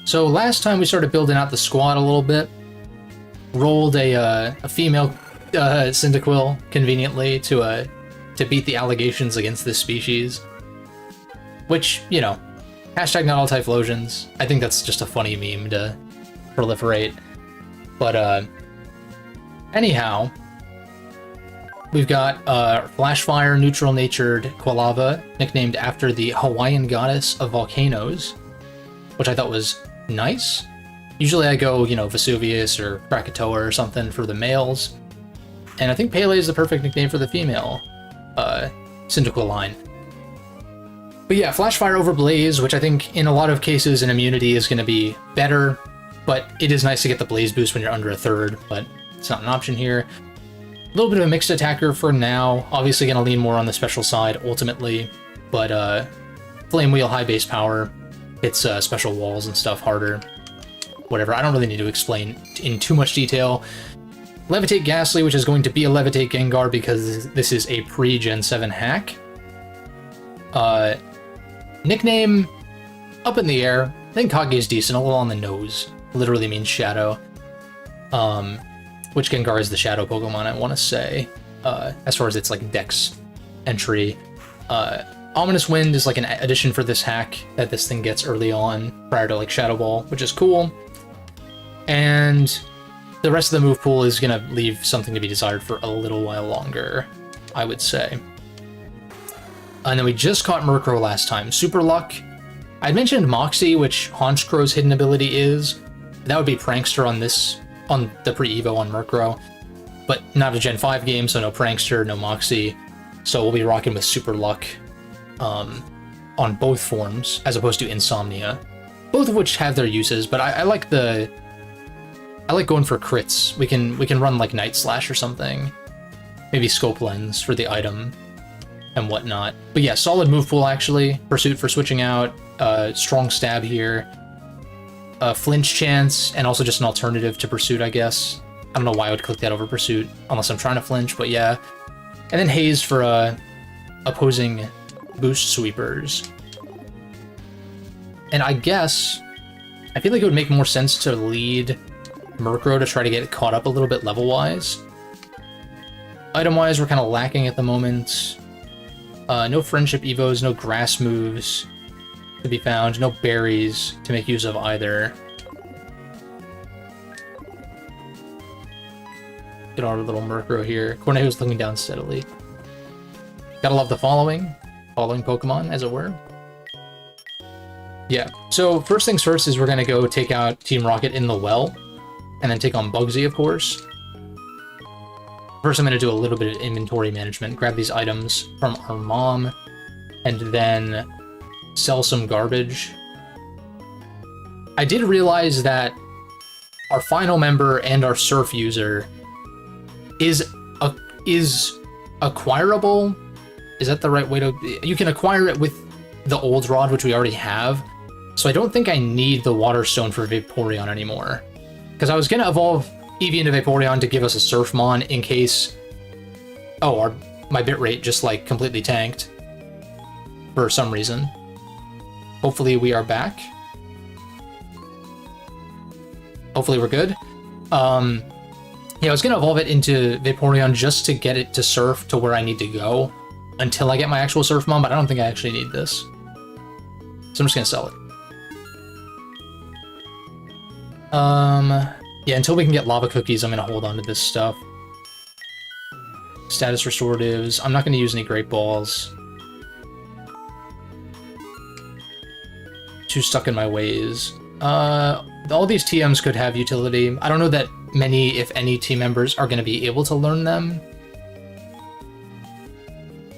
So last time we started building out the squad a little bit, rolled a female Cyndaquil conveniently to beat the allegations against this species, which, you know, hashtag not all Typhlosions. I think that's just a funny meme to proliferate. But anyhow, we've got Flashfire neutral-natured Quilava, nicknamed after the Hawaiian goddess of volcanoes, which I thought was nice. Usually I go, you know, Vesuvius or Krakatoa or something for the males, and I think Pele is the perfect nickname for the female Cyndaquil line. But yeah, Flashfire over Blaze, which I think in a lot of cases in immunity is going to be better, but it is nice to get the Blaze boost when you're under a third, but it's not an option here. A little bit of a mixed attacker for now, obviously going to lean more on the special side ultimately, but Flame Wheel, high base power, hits special walls and stuff harder. Whatever, I don't really need to explain in too much detail. Levitate Ghastly, which is going to be a Levitate Gengar because this is a pre-Gen 7 hack. Nickname, up in the air. I think Kage's decent, a little on the nose. Literally means shadow. Which Gengar is the shadow Pokemon, I want to say. As far as its like Dex entry. Ominous Wind is like an addition for this hack that this thing gets early on, prior to like Shadow Ball, which is cool. And the rest of the move pool is going to leave something to be desired for a little while longer, I would say. And then we just caught Murkrow last time. Super Luck. I mentioned Moxie, which Honchcrow's hidden ability is. That would be Prankster on this, on the pre-Evo on Murkrow. But not a Gen 5 game, so no Prankster, no Moxie. So we'll be rocking with Super Luck on both forms, as opposed to Insomnia. Both of which have their uses, but I like going for crits. We can run like Night Slash or something. Maybe Scope Lens for the item and whatnot. But yeah, solid move pool actually. Pursuit for switching out, strong stab here, flinch chance, and also just an alternative to Pursuit, I guess. I don't know why I would click that over Pursuit, unless I'm trying to flinch, but yeah. And then Haze for opposing boost sweepers. And I guess, I feel like it would make more sense to lead Murkrow to try to get caught up a little bit level-wise. Item-wise, we're kind of lacking at the moment. No Friendship Evos, no Grass moves to be found, no Berries to make use of either. Get our little Murkrow here. Cornejo's looking down steadily. Gotta love the following Pokemon, as it were. Yeah, so first things first is we're gonna go take out Team Rocket in the well, and then take on Bugsy, of course. First, I'm gonna do a little bit of inventory management, grab these items from our mom, and then sell some garbage. I did realize that our final member and our Surf user is acquirable. Is that the right way to... You can acquire it with the old rod, which we already have. So I don't think I need the Water Stone for Vaporeon anymore. Because I was going to evolve Eevee into Vaporeon to give us a Surfmon in case... Oh, my bitrate just, like, completely tanked. For some reason. Hopefully we are back. Hopefully we're good. Yeah, I was going to evolve it into Vaporeon just to get it to Surf to where I need to go. Until I get my actual Surfmon, but I don't think I actually need this. So I'm just going to sell it. Yeah, until we can get Lava Cookies, I'm going to hold on to this stuff. Status Restoratives. I'm not going to use any Great Balls. Too stuck in my ways. All these TMs could have utility. I don't know that many, if any, team members are going to be able to learn them.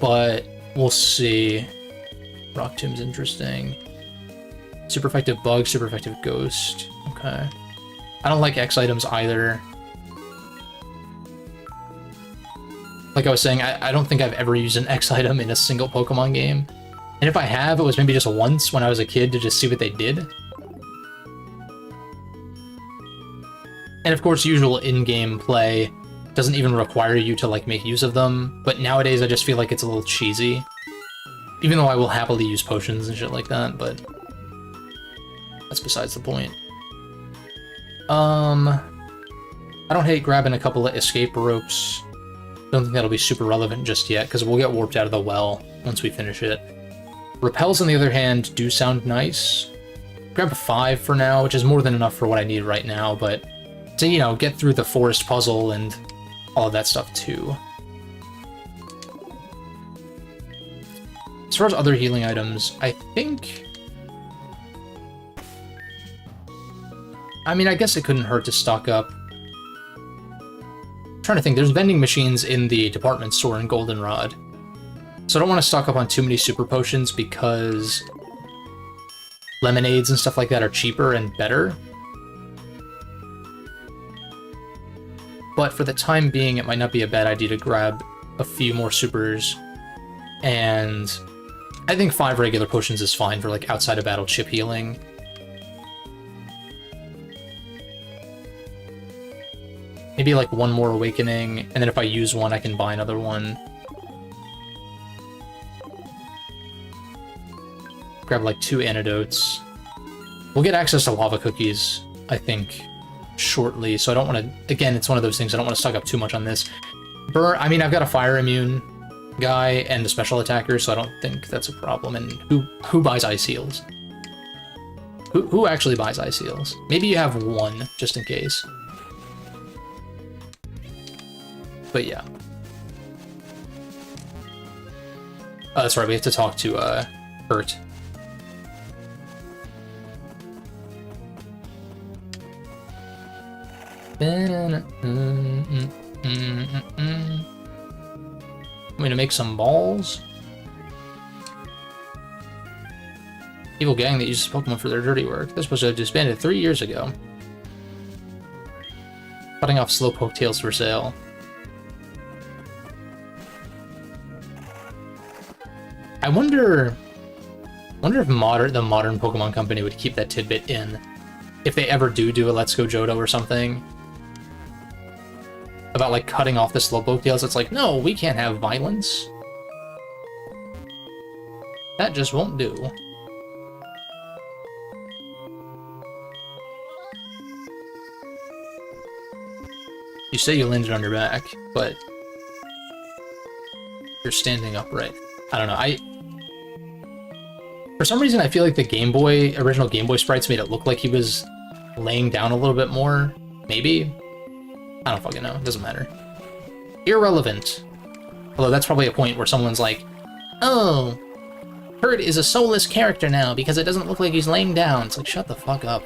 But we'll see. Rock Tomb's interesting. Super effective Bug, super effective Ghost. Okay. I don't like X items either. Like I was saying, I don't think I've ever used an X item in a single Pokemon game. And if I have, it was maybe just once when I was a kid to just see what they did. And of course, usual in-game play doesn't even require you to like make use of them, but nowadays I just feel like it's a little cheesy. Even though I will happily use potions and shit like that, but... that's besides the point. I don't hate grabbing a couple of escape ropes. Don't think that'll be super relevant just yet, because we'll get warped out of the well once we finish it. Repels, on the other hand, do sound nice. Grab a 5 for now, which is more than enough for what I need right now, but to, you know, get through the forest puzzle and all of that stuff too. As far as other healing items, I think... I mean, I guess it couldn't hurt to stock up. I'm trying to think, there's vending machines in the department store in Goldenrod. So I don't want to stock up on too many super potions because lemonades and stuff like that are cheaper and better. But for the time being, it might not be a bad idea to grab a few more supers. And I think 5 regular potions is fine for like outside of battle chip healing. Maybe like 1 more awakening, and then if I use one, I can buy another one. Grab like 2 antidotes. We'll get access to lava cookies, I think, shortly, so I don't want to... Again, it's one of those things, I don't want to stock up too much on this. I mean, I've got a fire immune guy and a special attacker, so I don't think that's a problem. And who buys ice heals? Who actually buys ice heals? Maybe you have 1, just in case. But yeah. That's right, we have to talk to, Kurt. I'm gonna make some balls. Evil gang that uses Pokemon for their dirty work. They're supposed to have disbanded 3 years ago. Cutting off Slowpoke tails for sale. I wonder if the modern Pokemon company would keep that tidbit in. If they ever do a Let's Go Johto or something. About, like, cutting off the Slowpoke tails, it's like, no, we can't have violence. That just won't do. You say you landed on your back, but you're standing upright. I don't know, for some reason, I feel like the original Game Boy sprites made it look like he was laying down a little bit more. Maybe? I don't fucking know. It doesn't matter. Irrelevant. Although that's probably a point where someone's like, oh, Kurt is a soulless character now because it doesn't look like he's laying down. It's like, shut the fuck up.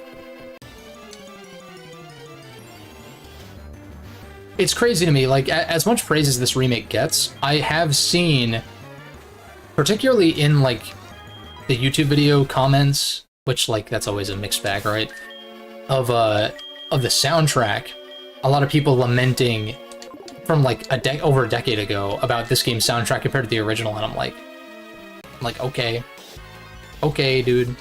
It's crazy to me, like, as much praise as this remake gets, I have seen, particularly in, like, the YouTube video comments, which, like, that's always a mixed bag, right? Of the soundtrack, a lot of people lamenting from, like, over a decade ago about this game's soundtrack compared to the original, and I'm like, okay. Okay, dude.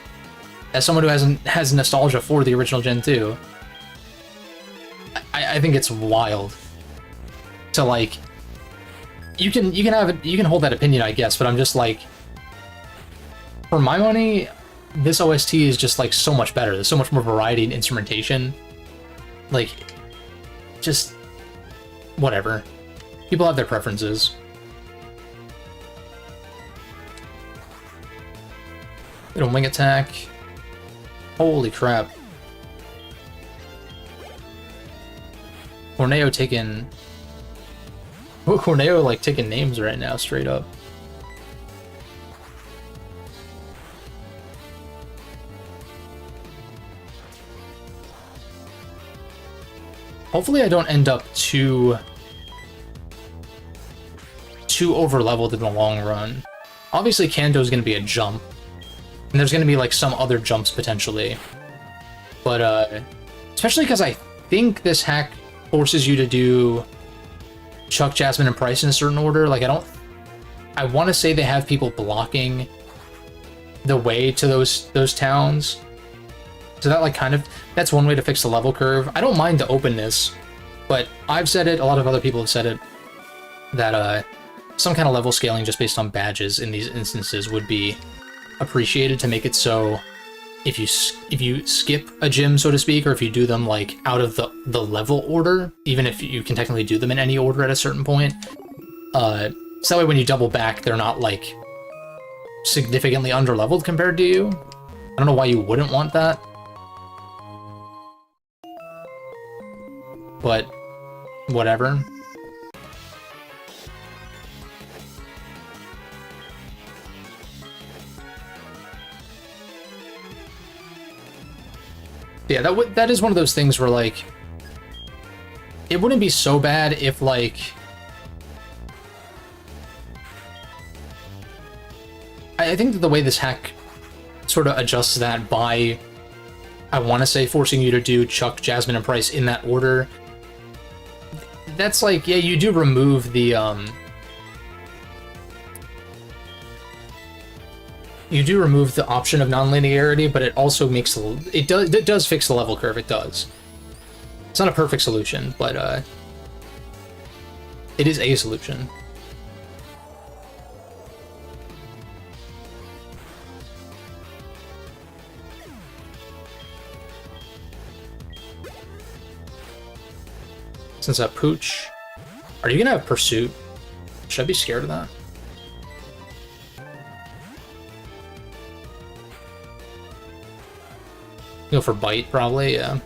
As someone who has nostalgia for the original Gen 2, I think it's wild to, like, you can hold that opinion, I guess, but I'm just like, for my money, this OST is just, like, so much better. There's so much more variety in instrumentation. Like, just whatever. People have their preferences. Little wing attack. Holy crap. Corneo taking... Corneo, like, taking names right now, straight up. Hopefully I don't end up too over-leveled in the long run. Obviously, Kanto's gonna be a jump. And there's gonna be, like, some other jumps, potentially. But, especially because I think this hack forces you to do Chuck, Jasmine, and Price in a certain order. Like, I want to say they have people blocking the way to those towns. So that, like, that's one way to fix the level curve. I don't mind the openness, but I've said it, a lot of other people have said it, that some kind of level scaling just based on badges in these instances would be appreciated to make it so if you skip a gym, so to speak, or if you do them like out of the level order, even if you can technically do them in any order at a certain point. So that way when you double back, they're not like significantly underleveled compared to you. I don't know why you wouldn't want that. But whatever. Yeah, that is one of those things where, like, it wouldn't be so bad if, like, I think that the way this hack sort of adjusts that by, I want to say, forcing you to do Chuck, Jasmine, and Price in that order, that's like, yeah, you do remove the, you do remove the option of non-linearity, but it also makes it does fix the level curve. It does. It's not a perfect solution, but it is a solution. Since that Pooch, are you gonna have Pursuit? Should I be scared of that? Go for Bite, probably, yeah.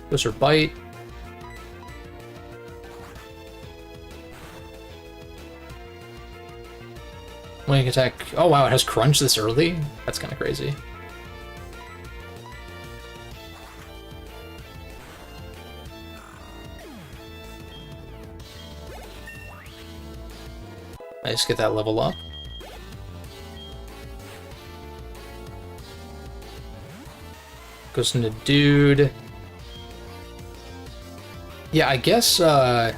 Goes for Bite. Wing attack. Oh wow, it has Crunch this early? That's kind of crazy. Nice, get that level up. Goes into Dude. Yeah, I guess, our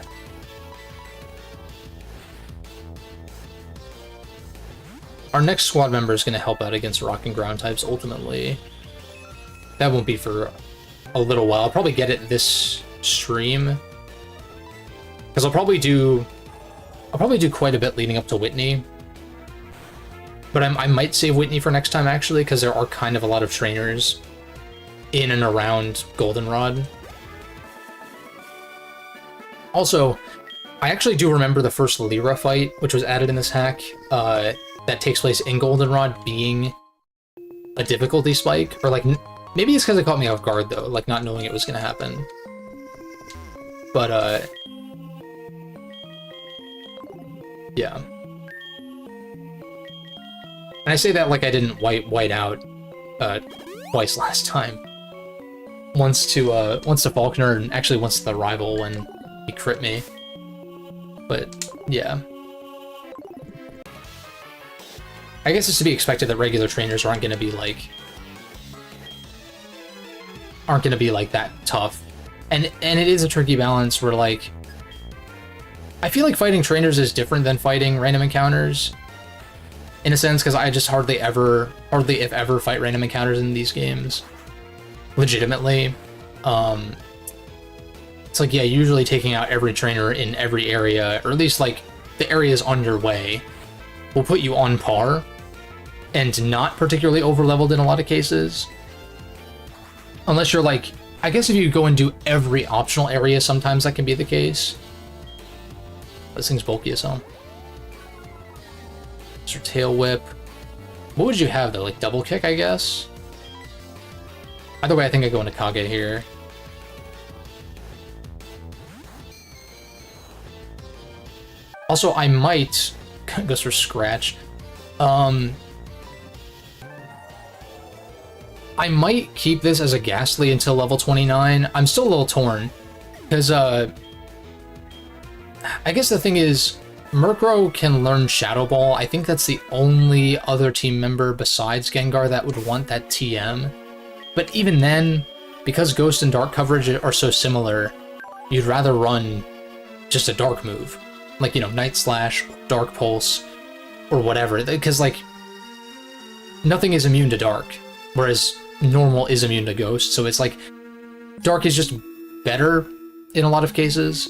next squad member is going to help out against Rock and Ground types, ultimately. That won't be for a little while. I'll probably get it this stream. Because I'll probably do quite a bit leading up to Whitney. But I might save Whitney for next time, actually, because there are kind of a lot of trainers in and around Goldenrod. Also, I actually do remember the first Lyra fight, which was added in this hack, that takes place in Goldenrod being a difficulty spike. Or, like, maybe it's because it caught me off guard, though, like, not knowing it was going to happen. But, yeah. And I say that like I didn't white out twice last time. Once to Faulkner, and actually once to the rival when he crit me. But yeah. I guess it's to be expected that regular trainers aren't gonna be like that tough. And it is a tricky balance where, like, I feel like fighting trainers is different than fighting random encounters, in a sense, because I just hardly if ever fight random encounters in these games. Legitimately. It's like, yeah, usually taking out every trainer in every area, or at least, like, the areas on your way, will put you on par, and not particularly over-leveled in a lot of cases. Unless you're, like, I guess if you go and do every optional area, sometimes that can be the case. This thing's bulky as hell. Mr. Tail Whip. What would you have, though? Like, double kick, I guess? Either way, I think I go into Kage here. Also, I might... goes for Scratch. I might keep this as a Ghastly until level 29. I'm still a little torn. Because, I guess the thing is, Murkrow can learn Shadow Ball. I think that's the only other team member besides Gengar that would want that TM. But even then, because Ghost and Dark coverage are so similar, you'd rather run just a Dark move. Like, you know, Night Slash, Dark Pulse, or whatever. Because, like, nothing is immune to Dark, whereas Normal is immune to Ghost. So it's like, Dark is just better in a lot of cases.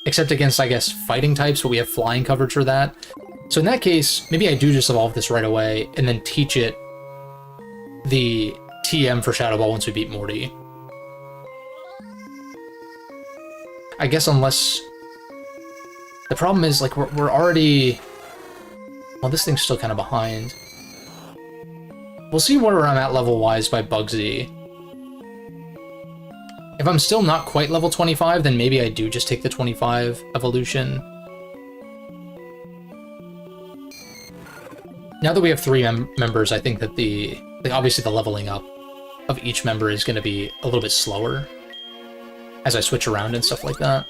Except against, I guess, fighting types, but we have flying coverage for that. So in that case, maybe I do just evolve this right away, and then teach it the TM for Shadow Ball once we beat Morty. I guess unless... The problem is, like, we're already... Well, this thing's still kind of behind. We'll see where I'm at level-wise by Bugsy. If I'm still not quite level 25, then maybe I do just take the 25 evolution. Now that we have 3 members, I think that obviously the leveling up of each member is going to be a little bit slower as I switch around and stuff like that.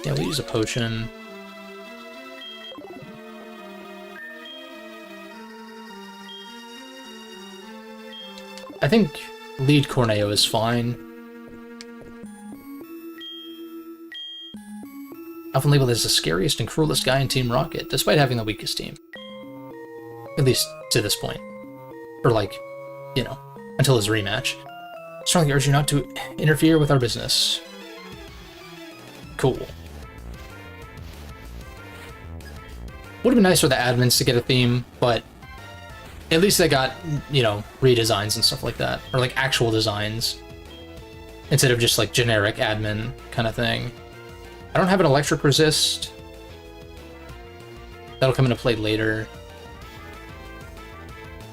Yeah, we'll use a potion. I think lead Corneo is fine. Often labeled as the scariest and cruelest guy in Team Rocket, despite having the weakest team. At least to this point. Or like, you know, until his rematch. Strongly urge you not to interfere with our business. Cool. Would have been nice for the admins to get a theme, but at least they got, you know, redesigns and stuff like that. Or like actual designs. Instead of just like generic admin kind of thing. I don't have an electric resist. That'll come into play later.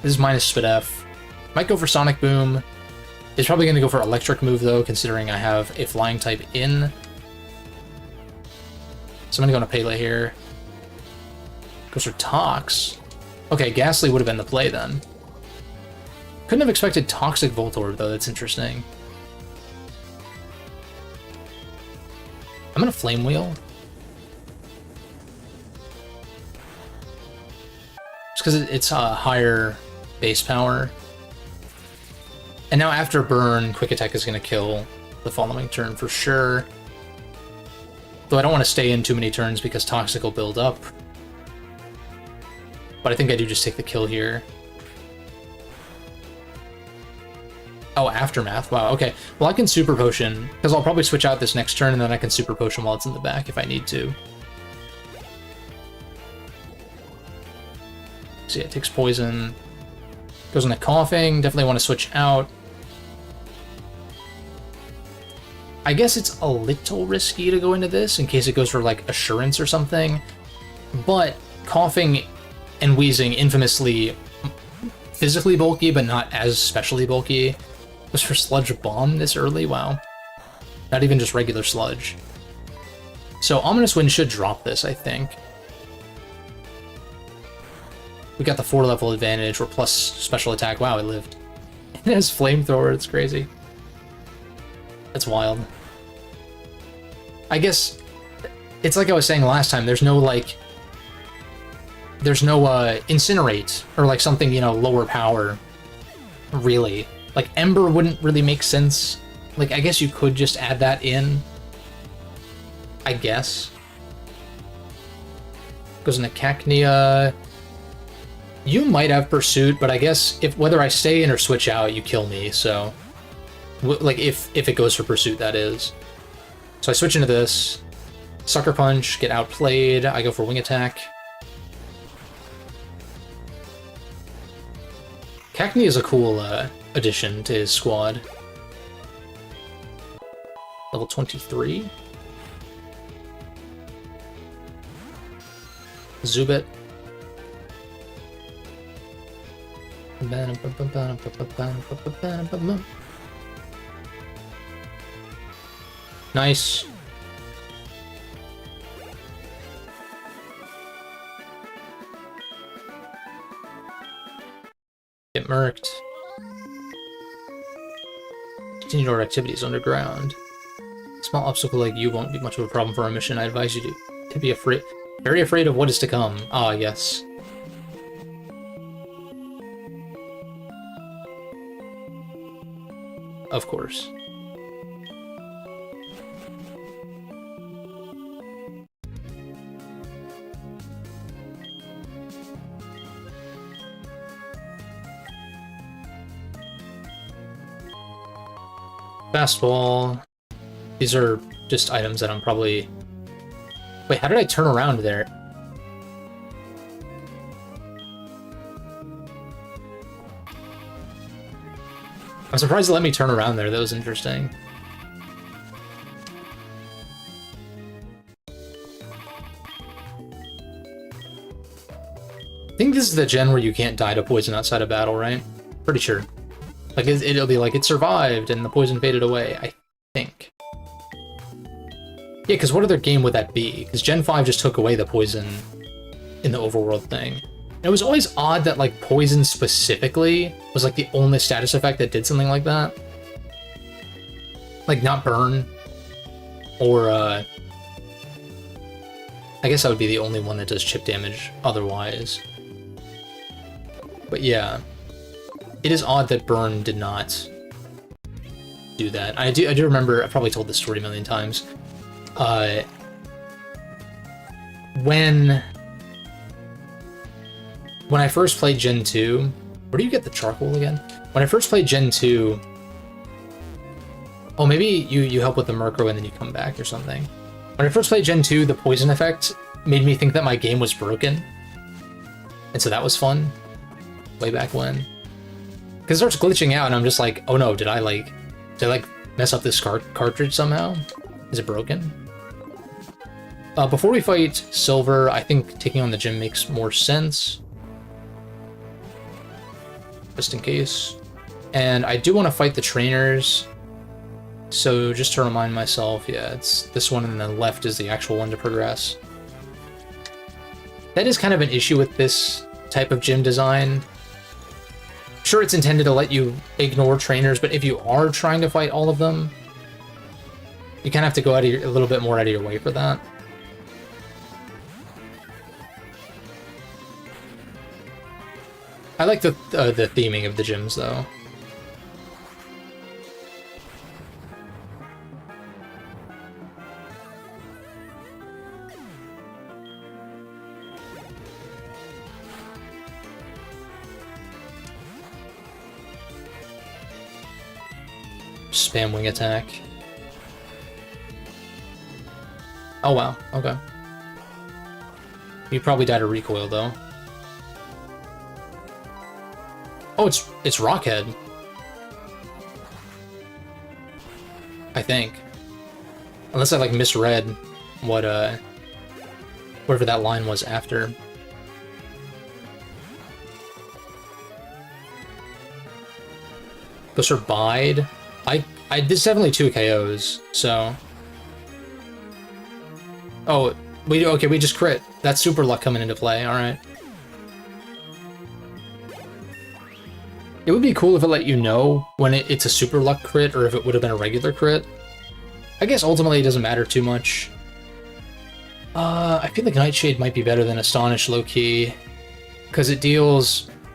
This is minus Spit F. Might go for Sonic Boom. It's probably going to go for electric move though, considering I have a flying type in. So I'm going to go on a Pele here. Goes for Tox. Okay, Ghastly would have been the play then. Couldn't have expected Toxic Voltorb though, that's interesting. I'm gonna Flame Wheel. Just because it's a higher base power. And now after Burn, Quick Attack is gonna kill the following turn for sure. Though I don't want to stay in too many turns because Toxic will build up. But I think I do just take the kill here. Oh, Aftermath. Wow, okay. Well, I can Super Potion, because I'll probably switch out this next turn, and then I can Super Potion while it's in the back if I need to. So yeah, it takes Poison. Goes into Coughing. Definitely want to switch out. I guess it's a little risky to go into this, in case it goes for, like, Assurance or something. But Coughing and Wheezing, infamously physically bulky, but not as specially bulky. Was for Sludge Bomb this early? Wow. Not even just regular Sludge. So Ominous Wind should drop this, I think. We got the 4-level advantage. We're plus special attack. Wow, it lived. It has Flamethrower. It's crazy. That's wild. I guess it's like I was saying last time. There's no, like... There's no Incinerate or, like, something, you know, lower power. Really. Like, Ember wouldn't really make sense. Like, I guess you could just add that in. I guess. Goes into Cacnea. You might have Pursuit, but I guess if whether I stay in or switch out, you kill me, so... Like, if it goes for Pursuit, that is. So I switch into this. Sucker Punch, get outplayed. I go for Wing Attack. Cacnea is a cool, addition to his squad. Level 23. Zubit. Nice. Get murked. Continue our activities underground. Small obstacle like you won't be much of a problem for our mission. I advise you to be very afraid of what is to come. Ah, yes. Of course. Fastball. These are just items that I'm probably... Wait, how did I turn around there? I'm surprised it let me turn around there. That was interesting. I think this is the gen where you can't die to poison outside of battle, right? Pretty sure. Like, it'll be like, it survived and the poison faded away, I think. Yeah, because what other game would that be? Because Gen 5 just took away the poison in the overworld thing. And it was always odd that, like, poison specifically was, like, the only status effect that did something like that. Like, not burn. Or, I guess that would be the only one that does chip damage otherwise. But yeah, it is odd that burn did not do that. I do remember, I probably told this story a million times. When I first played Gen 2, where do you get the charcoal again? When I first played Gen 2, oh, maybe you help with the Murkrow and then you come back or something. When I first played Gen 2, the poison effect made me think that my game was broken. And so that was fun. Way back when. Because it starts glitching out and I'm just like, oh no, did I mess up this cartridge somehow? Is it broken? Before we fight Silver, I think taking on the gym makes more sense. Just in case. And I do want to fight the trainers. So just to remind myself, yeah, it's this one and the left is the actual one to progress. That is kind of an issue with this type of gym design. Sure, it's intended to let you ignore trainers, but if you are trying to fight all of them, you kind of have to go a little bit more out of your way for that. I like the theming of the gyms, though. Spam wing attack. Oh wow, okay. You probably died of recoil though. Oh, it's Rockhead. I think. Unless I like misread what whatever that line was after. Those are bide. There's definitely 2 KOs, so. Oh, we just crit. That's super luck coming into play, alright. It would be cool if it let you know when it's a super luck crit or if it would have been a regular crit. I guess ultimately it doesn't matter too much. I feel like Nightshade might be better than Astonish low-key. Because it'll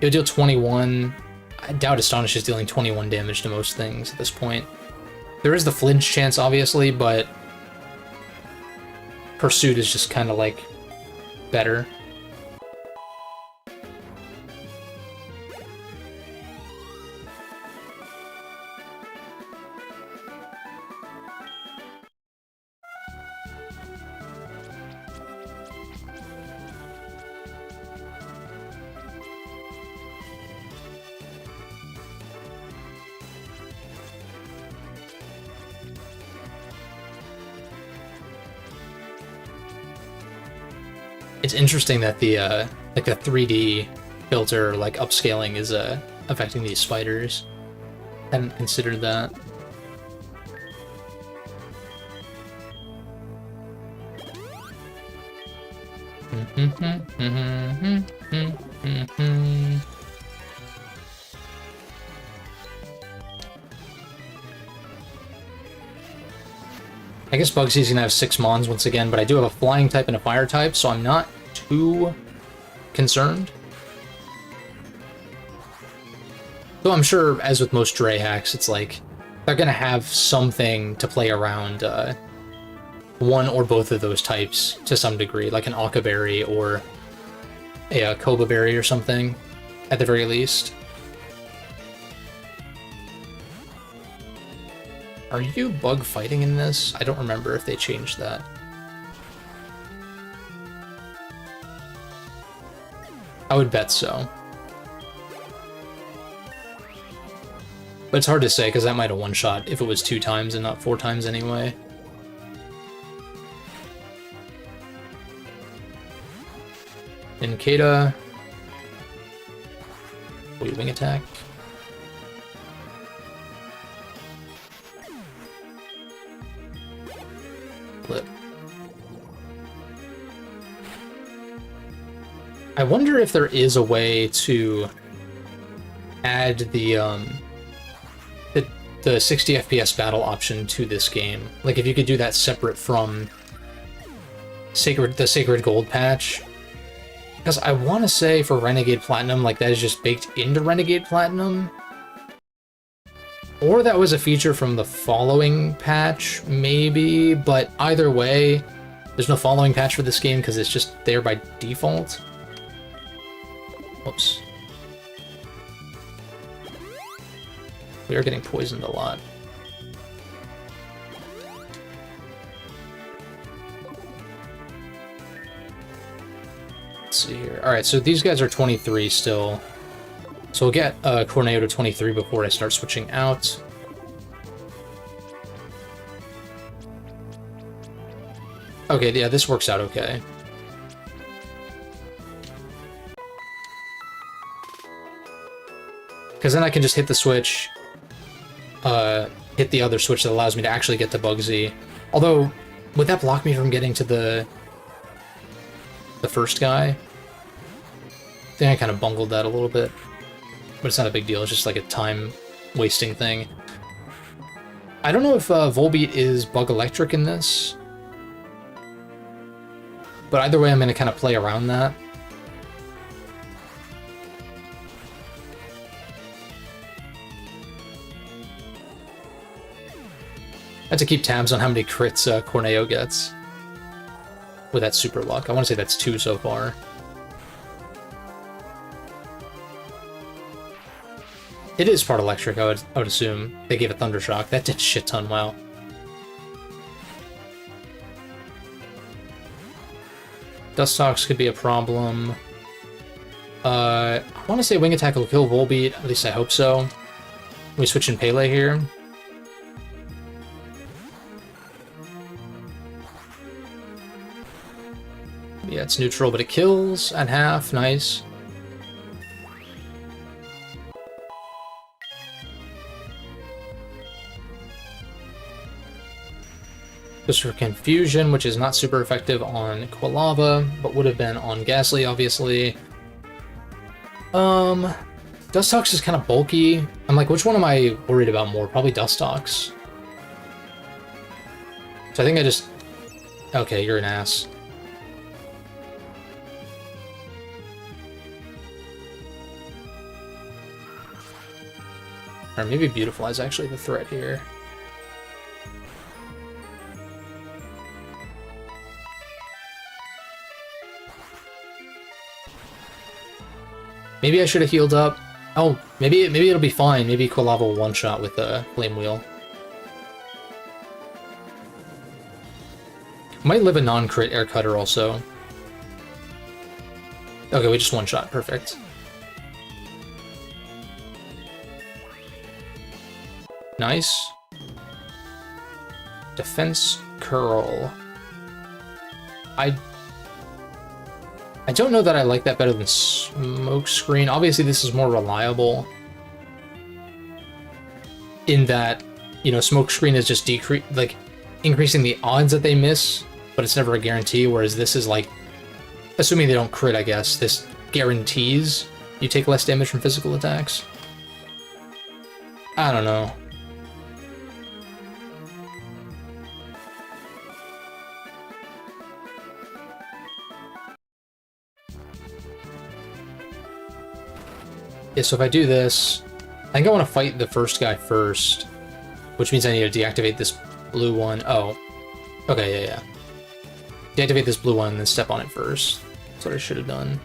deal 21. I doubt Astonish is dealing 21 damage to most things at this point. There is the flinch chance, obviously, but Pursuit is just kind of, like, better. It's interesting that the like the 3D filter, like upscaling, is affecting these spiders. Hadn't considered that. I guess Bugsy's gonna have 6 Mons once again, but I do have a flying type and a fire type, so I'm not too concerned. Though I'm sure, as with most Dre hacks, it's like they're gonna have something to play around one or both of those types to some degree, like an Occa Berry or a Koba Berry or something, at the very least. Are you bug fighting in this? I don't remember if they changed that. I would bet so. But it's hard to say, because that might have one-shot if it was 2 times and not 4 times anyway. Ninkata. Wait, wing attack. Flip. I wonder if there is a way to add the 60 FPS battle option to this game. Like, if you could do that separate from the Sacred Gold patch. Because I want to say for Renegade Platinum, like, that is just baked into Renegade Platinum. Or that was a feature from the following patch, maybe. But either way, there's no following patch for this game because it's just there by default. Whoops. We are getting poisoned a lot. Let's see here. Alright, so these guys are 23 still. So we'll get Corneo to 23 before I start switching out. Okay, yeah, this works out okay. Because then I can just hit the switch, hit the other switch that allows me to actually get to Bugsy. Although, would that block me from getting to the first guy? I think I kind of bungled that a little bit. But it's not a big deal, it's just like a time-wasting thing. I don't know if Volbeat is Bug Electric in this. But either way, I'm going to kind of play around that. I have to keep tabs on how many crits Corneo gets with that super luck. I want to say that's 2 so far. It is part electric, I would assume. They gave a Thunder Shock. That did a shit ton, wow. Dustox could be a problem. I want to say Wing Attack will kill Volbeat, at least I hope so. We switch in Pele here. Yeah, it's neutral, but it kills at half. Nice. Goes for Confusion, which is not super effective on Quilava, but would have been on Ghastly, obviously. Dustox is kind of bulky. I'm like, which one am I worried about more? Probably Dustox. So I think I just... Okay, you're an ass. Or maybe Beautiful is actually the threat here. Maybe I should have healed up. Oh, maybe it'll be fine. Maybe Quilava will one-shot with a Flame Wheel. Might live a non-crit Air Cutter also. Okay, we just one-shot. Perfect. Nice. Defense Curl. I don't know that I like that better than Smokescreen. Obviously, this is more reliable. In that, you know, Smokescreen is just increasing the odds that they miss, but it's never a guarantee, whereas this is like, assuming they don't crit, I guess, this guarantees you take less damage from physical attacks. I don't know. Yeah, so if I do this, I think I want to fight the first guy first, which means I need to deactivate this blue one. Oh, okay, yeah. Deactivate this blue one and then step on it first. That's what I should have done.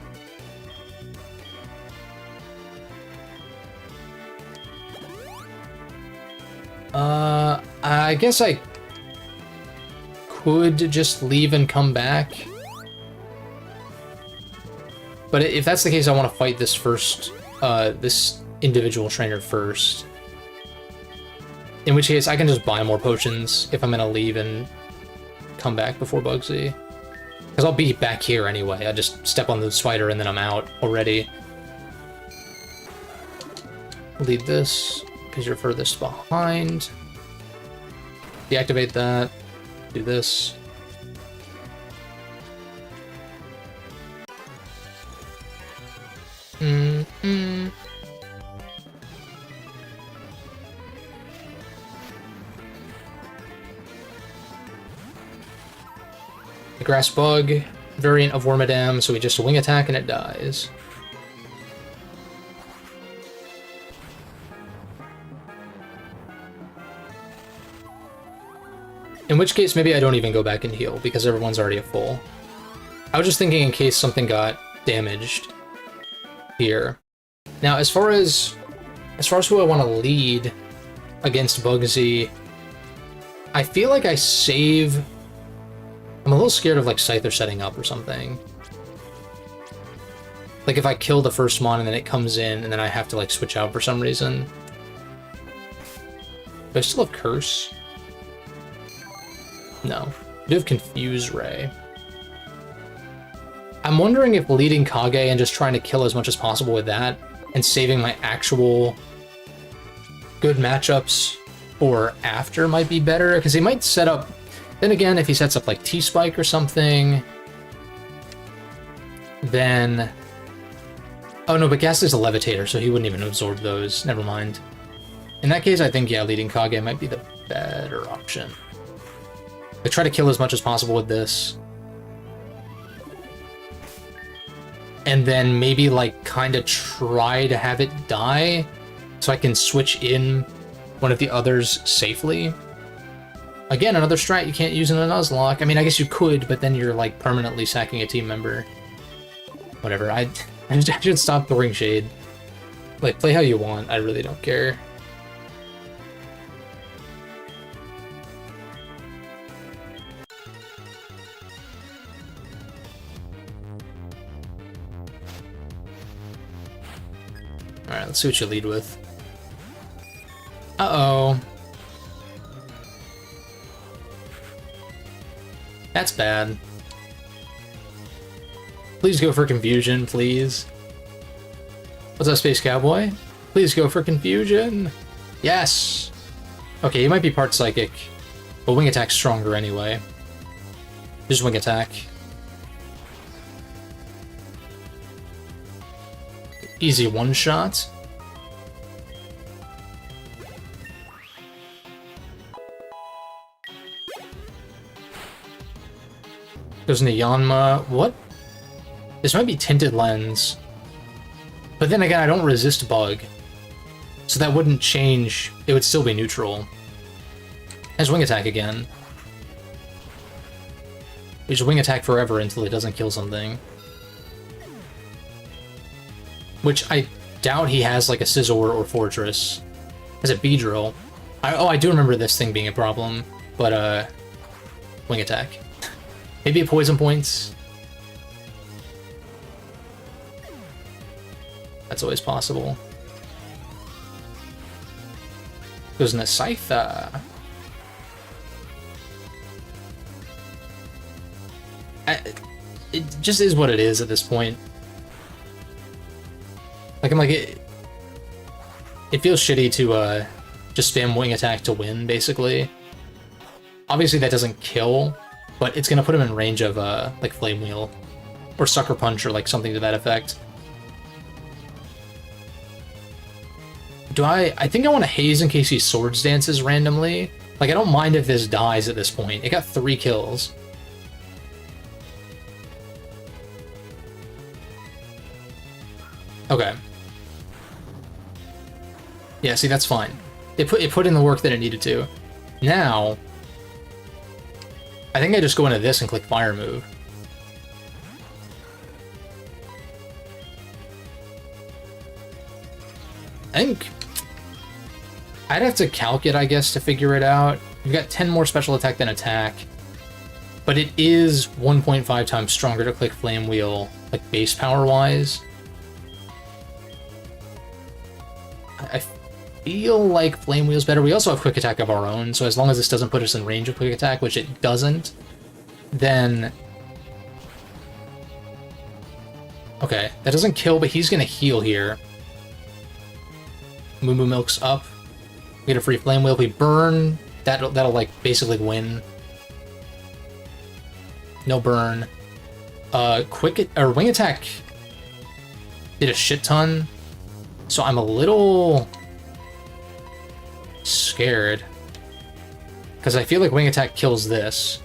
I guess I could just leave and come back. But if that's the case, I want to fight this first, this individual trainer first. In which case, I can just buy more potions if I'm gonna leave and come back before Bugsy. Because I'll be back here anyway. I just step on the spider and then I'm out already. Lead this, because you're furthest behind. Deactivate that. Do this. The grass bug, variant of Wormadam, so we just wing attack and it dies. In which case, maybe I don't even go back and heal, because everyone's already at full. I was just thinking in case something got damaged here. Now, as far as who I want to lead against Bugsy, I feel like I save... I'm a little scared of, like, Scyther setting up or something. Like, if I kill the first mon and then it comes in and then I have to, like, switch out for some reason. Do I still have Curse? No. I do have Confuse Ray. I'm wondering if leading Kage and just trying to kill as much as possible with that and saving my actual good matchups for after might be better, because he might set up... Then again, if he sets up like T-Spike or something, then... Oh no, but Ghast is a Levitator, so he wouldn't even absorb those. Never mind. In that case, I think, yeah, leading Kage might be the better option. I try to kill as much as possible with this. And then maybe, like, kind of try to have it die so I can switch in one of the others safely. Again, another strat you can't use in a Nuzlocke. I mean, I guess you could, but then you're, like, permanently sacking a team member. Whatever, I should stop throwing shade. Like, play how you want, I really don't care. Alright, let's see what you lead with. Uh-oh. That's bad. Please go for Confusion, please. What's up, Space Cowboy? Please go for Confusion! Yes! Okay, you might be part Psychic, but Wing Attack's stronger anyway. Just Wing Attack. Easy one-shot. Goes into Yanma. What? This might be Tinted Lens. But then again, I don't resist Bug. So that wouldn't change. It would still be neutral. Has Wing Attack again. We just Wing Attack forever until it doesn't kill something. Which I doubt he has, like, a Scizor or Fortress. Has a Beedrill. I do remember this thing being a problem, but, Wing Attack. Maybe a Poison Points. That's always possible. Goes into Scyther. It just is what it is at this point. Like, I'm like, it feels shitty to, just spam Wing Attack to win, basically. Obviously that doesn't kill, but it's gonna put him in range of, like, Flame Wheel. Or Sucker Punch, or, like, something to that effect. I think I want to Haze in case he Swords Dances randomly. Like, I don't mind if this dies at this point. It got 3 kills. Okay. Yeah, see, that's fine. It put in the work that it needed to. Now, I think I just go into this and click Fire Move. I think I'd have to calc it, I guess, to figure it out. You've got 10 more special attack than attack, but it is 1.5 times stronger to click Flame Wheel, like, base power-wise. feel like Flame Wheel's better. We also have Quick Attack of our own, so as long as this doesn't put us in range of Quick Attack, which it doesn't, then... Okay, that doesn't kill, but he's gonna heal here. Moo Moo Milk's up. We get a free Flame Wheel. If we burn, that'll like, basically win. No burn. Wing Attack did a shit ton, so I'm a little scared. Because I feel like Wing Attack kills this.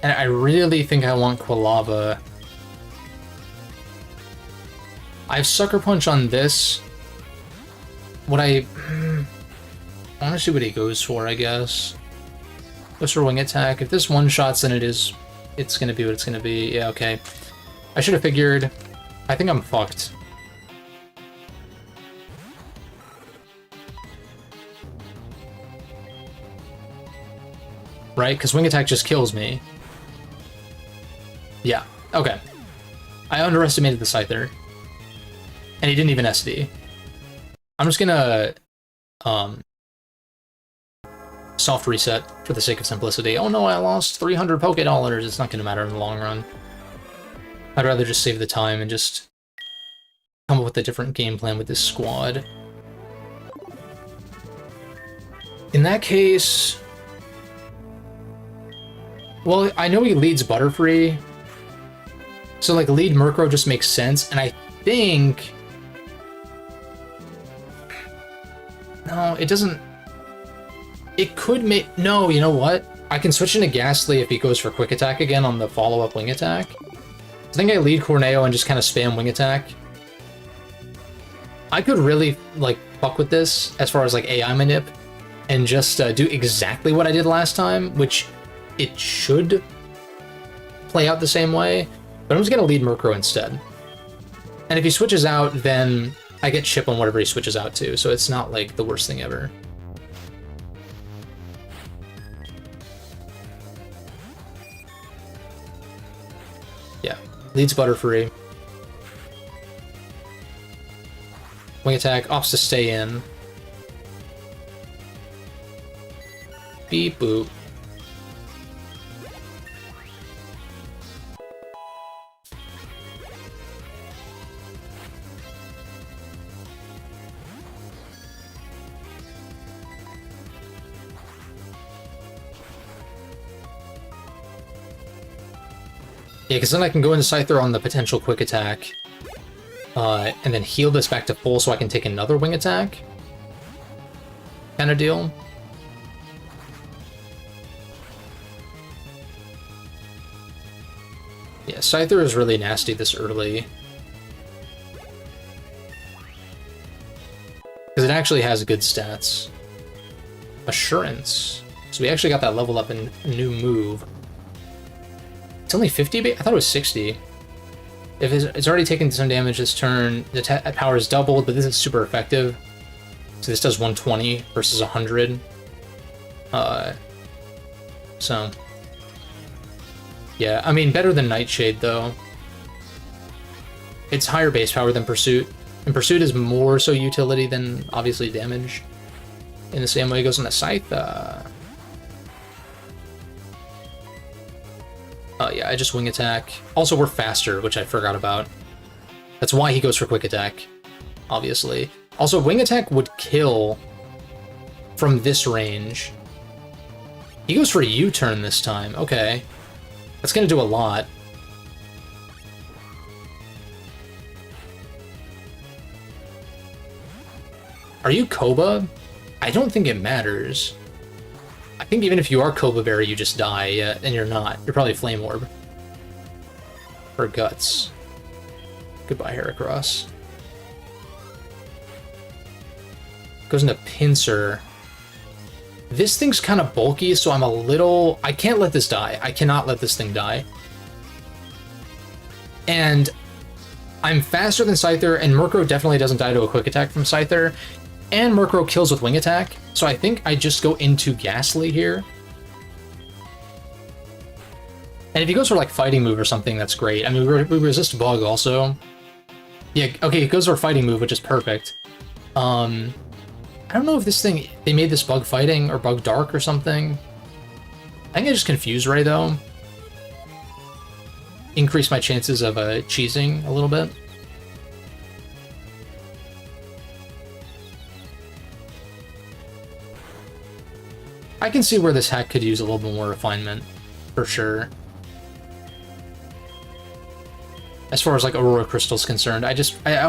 And I really think I want Quilava. I have Sucker Punch on this. What I want to see what he goes for, I guess. Goes for Wing Attack. If this one-shots, then it's gonna be what it's gonna be. Yeah, okay. I should have figured. I think I'm fucked. Right? Because Wing Attack just kills me. Yeah, okay. I underestimated the Scyther. And he didn't even SD. I'm just gonna soft reset for the sake of simplicity. Oh no, I lost 300 Poké-Dollars. It's not gonna matter in the long run. I'd rather just save the time and just come up with a different game plan with this squad. In that case... Well, I know he leads Butterfree, so like lead Murkrow just makes sense, and I think... No, it doesn't... It could make... No, you know what? I can switch into Ghastly if he goes for Quick Attack again on the follow-up Wing Attack. I think I lead Corneo and just kind of spam Wing Attack. I could really, like, fuck with this as far as, like, AI manip and just do exactly what I did last time, which it should play out the same way, but I'm just going to lead Murkrow instead. And if he switches out, then I get chip on whatever he switches out to, so it's not, like, the worst thing ever. Yeah, leads Butterfree. Wing Attack, opts to stay in. Beep boop. Yeah, because then I can go into Scyther on the potential Quick Attack, and then heal this back to full so I can take another Wing Attack. Kind of deal. Yeah, Scyther is really nasty this early. Because it actually has good stats. Assurance. So we actually got that level up in a new move. It's only 50? I thought it was 60. If it's already taken some damage this turn, the power is doubled, but this is super effective. So this does 120 versus 100. So... Yeah, I mean, better than Nightshade, though. It's higher base power than Pursuit. And Pursuit is more so utility than, obviously, damage. In the same way it goes on the Scythe. Yeah, I just Wing Attack. Also, we're faster, which I forgot about. That's why he goes for Quick Attack, obviously. Also, Wing Attack would kill from this range. He goes for a U-turn this time. Okay. That's gonna do a lot. Are you Koba? I don't think it matters. I think even if you are Koba Berry, you just die, yeah, and you're not. You're probably Flame Orb. Or Guts. Goodbye, Heracross. Goes into Pinsir. This thing's kind of bulky, so I'm a little... I can't let this die. I cannot let this thing die. And I'm faster than Scyther, and Murkrow definitely doesn't die to a Quick Attack from Scyther. And Murkrow kills with Wing Attack, so I think I just go into Ghastly here. And if he goes for like fighting move or something, that's great. I mean, we resist bug also. Yeah, okay, it goes for a fighting move, which is perfect. I don't know if this thing, they made this bug fighting or bug dark or something. I think I just confused Ray though. Increase my chances of cheesing a little bit. I can see where this hack could use a little bit more refinement, for sure. As far as like Aurora Crystal's concerned, I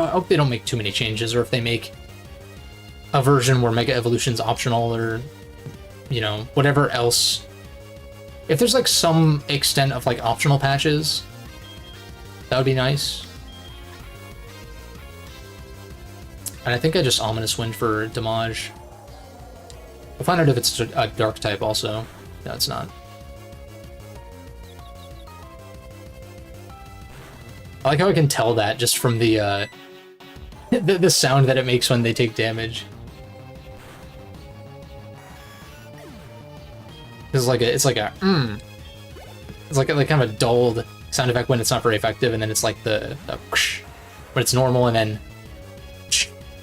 hope they don't make too many changes, or if they make a version where Mega Evolution's optional, or, you know, whatever else. If there's like some extent of like optional patches, that would be nice. And I think I just Ominous Wind for damage. We'll find out if it's a dark type also. No, it's not. I like how I can tell that just from the the sound that it makes when they take damage. It's like a it's like kind of a dulled sound effect when it's not very effective, and then it's like the whoosh when it's normal, and then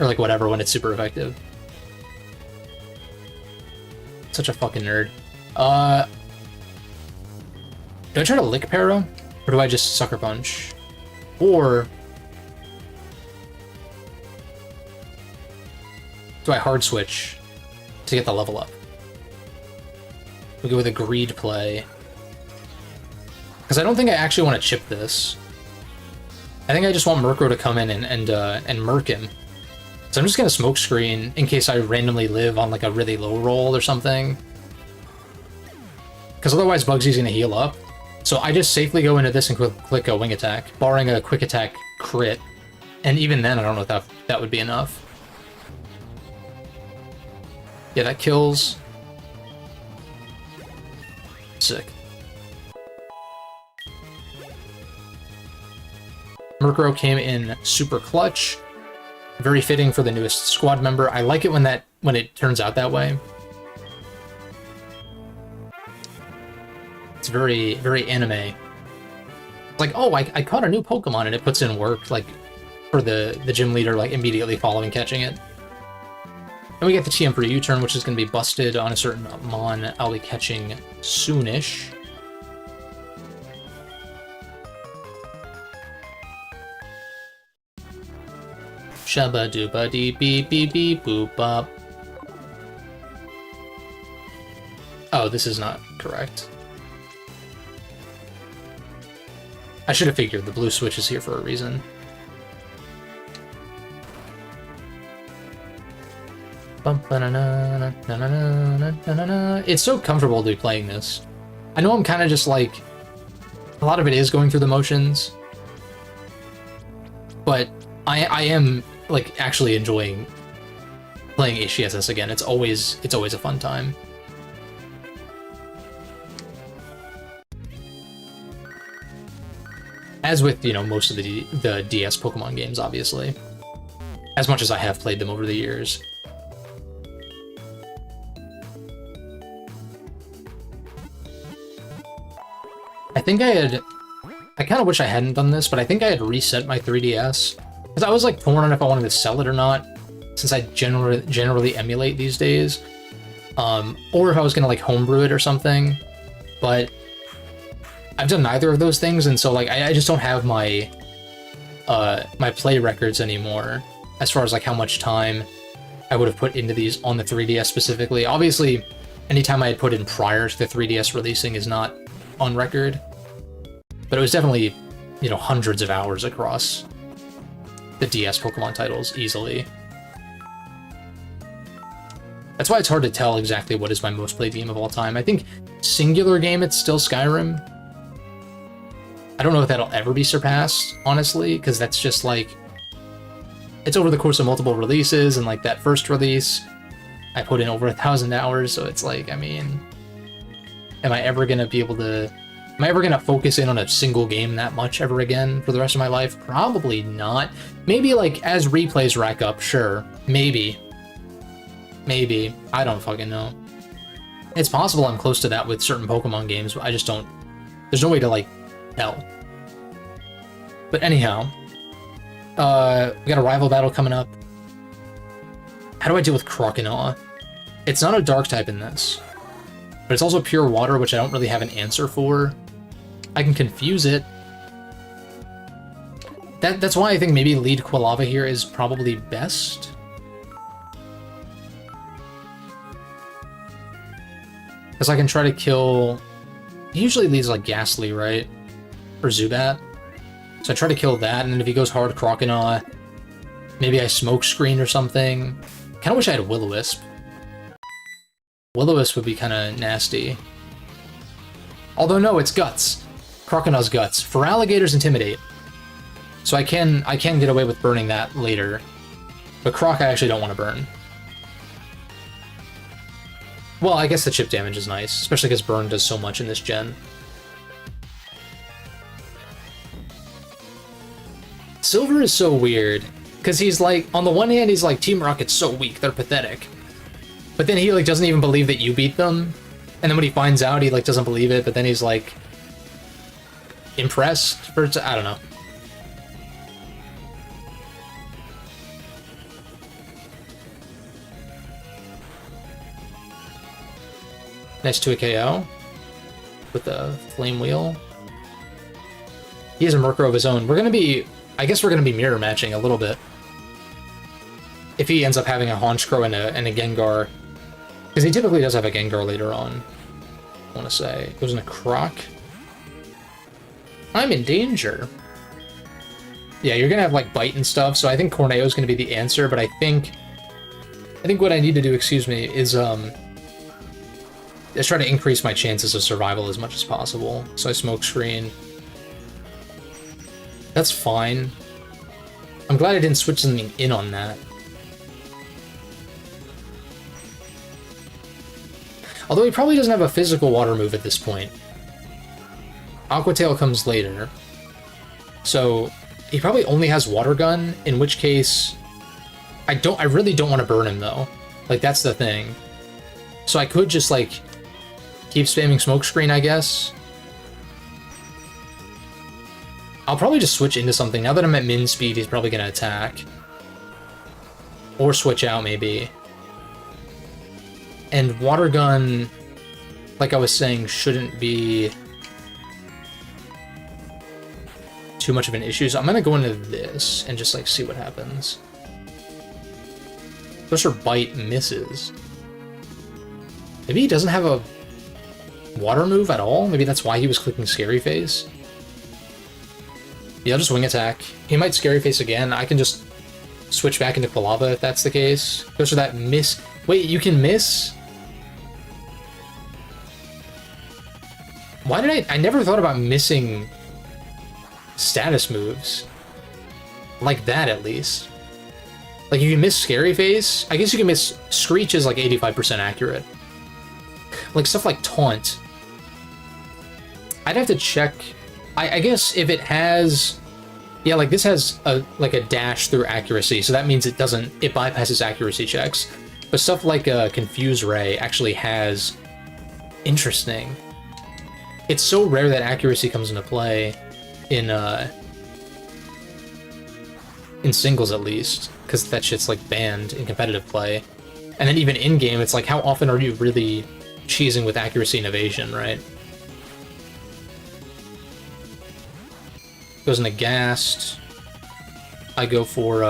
or like whatever when it's super effective. Such a fucking nerd. Do I try to lick Para? Or do I just Sucker Punch? Or do I hard switch to get the level up? We go with a greed play. Because I don't think I actually want to chip this. I think I just want Murkrow to come in and murk him. So I'm just gonna smoke screen in case I randomly live on like a really low roll or something. Because otherwise Bugsy's gonna heal up. So I just safely go into this and click a wing attack, barring a quick attack crit. And even then, I don't know if that would be enough. Yeah, that kills. Sick. Murkrow came in super clutch. Very fitting for the newest squad member. I like it when it turns out that way. It's very, very anime. It's like, oh, I caught a new Pokemon, and it puts in work, like, for the gym leader, like, immediately following catching it. Then we get the TM for U-turn, which is going to be busted on a certain Mon I'll be catching soonish. Shabba dooba dee beep beep beep boop bop. Oh, this is not correct. I should have figured the blue switch is here for a reason. It's so comfortable to be playing this. I know I'm kind of just like, a lot of it is going through the motions, but I am like actually enjoying playing HGSS again. It's always a fun time. As with, you know, most of the DS Pokemon games, obviously. As much as I have played them over the years. I kind of wish I hadn't done this, but I think I had reset my 3DS. Because I was like torn on if I wanted to sell it or not, since I generally emulate these days. Or if I was gonna like homebrew it or something. But I've done neither of those things, and so like I just don't have my my play records anymore, as far as like how much time I would have put into these on the 3DS specifically. Obviously, any time I had put in prior to the 3DS releasing is not on record, but it was definitely, you know, hundreds of hours across the DS Pokemon titles easily. That's why it's hard to tell exactly what is my most played game of all time. I think singular game, it's still Skyrim. I don't know if that'll ever be surpassed, honestly, because that's just like, it's over the course of multiple releases, and like that first release, I put in over 1,000 hours, so it's like, I mean, am I ever gonna focus in on a single game that much ever again for the rest of my life? Probably not. Maybe like as replays rack up, sure. Maybe. I don't fucking know. It's possible I'm close to that with certain Pokemon games, but I just don't There's no way to, like, tell. But anyhow, we got a rival battle coming up. How do I deal with Croconaw? It's not a dark type in this, but it's also pure water, which I don't really have an answer for. I can confuse it. That's why I think maybe lead Quilava here is probably best. Because I can try to kill... He usually leads like Ghastly, right? Or Zubat. So I try to kill that, and then if he goes hard Croconaw, maybe I smoke screen or something. Kinda wish I had Will-O-Wisp. Will-O-Wisp would be kinda nasty. Although no, it's Guts. Croconaw's Guts. For Alligator's Intimidate. So I can get away with burning that later. But Croc I actually don't want to burn. Well, I guess the chip damage is nice, especially because burn does so much in this gen. Silver is so weird, because he's like, on the one hand, he's like, Team Rocket's so weak, they're pathetic. But then he like doesn't even believe that you beat them, and then when he finds out, he like doesn't believe it, but then he's like, impressed? I don't know. Nice to a KO with the Flame Wheel. He has a Murkrow of his own. We're gonna be, I guess we're gonna be mirror matching a little bit. If he ends up having a Honchkrow and a Gengar. Because he typically does have a Gengar later on, I want to say. Goes in a Croc. I'm in danger. Yeah, you're gonna have like Bite and stuff, so I think Corneo's gonna be the answer, but I think what I need to do, excuse me, is try to increase my chances of survival as much as possible. So I smoke screen. That's fine. I'm glad I didn't switch something in on that. Although he probably doesn't have a physical water move at this point. Aqua Tail comes later. So he probably only has Water Gun, in which case I really don't want to burn him though. Like that's the thing. So I could just like keep spamming Smokescreen, I guess. I'll probably just switch into something. Now that I'm at min speed, he's probably gonna attack. Or switch out, maybe. And Water Gun, like I was saying, shouldn't be too much of an issue. So I'm gonna go into this and just like see what happens. Push or Bite misses. Maybe he doesn't have a water move at all? Maybe that's why he was clicking Scary Face? Yeah, I'll just Wing Attack. He might Scary Face again. I can just switch back into Quilava if that's the case. Goes for that miss. Wait, you can miss? Why did I never thought about missing status moves. Like that, at least. Like, you can miss Scary Face. I guess you can miss Screech is like 85% accurate. Like, stuff like Taunt. I'd have to check. I guess if it has... Yeah, like, this has a dash through accuracy, so that means it bypasses accuracy checks. But stuff like Confuse Ray actually has... Interesting. It's so rare that accuracy comes into play in singles, at least, because that shit's like banned in competitive play. And then even in-game, it's like, how often are you really cheesing with accuracy and evasion, right? Goes into Ghast. I go for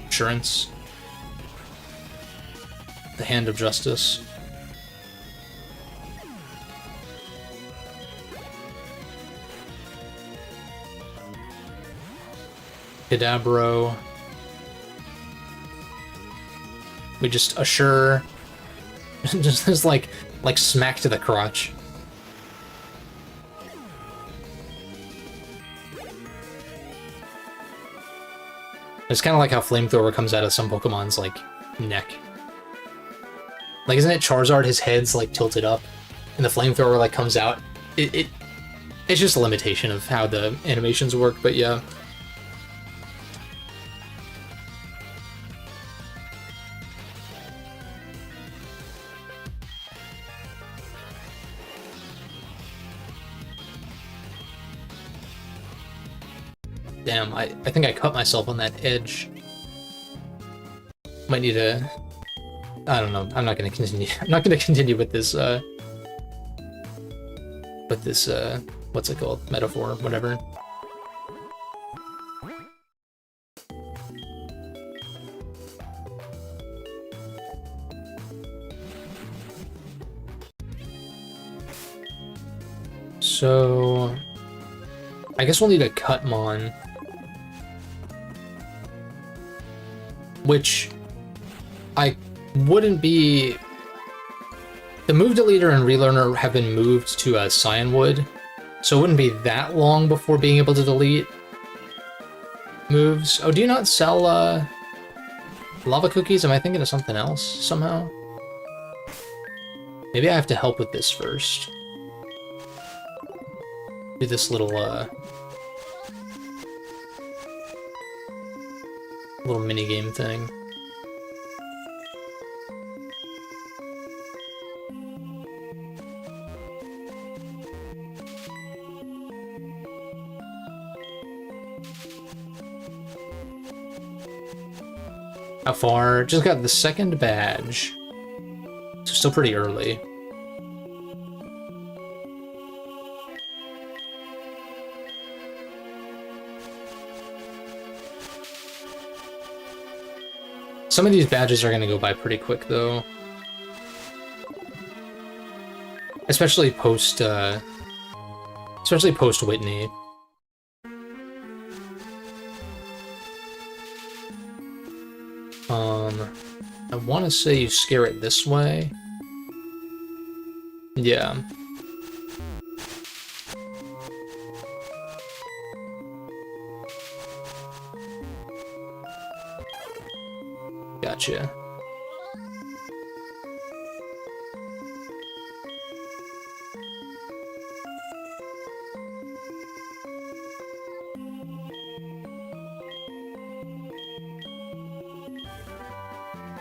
Assurance. The Hand of Justice. Kadabro. We just Assure. just like smack to the crotch. It's kind of like how Flamethrower comes out of some Pokemon's, like, neck. Like, isn't it Charizard, his head's, like, tilted up, and the Flamethrower, like, comes out? It's just a limitation of how the animations work, but yeah. Damn, I think I cut myself on that edge. Might need to... I don't know. I'm not gonna continue. I'm not gonna continue with this, what's it called? Metaphor, whatever. So... I guess we'll need a Cutmon. Which... I wouldn't be... The move deleter and relearner have been moved to Cyanwood, so it wouldn't be that long before being able to delete moves. Oh, do you not sell lava cookies? Am I thinking of something else somehow? Maybe I have to help with this first. Do this little little mini game thing. How far? Just got the second badge. So still pretty early. Some of these badges are gonna go by pretty quick though. Especially post Whitney. I want to say you scare it this way. Yeah. Gotcha.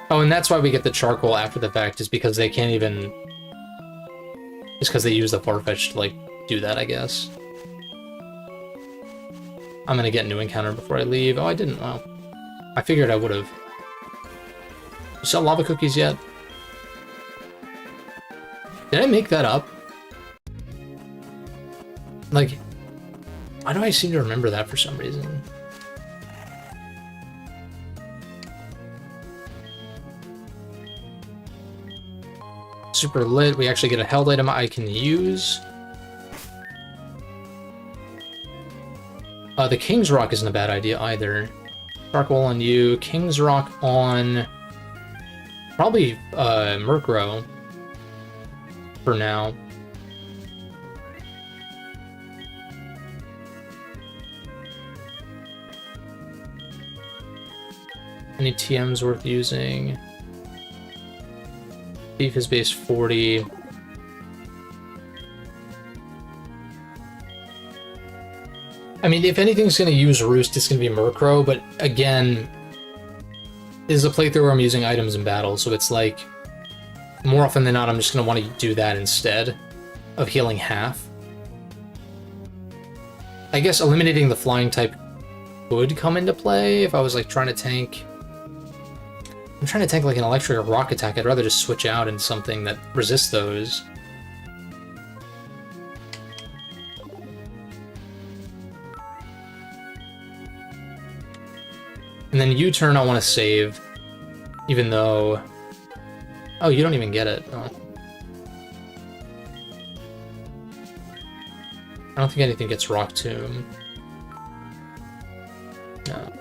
Oh, and that's why we get the charcoal after the fact, is because they can't even... It's because they use the Farfetch to, like, do that, I guess. I'm gonna get a new encounter before I leave. Oh, I didn't. Well, I figured I would've. You sell lava cookies yet? Did I make that up? Like, why do I seem to remember that for some reason? Super lit. We actually get a held item I can use. The King's Rock isn't a bad idea either. Charcoal on you. King's Rock on... Probably Murkrow. For now. Any TMs worth using? Beef is base 40. I mean, if anything's going to use Roost, it's going to be Murkrow, but again, this is a playthrough where I'm using items in battle, so it's like, more often than not, I'm just going to want to do that instead of healing half. I guess eliminating the flying type would come into play if I was like trying to tank... I'm trying to tank like an electric or rock attack. I'd rather just switch out into something that resists those. And then U-turn I want to save, even though... Oh, you don't even get it. Oh. I don't think anything gets Rock Tomb. No.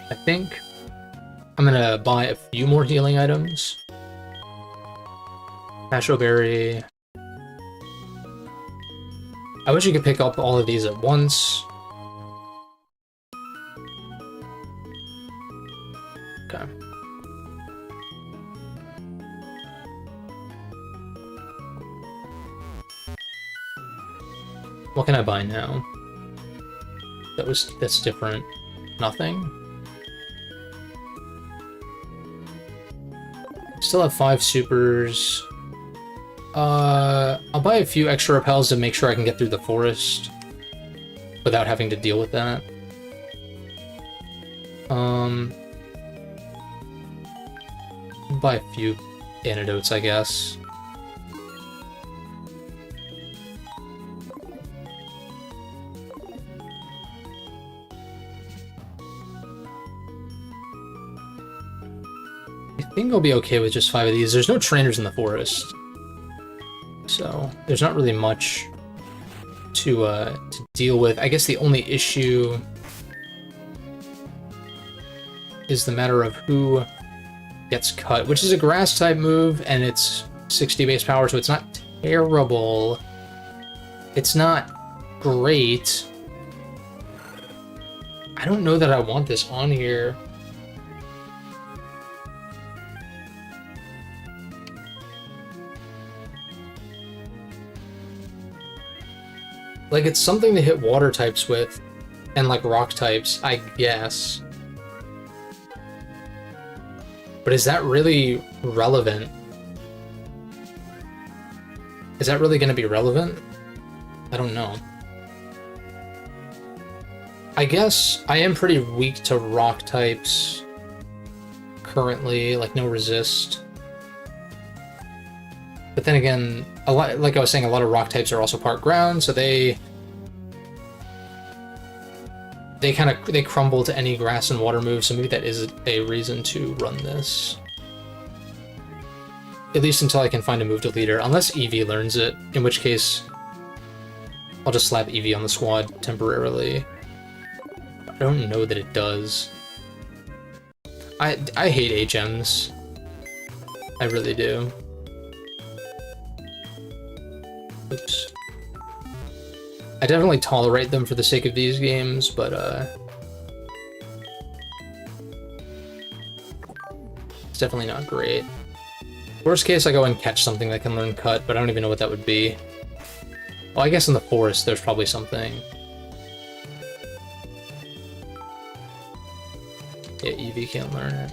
I think I'm gonna buy a few more healing items. Pasho Berry. I wish you could pick up all of these at once. Okay. What can I buy now? That's different. Nothing. Still have 5 supers. I'll buy a few extra repels to make sure I can get through the forest without having to deal with that. Buy a few antidotes, I guess. I think I'll be okay with just 5 of these. There's no trainers in the forest, so there's not really much to deal with. I guess the only issue is the matter of who gets cut, which is a grass type move, and it's 60 base power, so it's not terrible. It's not great. I don't know that I want this on here. Like, it's something to hit water types with, and like rock types, I guess. But is that really relevant? Is that really going to be relevant? I don't know. I guess I am pretty weak to rock types currently, like no resist. But then again, a lot, like I was saying, a lot of rock types are also part ground, so they crumble to any grass and water moves, so maybe that is a reason to run this. At least until I can find a move deleter, unless Eevee learns it, in which case I'll just slap Eevee on the squad temporarily. I don't know that it does. I hate HMs. I really do. Oops. I definitely tolerate them for the sake of these games, but it's definitely not great. Worst case, I go and catch something that can learn cut, but I don't even know what that would be. Well, I guess in the forest there's probably something. Yeah, Eevee can't learn it.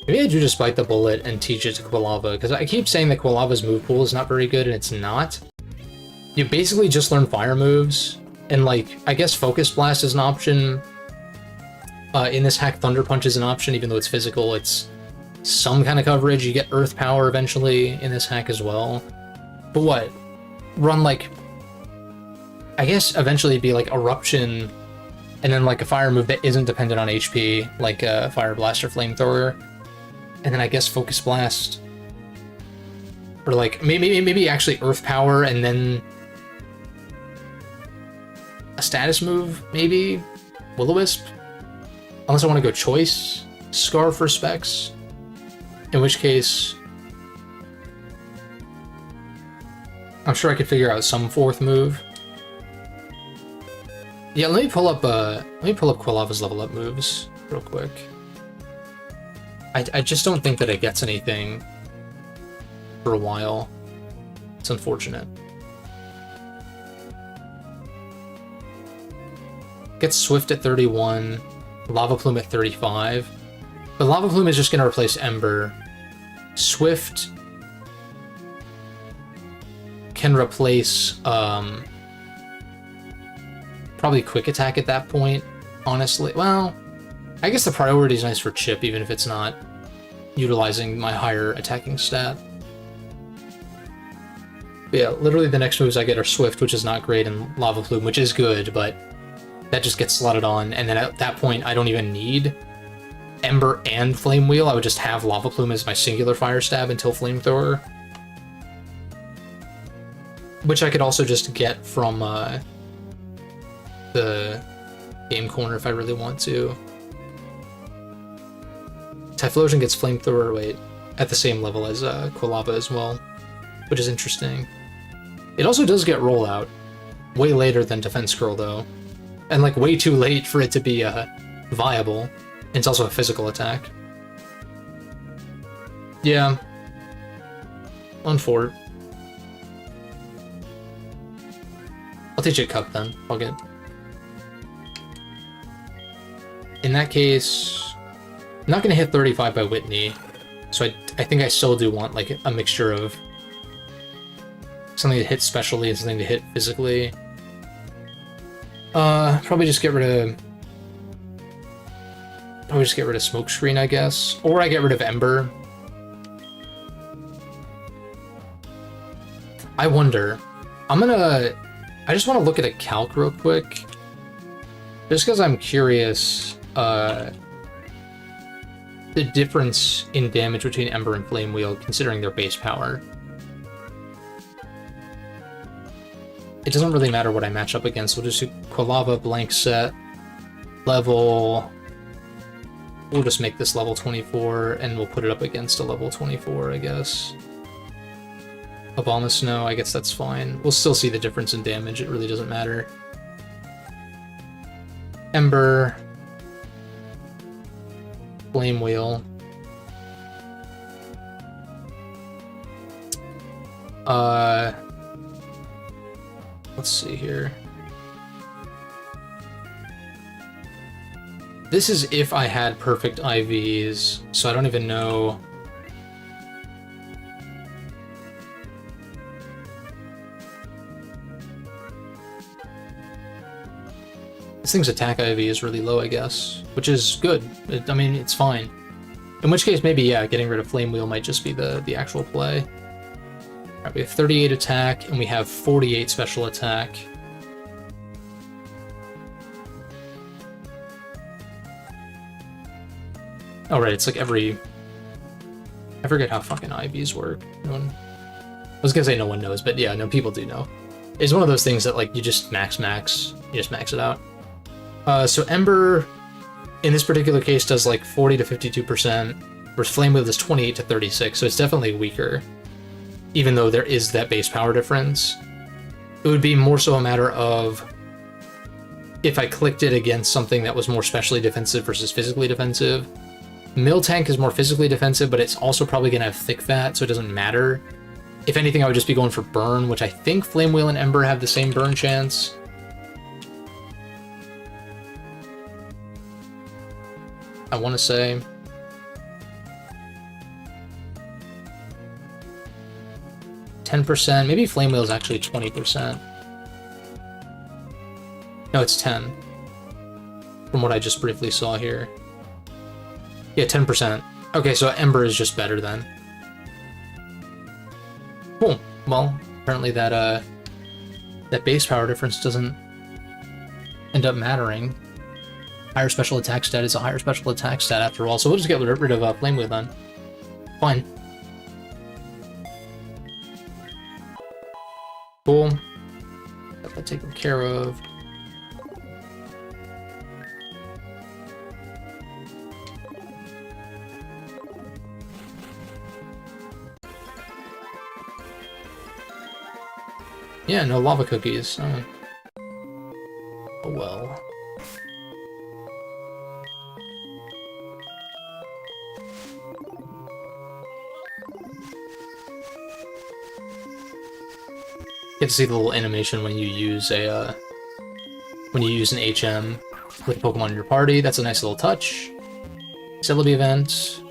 Maybe I do just bite the bullet and teach it to Quilava, because I keep saying that Quilava's move pool is not very good, and it's not. You basically just learn fire moves, and like, I guess Focus Blast is an option. In this hack, Thunder Punch is an option, even though it's physical, it's some kind of coverage. You get Earth Power eventually in this hack as well. But what? Run like, I guess eventually it'd be like Eruption, and then like a fire move that isn't dependent on HP, like Fire Blast or Flamethrower. And then I guess Focus Blast, or like maybe actually Earth Power, and then a status move, maybe Will-O-Wisp, unless I want to go Choice Scarf for specs, in which case I'm sure I could figure out some 4th move. Yeah, let me pull up Quilava's level up moves real quick. I just don't think that it gets anything for a while. It's unfortunate. Gets Swift at 31, Lava Plume at 35. But Lava Plume is just going to replace Ember. Swift can replace probably Quick Attack at that point, honestly. Well, I guess the priority is nice for Chip, even if it's not utilizing my higher attacking stat. But yeah, literally the next moves I get are Swift, which is not great, and Lava Plume, which is good, but that just gets slotted on, and then at that point I don't even need Ember and Flame Wheel. I would just have Lava Plume as my singular Fire Stab until Flamethrower. Which I could also just get from the Game Corner if I really want to. Typhlosion gets Flamethrower, wait, at the same level as Quilava as well, which is interesting. It also does get Rollout, way later than Defense Curl though, and like way too late for it to be viable. It's also a physical attack. Yeah. On fort. I'll teach it Cup then. I'll get. In that case, I'm not gonna hit 35 by Whitney, so I think I still do want like a mixture of something to hit specially and something to hit physically. Probably just get rid of Smokescreen, I guess, or I get rid of Ember. I wonder. I just want to look at a calc real quick, just because I'm curious. The difference in damage between Ember and Flame Wheel, considering their base power. It doesn't really matter what I match up against. We'll just do Quilava blank set level. We'll just make this level 24, and we'll put it up against a level 24, I guess. Abomasnow, I guess that's fine. We'll still see the difference in damage. It really doesn't matter. Ember. Flame Wheel. Let's see here. This is if I had perfect IVs, so I don't even know. This thing's attack IV is really low, I guess, which is good. I mean, it's fine. In which case, maybe, yeah, getting rid of Flame Wheel might just be the actual play. Alright, we have 38 attack, and we have 48 special attack. Oh, right, it's like every... I forget how fucking IVs work. No one... I was gonna say no one knows, but yeah, no, people do know. It's one of those things that, like, you just max, you just max it out. So Ember, in this particular case, does like 40 to 52%, whereas Flame Wheel does 28 to 36, so it's definitely weaker. Even though there is that base power difference. It would be more so a matter of if I clicked it against something that was more specially defensive versus physically defensive. Miltank is more physically defensive, but it's also probably going to have thick fat, so it doesn't matter. If anything, I would just be going for burn, which I think Flame Wheel and Ember have the same burn chance. I want to say. %, maybe Flame Wheel is actually 20%. No, it's 10. From what I just briefly saw here. Yeah, 10%. Okay, so Ember is just better then. Cool. Well, apparently that that base power difference doesn't end up mattering. Higher special attack stat is a higher special attack stat after all, so we'll just get rid of Flame Wheel then. Fine. Cool. Got that taken care of. Yeah, no lava cookies. Oh well. Get to see the little animation when you use an HM with a Pokemon in your party. That's a nice little touch. Celebi event.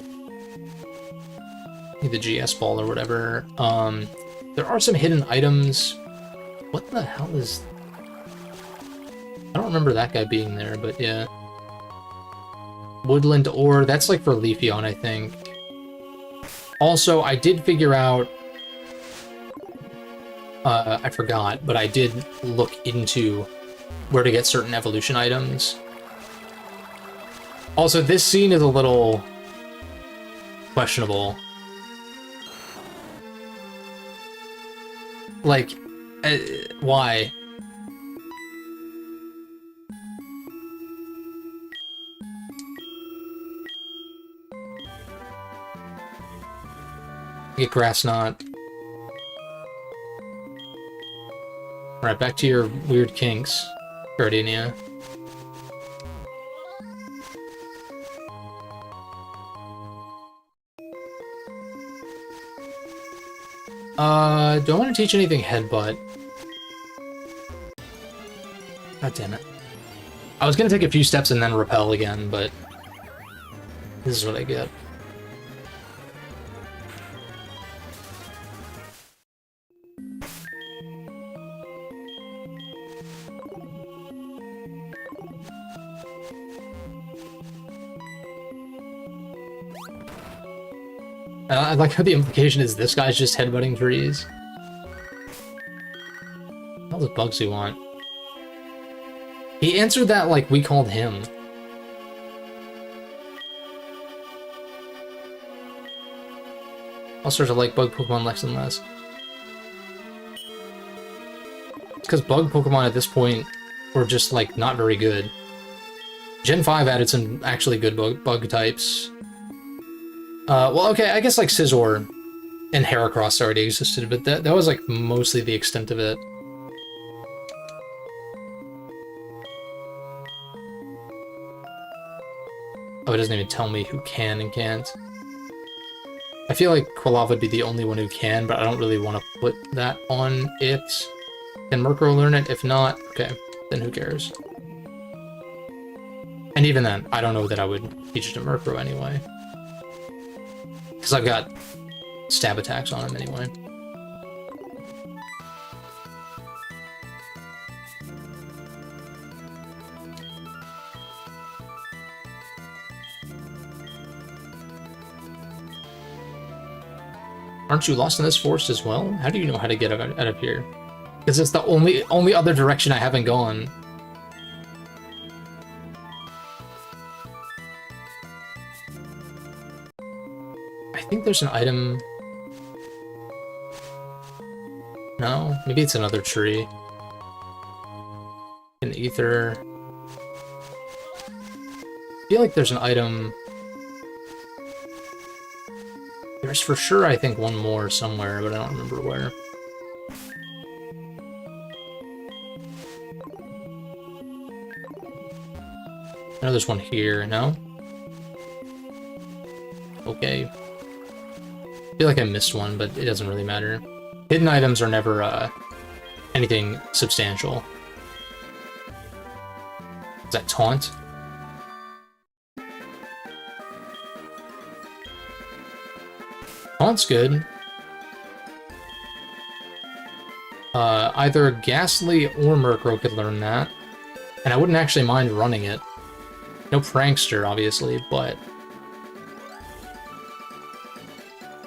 The GS ball or whatever. There are some hidden items. What the hell is... I don't remember that guy being there, but yeah. Woodland Ore, that's like for Leafeon, I think. Also, I did figure out... I forgot, but I did look into where to get certain evolution items. Also, this scene is a little questionable. Like, why? Get Grass Knot. Alright, back to your weird kinks, Gardenia. Do I want to teach anything Headbutt? God damn it. I was gonna take a few steps and then Repel again, but this is what I get. I like how the implication is this guy's just headbutting trees. What does Bugsy want? He answered that like we called him. I'll start to like bug Pokemon less and less. It's because bug Pokemon at this point were just like not very good. Gen 5 added some actually good bug types. Well, okay, I guess like Scizor and Heracross already existed, but that was like mostly the extent of it. Oh, it doesn't even tell me who can and can't. I feel like Quilava would be the only one who can, but I don't really want to put that on it. Can Murkrow learn it? If not, okay, then who cares? And even then, I don't know that I would teach it to Murkrow anyway. Because I've got stab attacks on him anyway. Aren't you lost in this forest as well? How do you know how to get out of here? Because it's the only other direction I haven't gone. I think there's an item... No? Maybe it's another tree. An ether. I feel like there's an item... There's for sure, I think, one more somewhere, but I don't remember where. I know there's one here, no? Okay. I feel like I missed one, but it doesn't really matter. Hidden items are never, anything substantial. Is that Taunt? Taunt's good. Either Ghastly or Murkrow could learn that. And I wouldn't actually mind running it. No Prankster, obviously, but...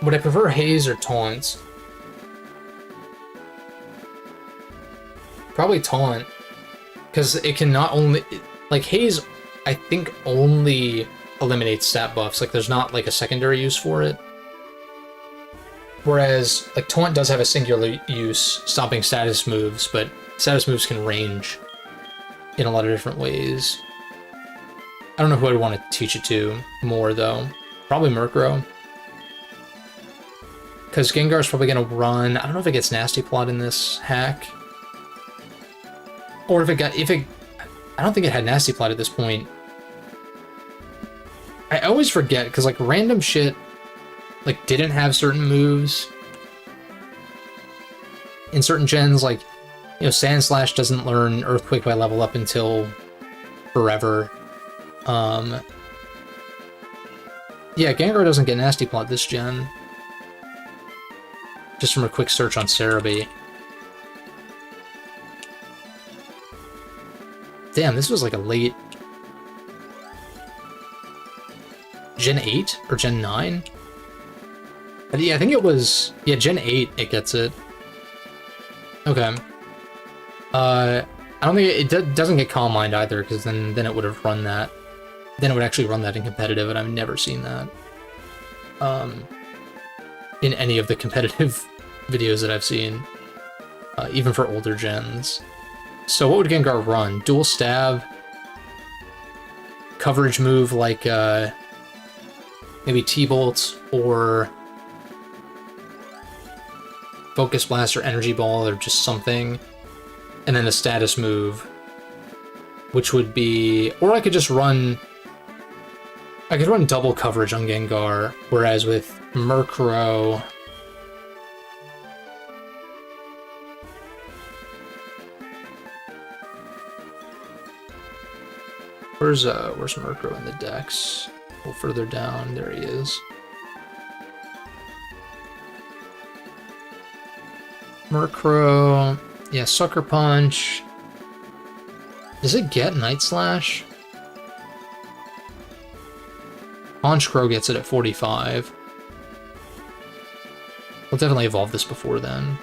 Would I prefer Haze or Taunt? Probably Taunt. Because it can not only... Like, Haze, I think, only eliminates stat buffs. Like, there's not, like, a secondary use for it. Whereas, like, Taunt does have a singular use, stopping status moves, but status moves can range in a lot of different ways. I don't know who I'd want to teach it to more, though. Probably Murkrow. Because Gengar's probably going to run... I don't know if it gets Nasty Plot in this hack. Or if it got... I don't think it had Nasty Plot at this point. I always forget, because, like, random shit... like, didn't have certain moves. In certain gens, like, you know, Sand Slash doesn't learn Earthquake by level up until forever. Yeah, Gengar doesn't get Nasty Plot this gen. Just from a quick search on Cerebi. Damn, this was like a late... Gen 8? Or Gen 9? Yeah, I think it was... Yeah, Gen 8, it gets it. Okay. I don't think it doesn't get Calm Mind either, because then it would have run that. Then it would actually run that in competitive, and I've never seen that. In any of the competitive videos that I've seen. Even for older gens. So what would Gengar run? Dual Stab? Coverage move like, maybe T-Bolt, or... Focus Blast or Energy Ball or just something, and then a status move, which would be... Or I could just run... I could run double coverage on Gengar, whereas with Murkrow... Where's Murkrow in the decks? A little further down, there he is. Murkrow, yeah, Sucker Punch. Does it get Night Slash? Honchkrow gets it at 45. We'll definitely evolve this before then.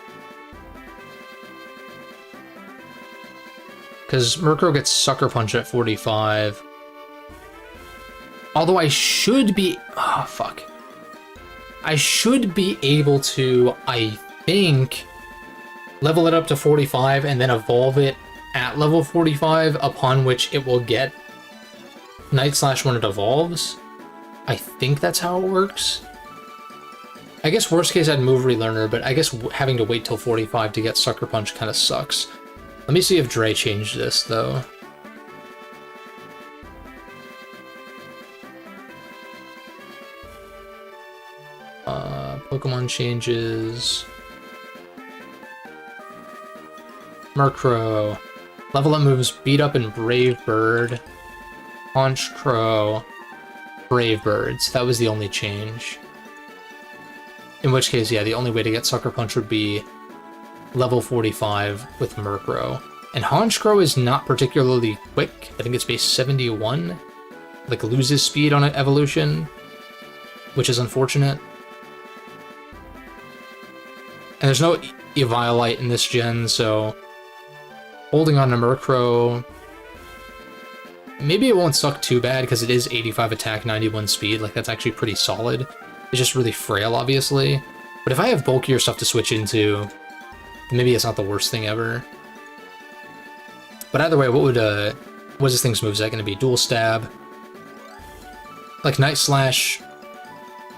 Because Murkrow gets Sucker Punch at 45. Although I should be... Oh, fuck. I should be able to, I think, level it up to 45 and then evolve it at level 45, upon which it will get Night Slash when it evolves. I think that's how it works. I guess worst case I'd move Relearner, but I guess having to wait till 45 to get Sucker Punch kind of sucks. Let me see if Dre changed this, though. Pokemon changes. Murkrow. Level up moves Beat Up and Brave Bird. Honchkrow. Brave Birds. That was the only change. In which case, yeah, the only way to get Sucker Punch would be level 45 with Murkrow. And Honchkrow is not particularly quick. I think it's base 71. Like, loses speed on an evolution, which is unfortunate. And there's no Eviolite in this gen, so holding on to Murkrow, maybe it won't suck too bad because it is 85 attack, 91 speed. Like, that's actually pretty solid. It's just really frail, obviously. But if I have bulkier stuff to switch into, maybe it's not the worst thing ever. But either way, what is this thing's moveset going to be? Dual Stab. Like, Night Slash,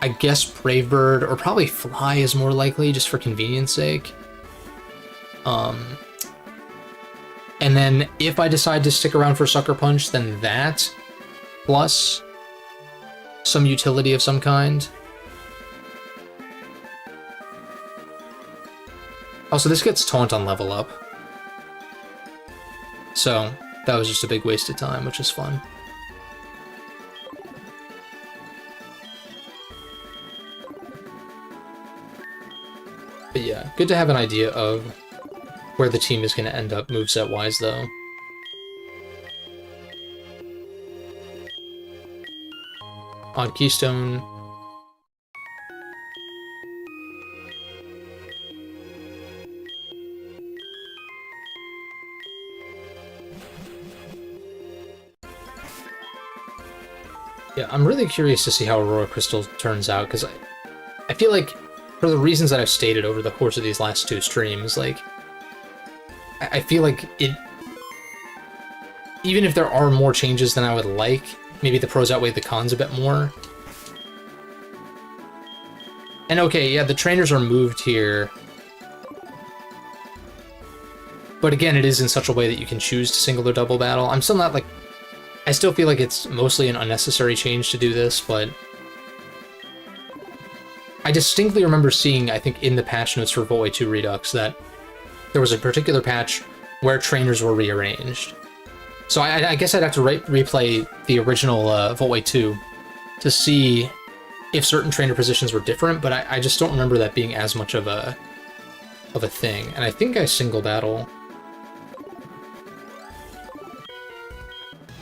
I guess Brave Bird, or probably Fly is more likely, just for convenience sake. And then if I decide to stick around for Sucker Punch, then that, plus some utility of some kind. Also, this gets Taunt on level up. So, that was just a big waste of time, which is fun. But yeah, good to have an idea of where the team is going to end up moveset-wise, though. On Keystone. Yeah, I'm really curious to see how Aurora Crystal turns out, because I feel like, for the reasons that I've stated over the course of these last two streams, like, I feel like it... Even if there are more changes than I would like, maybe the pros outweigh the cons a bit more. And okay, yeah, the trainers are moved here. But again, it is in such a way that you can choose to single or double battle. I'm still not, like... I still feel like it's mostly an unnecessary change to do this, but... I distinctly remember seeing, I think, in the patch notes for Voltway 2 Redux, that there was a particular patch where trainers were rearranged. So I guess I'd have to replay the original Voltway 2 to see if certain trainer positions were different, but I just don't remember that being as much of a thing. And I think I single battle,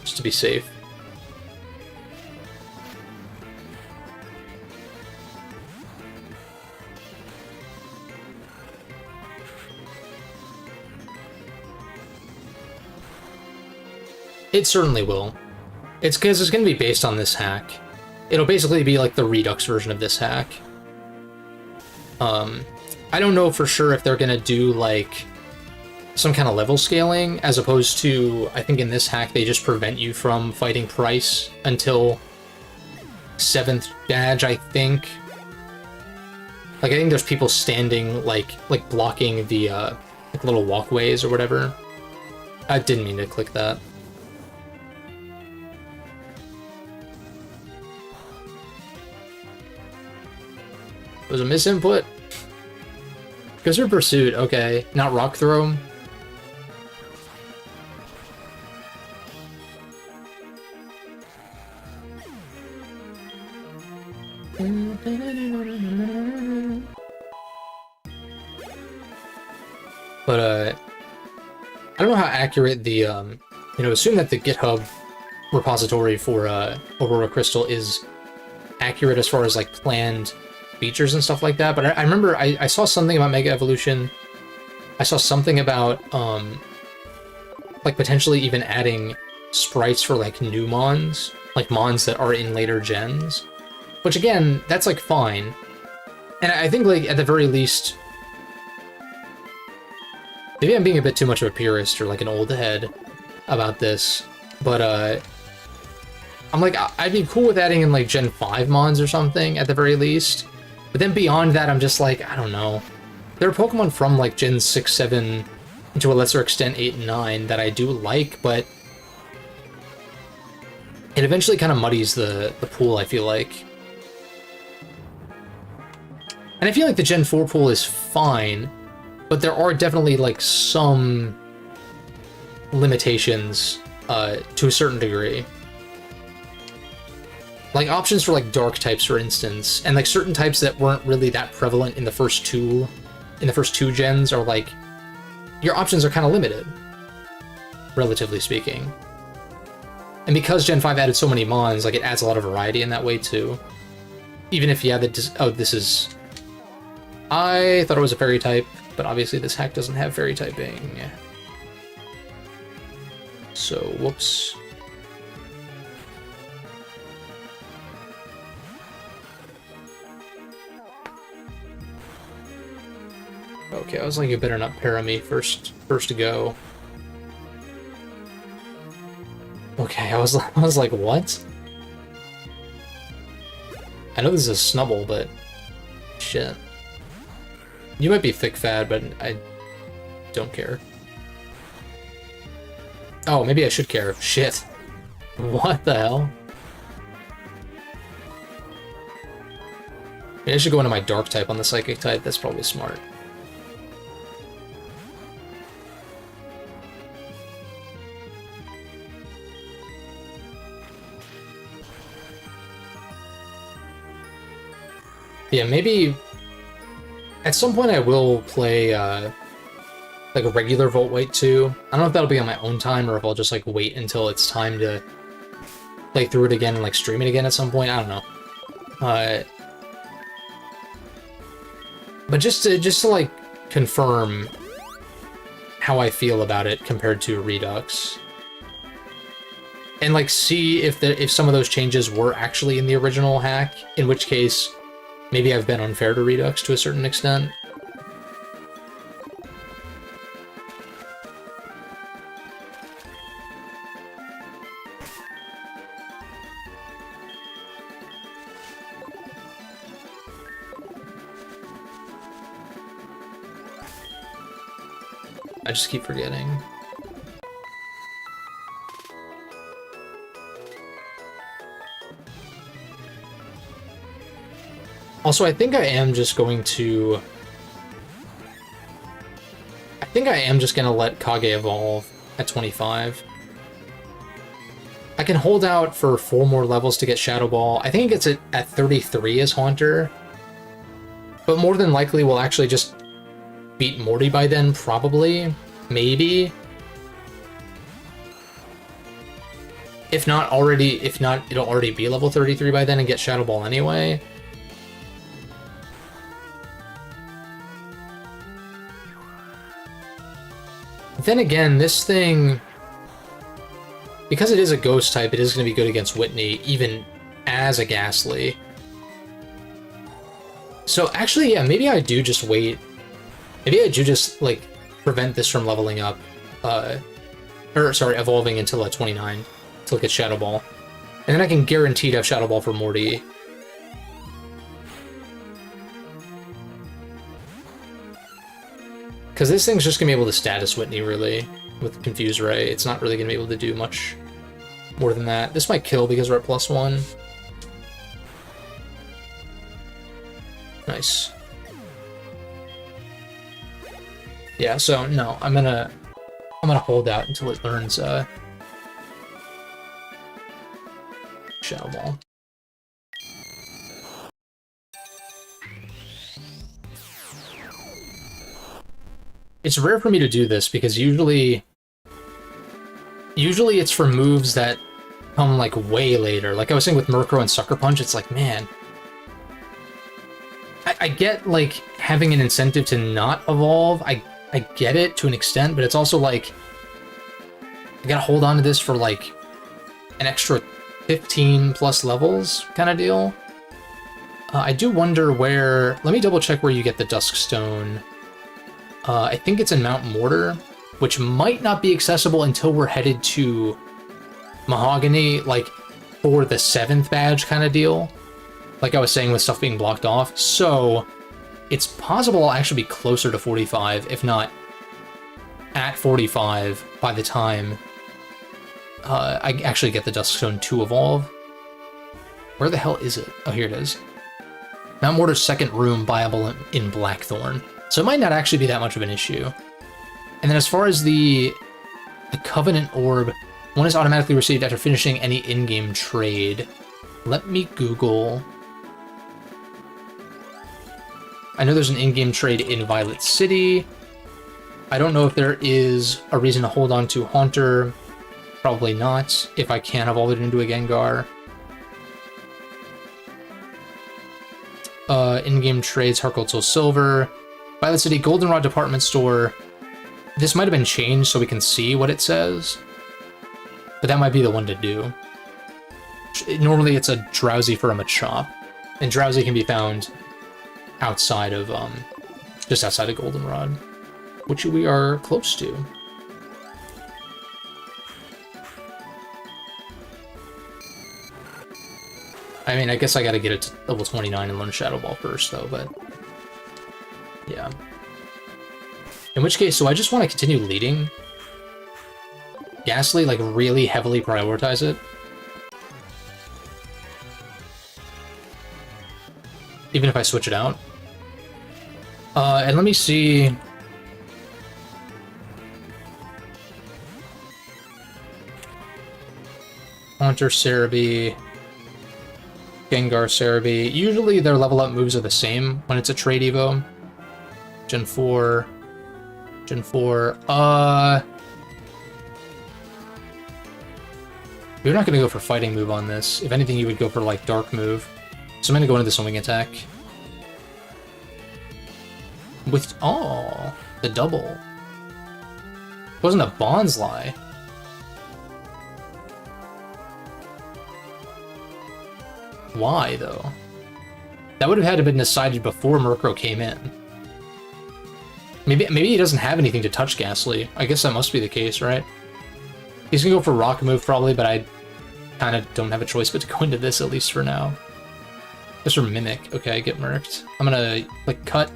just to be safe. It certainly will. It's because it's going to be based on this hack. It'll basically be like the Redux version of this hack. I don't know for sure if they're going to do like some kind of level scaling, as opposed to, I think in this hack they just prevent you from fighting Price until 7th badge, I think. Like, I think there's people standing, like blocking the like little walkways or whatever. I didn't mean to click that. It was a misinput. Goes for Pursuit, okay. Not Rock Throw. But, I don't know how accurate the, assume that the GitHub repository for, Aurora Crystal is accurate as far as, like, planned features and stuff like that, but I remember I saw something about Mega Evolution. I saw something about, like, potentially even adding sprites for, like, new mons, like, mons that are in later gens. Which, again, that's, like, fine. And I think, like, at the very least... Maybe I'm being a bit too much of a purist or, like, an old head about this, but, I'm like, I'd be cool with adding in, like, Gen 5 mons or something, at the very least. But then beyond that, I'm just like, I don't know. There are Pokemon from, like, Gen 6, 7, and to a lesser extent 8 and 9 that I do like, but... It eventually kind of muddies the pool, I feel like. And I feel like the Gen 4 pool is fine, but there are definitely, like, some limitations to a certain degree. Like, options for, like, dark types, for instance, and, like, certain types that weren't really that prevalent in the first two gens are, like, your options are kind of limited, relatively speaking. And because Gen 5 added so many mons, like, it adds a lot of variety in that way, too. Even if, yeah, this is... I thought it was a fairy type, but obviously this hack doesn't have fairy typing. So, whoops. Okay, I was like, you better not para me first to go. Okay, I was like, what? I know this is a Snubble, but shit. You might be thick fad, but I don't care. Oh, maybe I should care. Shit. What the hell? Maybe I should go into my dark type on the psychic type. That's probably smart. Yeah, maybe at some point I will play like a regular Volt White 2. I don't know if that'll be on my own time or if I'll just like wait until it's time to play through it again and like stream it again at some point. I don't know. But just to like confirm how I feel about it compared to Redux. And like see if some of those changes were actually in the original hack, in which case maybe I've been unfair to Redux to a certain extent. I just keep forgetting. Also, I think I am just going to... I think I am just gonna let Kage evolve at 25. I can hold out for 4 more levels to get Shadow Ball. I think it gets it at 33 as Haunter. But more than likely we'll actually just beat Morty by then, probably. Maybe. If not, it'll already be level 33 by then and get Shadow Ball anyway. Then again, this thing, because it is a ghost type, it is going to be good against Whitney, even as a Ghastly. So actually, yeah, maybe I do just wait. Maybe I do just, like, prevent this from leveling up, evolving until 29, until it gets Shadow Ball. And then I can guarantee to have Shadow Ball for Morty. Because this thing's just going to be able to status Whitney, really, with Confuse Ray. It's not really going to be able to do much more than that. This might kill because we're at +1. Nice. Yeah, so no, I'm gonna hold out until it learns Shadow Ball. It's rare for me to do this because usually it's for moves that come like way later. Like I was saying with Murkrow and Sucker Punch, it's like, man, I get like having an incentive to not evolve. I get it to an extent, but it's also like I gotta hold on to this for like an extra 15 plus levels kind of deal. I do wonder where... Let me double check where you get the Dusk Stone. I think it's in Mount Mortar, which might not be accessible until we're headed to Mahogany, like for the 7th badge kind of deal. Like I was saying with stuff being blocked off. So it's possible I'll actually be closer to 45, if not at 45 by the time I actually get the Duskstone to evolve. Where the hell is it? Oh, here it is. Mount Mortar's 2nd room, viable in Blackthorn. So it might not actually be that much of an issue. And then as far as the Covenant Orb, one is automatically received after finishing any in-game trade. Let me Google. I know there's an in-game trade in Violet City. I don't know if there is a reason to hold on to Haunter. Probably not, if I can evolve it into a Gengar. In-game trades, Heart Gold, Soul Silver. Violet City, Goldenrod Department Store. This might have been changed so we can see what it says. But that might be the one to do. Normally it's a Drowsy for a Machop. And Drowsy can be found outside of, just outside of Goldenrod. Which we are close to. I mean, I guess I gotta get it to level 29 and learn Shadow Ball first, though, but... yeah. In which case, so I just want to continue leading. Ghastly, like, really heavily prioritize it. Even if I switch it out. And let me see... Haunter, Cerebi... Gengar, Cerebi. Usually their level up moves are the same when it's a trade Evo. Gen 4. Gen 4. You're not gonna go for fighting move on this. If anything, you would go for like dark move. So I'm gonna go into the swimming attack. With the double. It wasn't a Bonsly. Why, though? That would have had to been decided before Murkrow came in. Maybe he doesn't have anything to touch Ghastly. I guess that must be the case, right? He's gonna go for Rock Move probably, but I kind of don't have a choice but to go into this, at least for now. This or Mimic. Okay, I get murked. I'm gonna, like, cut.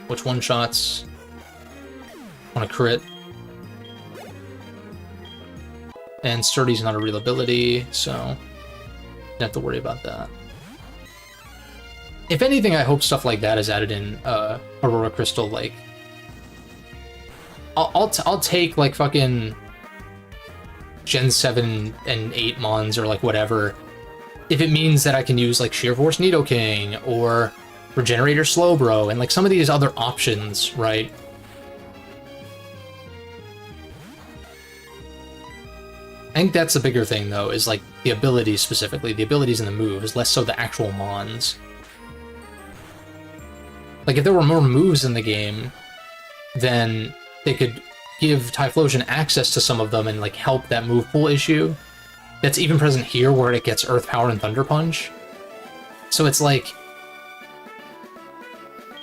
Which one-shots? Want to crit. And Sturdy's not a real ability, so don't have to worry about that. If anything, I hope stuff like that is added in Aurora Crystal. Like, I'll take like fucking Gen 7 and 8 Mons or like whatever, if it means that I can use like Sheer Force Nidoking or Regenerator Slowbro and like some of these other options, right? I think that's the bigger thing, though, is, like, the abilities specifically. The abilities in the moves, less so the actual Mons. Like, if there were more moves in the game, then they could give Typhlosion access to some of them and, like, help that move pool issue. That's even present here, where it gets Earth Power and Thunder Punch. So it's like...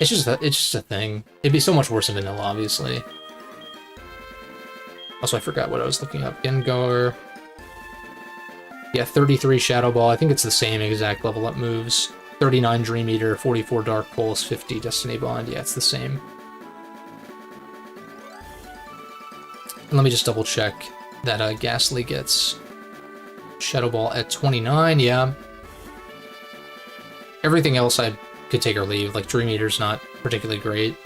It's just a thing. It'd be so much worse in vanilla, obviously. Also, I forgot what I was looking up. Gengar. Yeah, 33 Shadow Ball. I think it's the same exact level up moves. 39 Dream Eater, 44 Dark Pulse, 50 Destiny Bond. Yeah, it's the same. And let me just double check that Ghastly gets Shadow Ball at 29. Yeah. Everything else I could take or leave. Like, Dream Eater's not particularly great.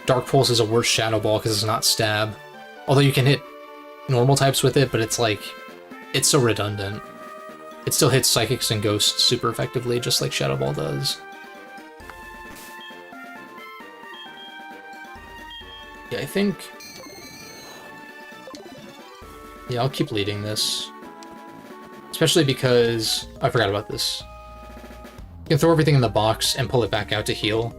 Dark Pulse is a worse Shadow Ball because it's not stab. Although you can hit normal types with it, but it's like, it's so redundant. It still hits Psychics and Ghosts super effectively, just like Shadow Ball does. Yeah, I think... Yeah, I'll keep leading this. Especially because... I forgot about this. You can throw everything in the box and pull it back out to heal.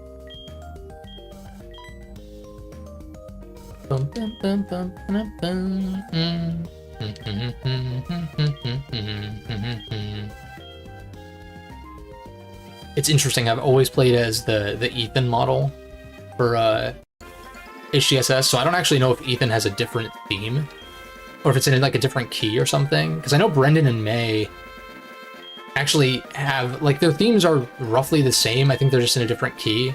It's interesting, I've always played as the Ethan model for HGSS, so I don't actually know if Ethan has a different theme, or if it's in like a different key or something, because I know Brendan and May actually have, like, their themes are roughly the same. I think they're just in a different key.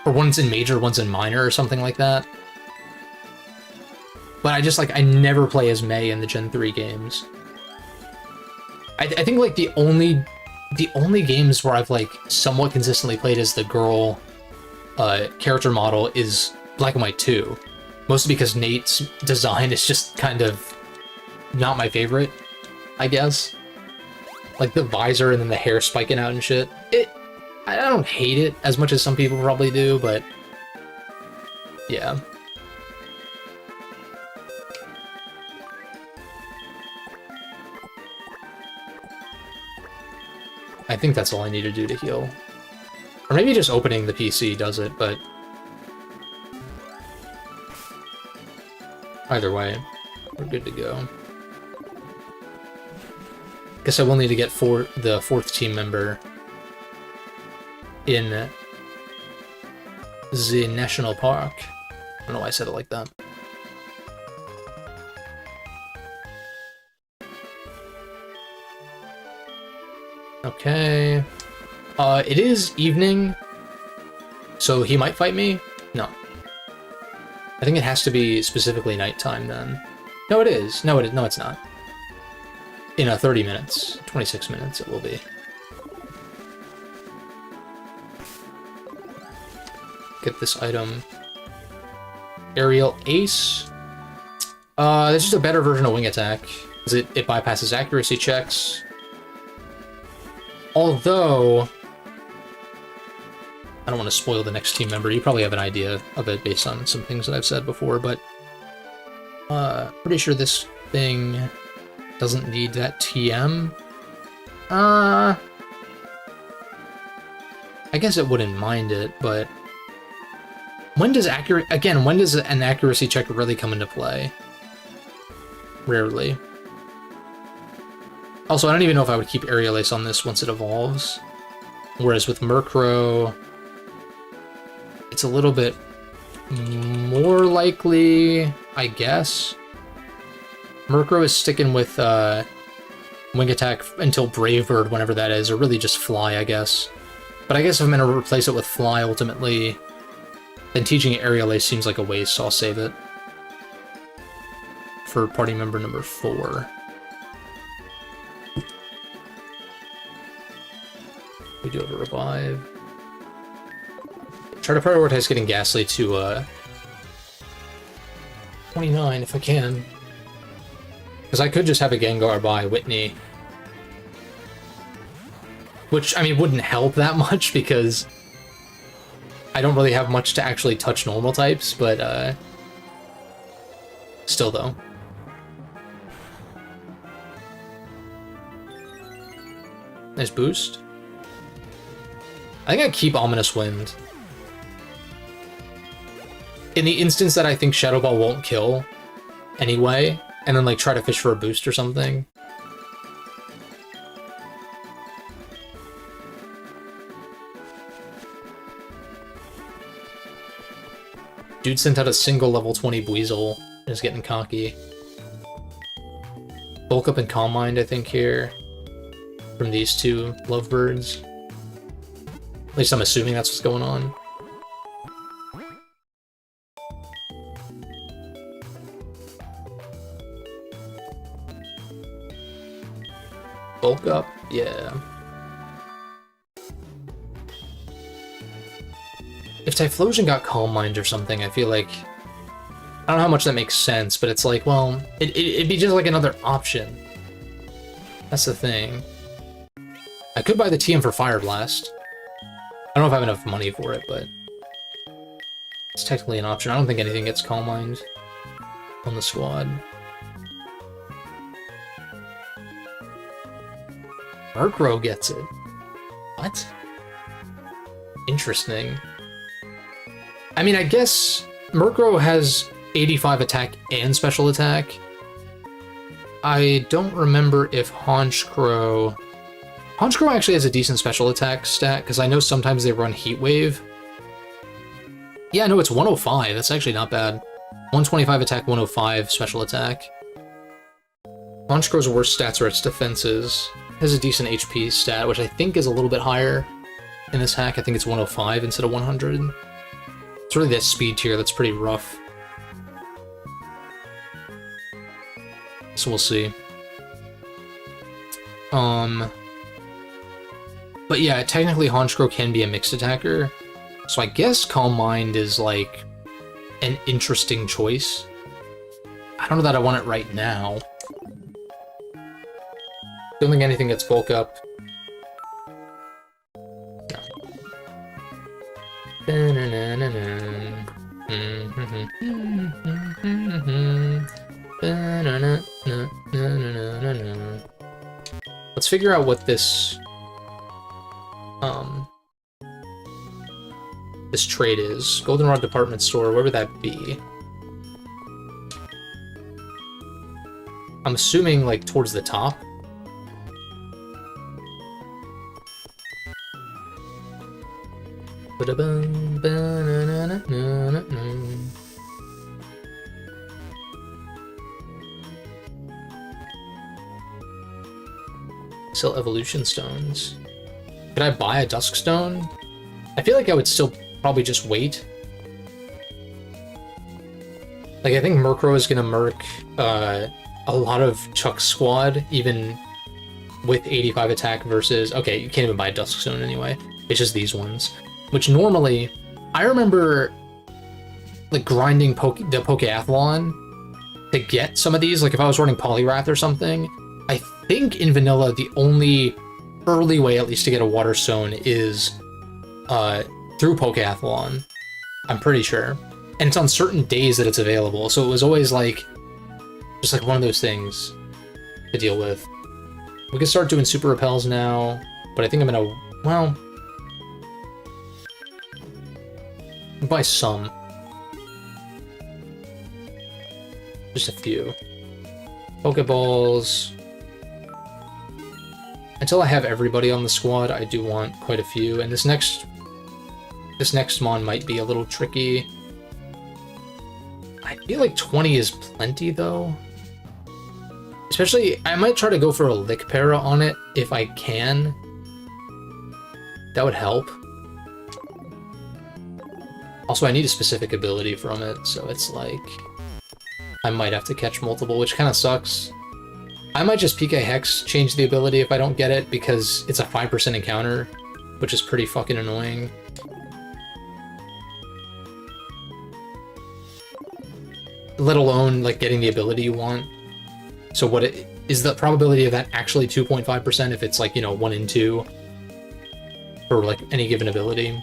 Or one's in major, one's in minor, or something like that. But I just, like, I never play as May in the Gen 3 games. I think, like, the only games where I've, like, somewhat consistently played as the girl character model is Black and White 2. Mostly because Nate's design is just kind of not my favorite, I guess. Like, the visor and then the hair spiking out and shit. I don't hate it as much as some people probably do, but... yeah. I think that's all I need to do to heal. Or maybe just opening the PC does it, but... either way, we're good to go. Guess I will need to get the 4th team member in the national park. I don't know why I said it like that. Okay. It is evening, so he might fight me? No. I think it has to be specifically nighttime then. No, it is. No, it's not. In 30 minutes, 26 minutes it will be. Get this item. Aerial Ace. This is a better version of Wing Attack, because it bypasses accuracy checks. Although, I don't want to spoil the next team member. You probably have an idea of it based on some things that I've said before, but pretty sure this thing doesn't need that TM. I guess it wouldn't mind it, but when does an accuracy check really come into play? Rarely. Also, I don't even know if I would keep Aerial Ace on this once it evolves. Whereas with Murkrow, it's a little bit more likely, I guess. Murkrow is sticking with Wing Attack until Brave Bird, whenever that is, or really just Fly, I guess. But I guess if I'm going to replace it with Fly, ultimately, then teaching it Aerial Ace seems like a waste, so I'll save it for party member number 4. We do have a revive. Try to prioritize getting Ghastly to 29 if I can. Because I could just have a Gengar by Whitney. Which, I mean, wouldn't help that much because I don't really have much to actually touch normal types, but still though. Nice boost. I think I'd keep Ominous Wind. In the instance that I think Shadow Ball won't kill anyway, and then like try to fish for a boost or something. Dude sent out a single level 20 Buizel and is getting cocky. Bulk up and Calm Mind, I think, here. From these two Lovebirds. At least I'm assuming that's what's going on. Bulk up? Yeah. If Typhlosion got Calm Mind or something, I feel like... I don't know how much that makes sense, but it's like, well, it'd be just like another option. That's the thing. I could buy the TM for Fire Blast. I don't know if I have enough money for it, but... It's technically an option. I don't think anything gets Calm Mind on the squad. Murkrow gets it. What? Interesting. I mean, I guess Murkrow has 85 attack and special attack. I don't remember if Honchkrow actually has a decent special attack stat, because I know sometimes they run Heat Wave. Yeah, no, it's 105. That's actually not bad. 125 attack, 105 special attack. Honchkrow's worst stats are its defenses. It has a decent HP stat, which I think is a little bit higher in this hack. I think it's 105 instead of 100. It's really that speed tier that's pretty rough. So we'll see. But yeah, technically Honchkrow can be a mixed attacker, so I guess Calm Mind is like an interesting choice. I don't know that I want it right now. Don't think anything gets bulk up. Let's figure out what this trade is. Goldenrod department store, where would that be? I'm assuming like towards the top. Sell evolution stones. Could I buy a dusk stone? I feel like I would still probably just wait. Like, I think Murkrow is gonna murk a lot of Chuck's squad, even with 85 attack versus... Okay, you can't even buy a dusk stone anyway. It's just these ones. Which normally... I remember, like, grinding the Pokeathlon to get some of these. Like, if I was running Poliwrath or something, I think in Vanilla, the only early way, at least, to get a Water Stone is through Pokeathlon. I'm pretty sure. And it's on certain days that it's available, so it was always, like, just, like, one of those things to deal with. We can start doing Super Repels now, but I think I'm gonna... Well... buy some. Just a few. Pokeballs. Until I have everybody on the squad, I do want quite a few, and this next mon might be a little tricky. I feel like 20 is plenty, though. Especially, I might try to go for a Lick Para on it, if I can. That would help. Also, I need a specific ability from it, so it's like... I might have to catch multiple, which kind of sucks. I might just PK Hex change the ability if I don't get it, because it's a 5% encounter, which is pretty fucking annoying. Let alone, like, getting the ability you want. So what is the probability of that actually 2.5% if it's, like, you know, 1 in 2 for, like, any given ability?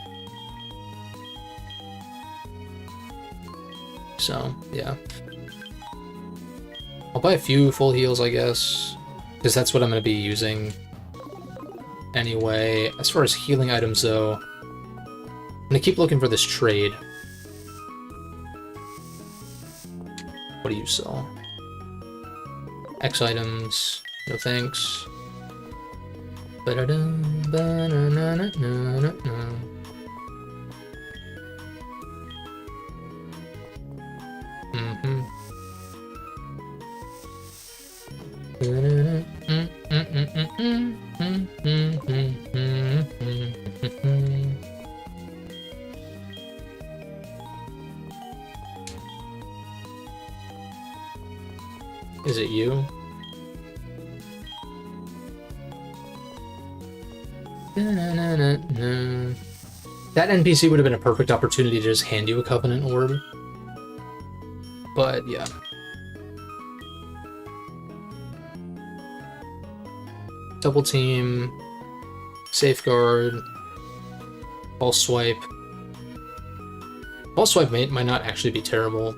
So, yeah. I'll buy a few full heals, I guess, because that's what I'm going to be using anyway. As far as healing items, though, I'm going to keep looking for this trade. What do you sell? X items. No thanks. Is it you? That NPC would have been a perfect opportunity to just hand you a Covenant Orb. But, yeah. Double team, safeguard, false swipe. Ball Swipe might not actually be terrible.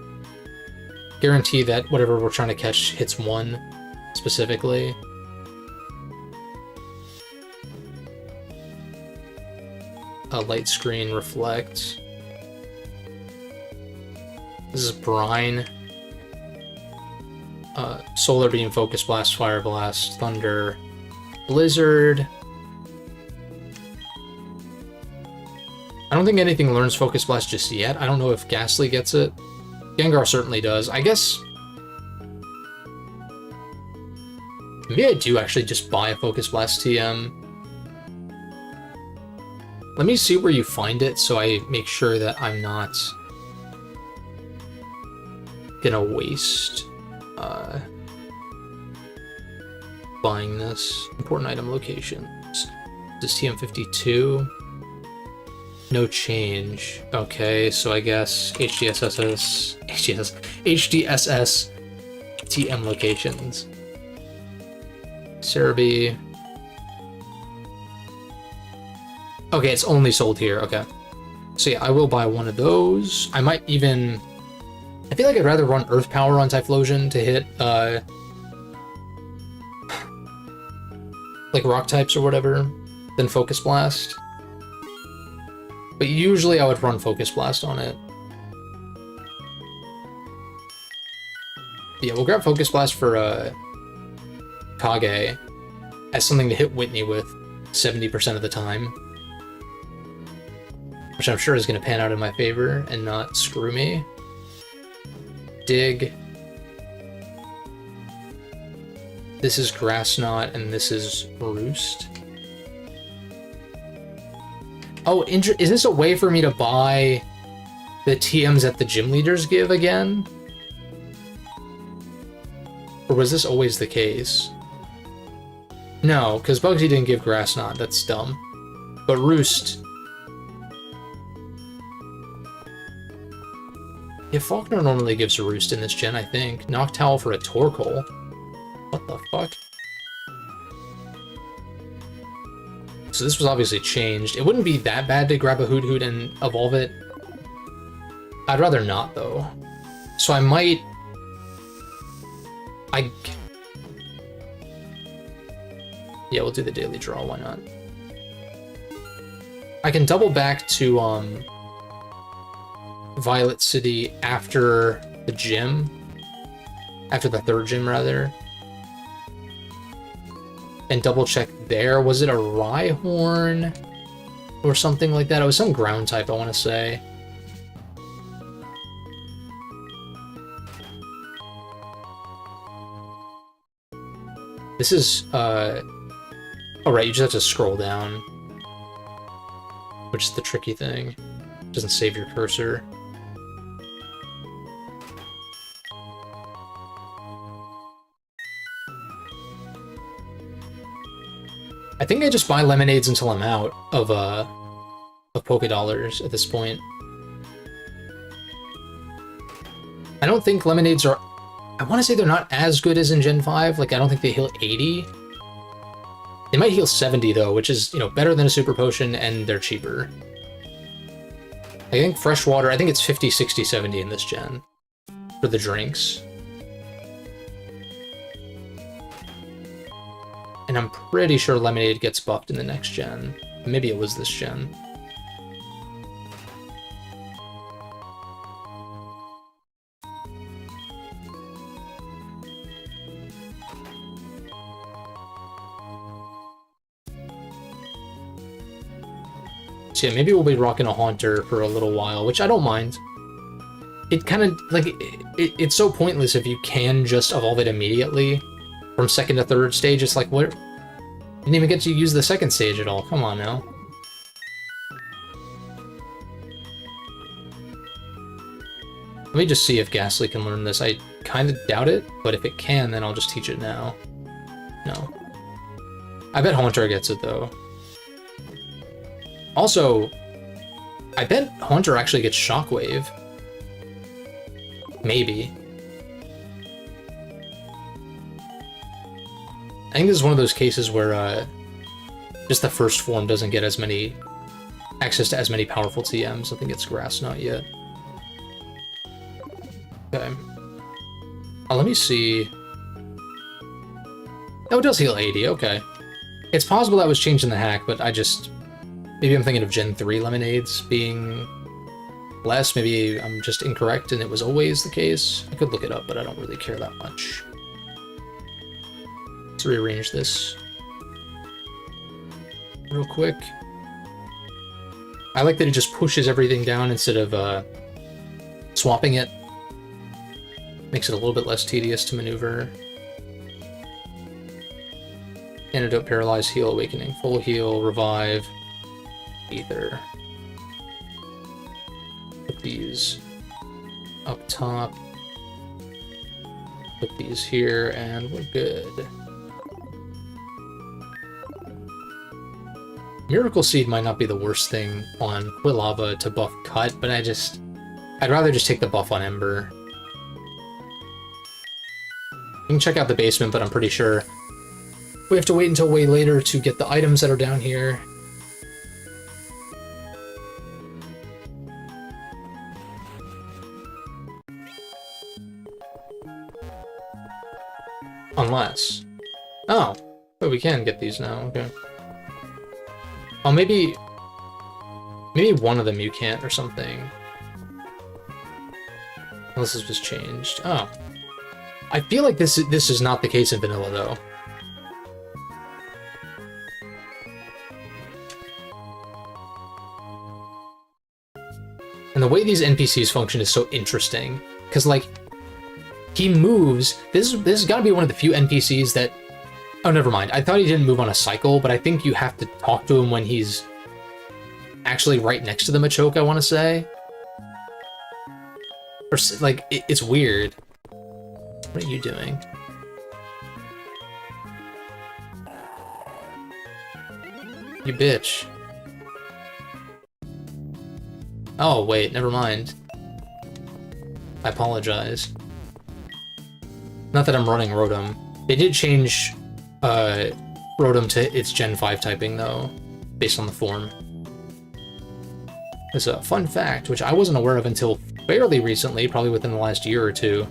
Guarantee that whatever we're trying to catch hits one specifically. A light screen reflect. This is Brine. Solar Beam, Focus Blast, Fire Blast, Thunder, Blizzard. I don't think anything learns Focus Blast just yet. I don't know if Ghastly gets it. Gengar certainly does. I guess... maybe I do actually just buy a Focus Blast TM. Let me see where you find it so I make sure that I'm not gonna waste buying this. Important item locations. This is TM52. No change. Okay, so I guess HGSS TM locations. Cerebi. Okay, it's only sold here. Okay. So yeah, I will buy one of those. I might even... I feel like I'd rather run Earth Power on Typhlosion to hit, like rock types or whatever, than Focus Blast. But usually I would run Focus Blast on it. Yeah, we'll grab Focus Blast for, Kage as something to hit Whitney with 70% of the time. Which I'm sure is going to pan out in my favor and not screw me. Dig. This is Grass Knot, and this is Roost. Oh, is this a way for me to buy the TMs that the gym leaders give again? Or was this always the case? No, because Bugsy didn't give Grass Knot. That's dumb. But Roost... yeah, Faulkner normally gives a Roost in this gen, I think. Noctowl for a Torkoal. What the fuck? So this was obviously changed. It wouldn't be that bad to grab a Hoot Hoot and evolve it. I'd rather not, though. So I might... yeah, we'll do the daily draw, why not? I can double back to, Violet City after the gym. After the third gym, rather. And double check there. Was it a Rhyhorn? Or something like that? It was some ground type, I want to say. This is, oh right, you just have to scroll down. Which is the tricky thing. It doesn't save your cursor. I think I just buy lemonades until I'm out of Pokédollars at this point. I don't think lemonades are... I want to say they're not as good as in Gen 5. Like, I don't think they heal 80. They might heal 70, though, which is, you know, better than a Super Potion, and they're cheaper. I think fresh water, I think it's 50, 60, 70 in this gen for the drinks. And I'm pretty sure Lemonade gets buffed in the next gen. Maybe it was this gen. So yeah, maybe we'll be rocking a Haunter for a little while, which I don't mind. It kind of, like, it's so pointless if you can just evolve it immediately. From second to third stage, it's like, what? Didn't even get to use the second stage at all. Come on now. Let me just see if Ghastly can learn this. I kind of doubt it, but if it can, then I'll just teach it now. No. I bet Haunter gets it, though. Also, I bet Haunter actually gets Shockwave. Maybe. I think this is one of those cases where just the first form doesn't get as many access to as many powerful TMs. I think it's Grass Knot yet. Okay. Let me see. Oh, it does heal 80, okay. It's possible that was changed in the hack, but I just... Maybe I'm thinking of Gen 3 lemonades being less. Maybe I'm just incorrect and it was always the case. I could look it up, but I don't really care that much. Let's rearrange this real quick. I like that it just pushes everything down instead of swapping it. Makes it a little bit less tedious to maneuver. Antidote, Paralyze, Heal, Awakening, Full Heal, Revive, Ether. Put these up top. Put these here, and we're good. Miracle Seed might not be the worst thing on Quilava to buff Cut, but I'd rather just take the buff on Ember. You can check out the basement, but I'm pretty sure we have to wait until way later to get the items that are down here. Unless... Oh, but we can get these now, okay. Oh, maybe one of them you can't or something. Unless this was changed. Oh. I feel like this is not the case in vanilla, though. And the way these NPCs function is so interesting. Because, like, he moves... This has got to be one of the few NPCs that... Oh, never mind. I thought he didn't move on a cycle, but I think you have to talk to him when he's actually right next to the Machoke, I want to say. Or, like, it's weird. What are you doing? You bitch. Oh, wait, never mind. I apologize. Not that I'm running Rotom. They did change Rotom to its Gen 5 typing, though, based on the form. There's a fun fact, which I wasn't aware of until fairly recently, probably within the last year or two.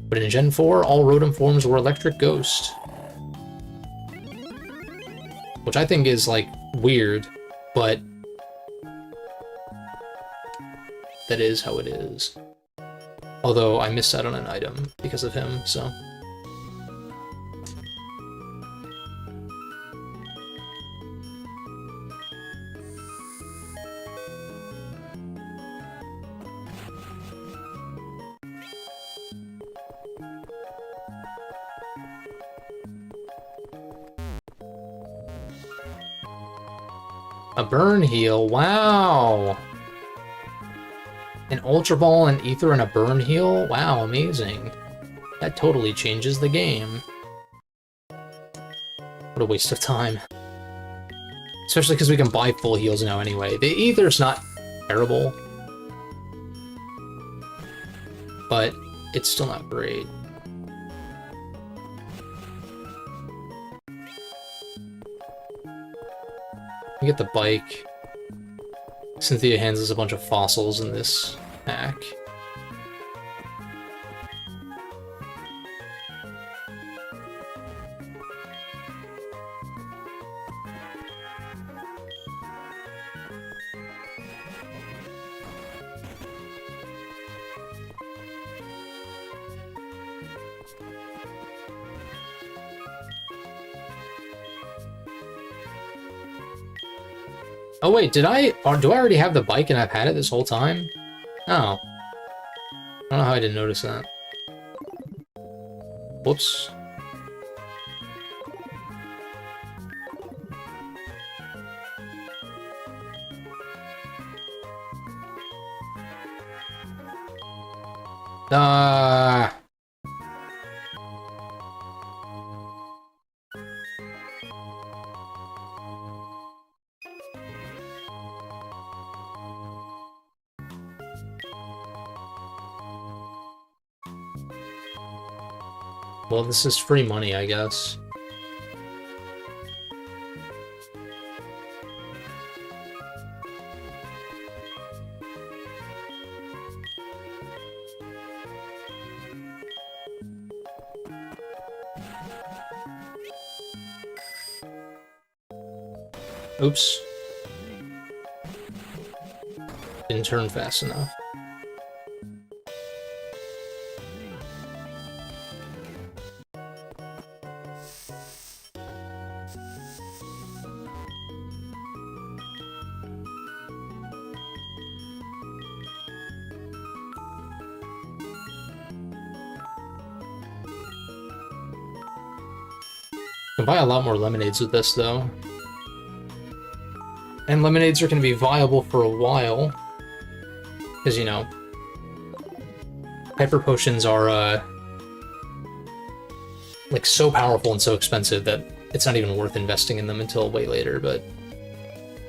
But in Gen 4, all Rotom forms were Electric Ghost. Which I think is, like, weird, but that is how it is. Although I missed out on an item because of him, so... A burn heal, wow! An Ultra Ball, an Ether, and a burn heal? Wow, amazing. That totally changes the game. What a waste of time. Especially because we can buy full heals now anyway. The Ether's not terrible, but it's still not great. We get the bike. Cynthia hands us a bunch of fossils in this pack. Oh wait, do I already have the bike and I've had it this whole time? Oh. I don't know how I didn't notice that. Whoops. Well, this is free money, I guess. Oops. Didn't turn fast enough. Can buy a lot more lemonades with this, though. And lemonades are going to be viable for a while. Because, you know, hyper potions are, like, so powerful and so expensive that it's not even worth investing in them until way later, but...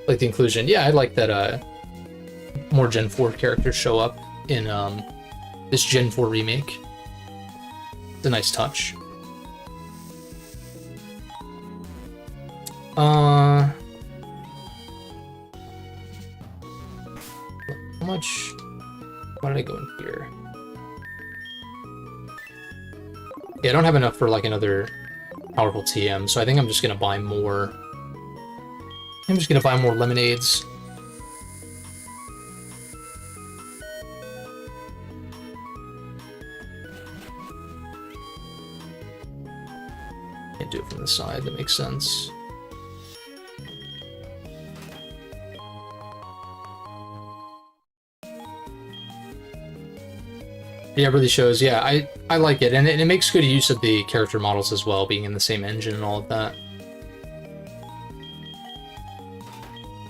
Like, the inclusion. Yeah, I like that, more Gen 4 characters show up in, this Gen 4 remake. It's a nice touch. How much? Why did I go in here? Yeah, I don't have enough for like another powerful TM, so I think I'm just gonna buy more. I'm just gonna buy more lemonades. Can't do it from the side, that makes sense. Yeah, it really shows. Yeah, I like it, and it makes good use of the character models as well, being in the same engine and all of that.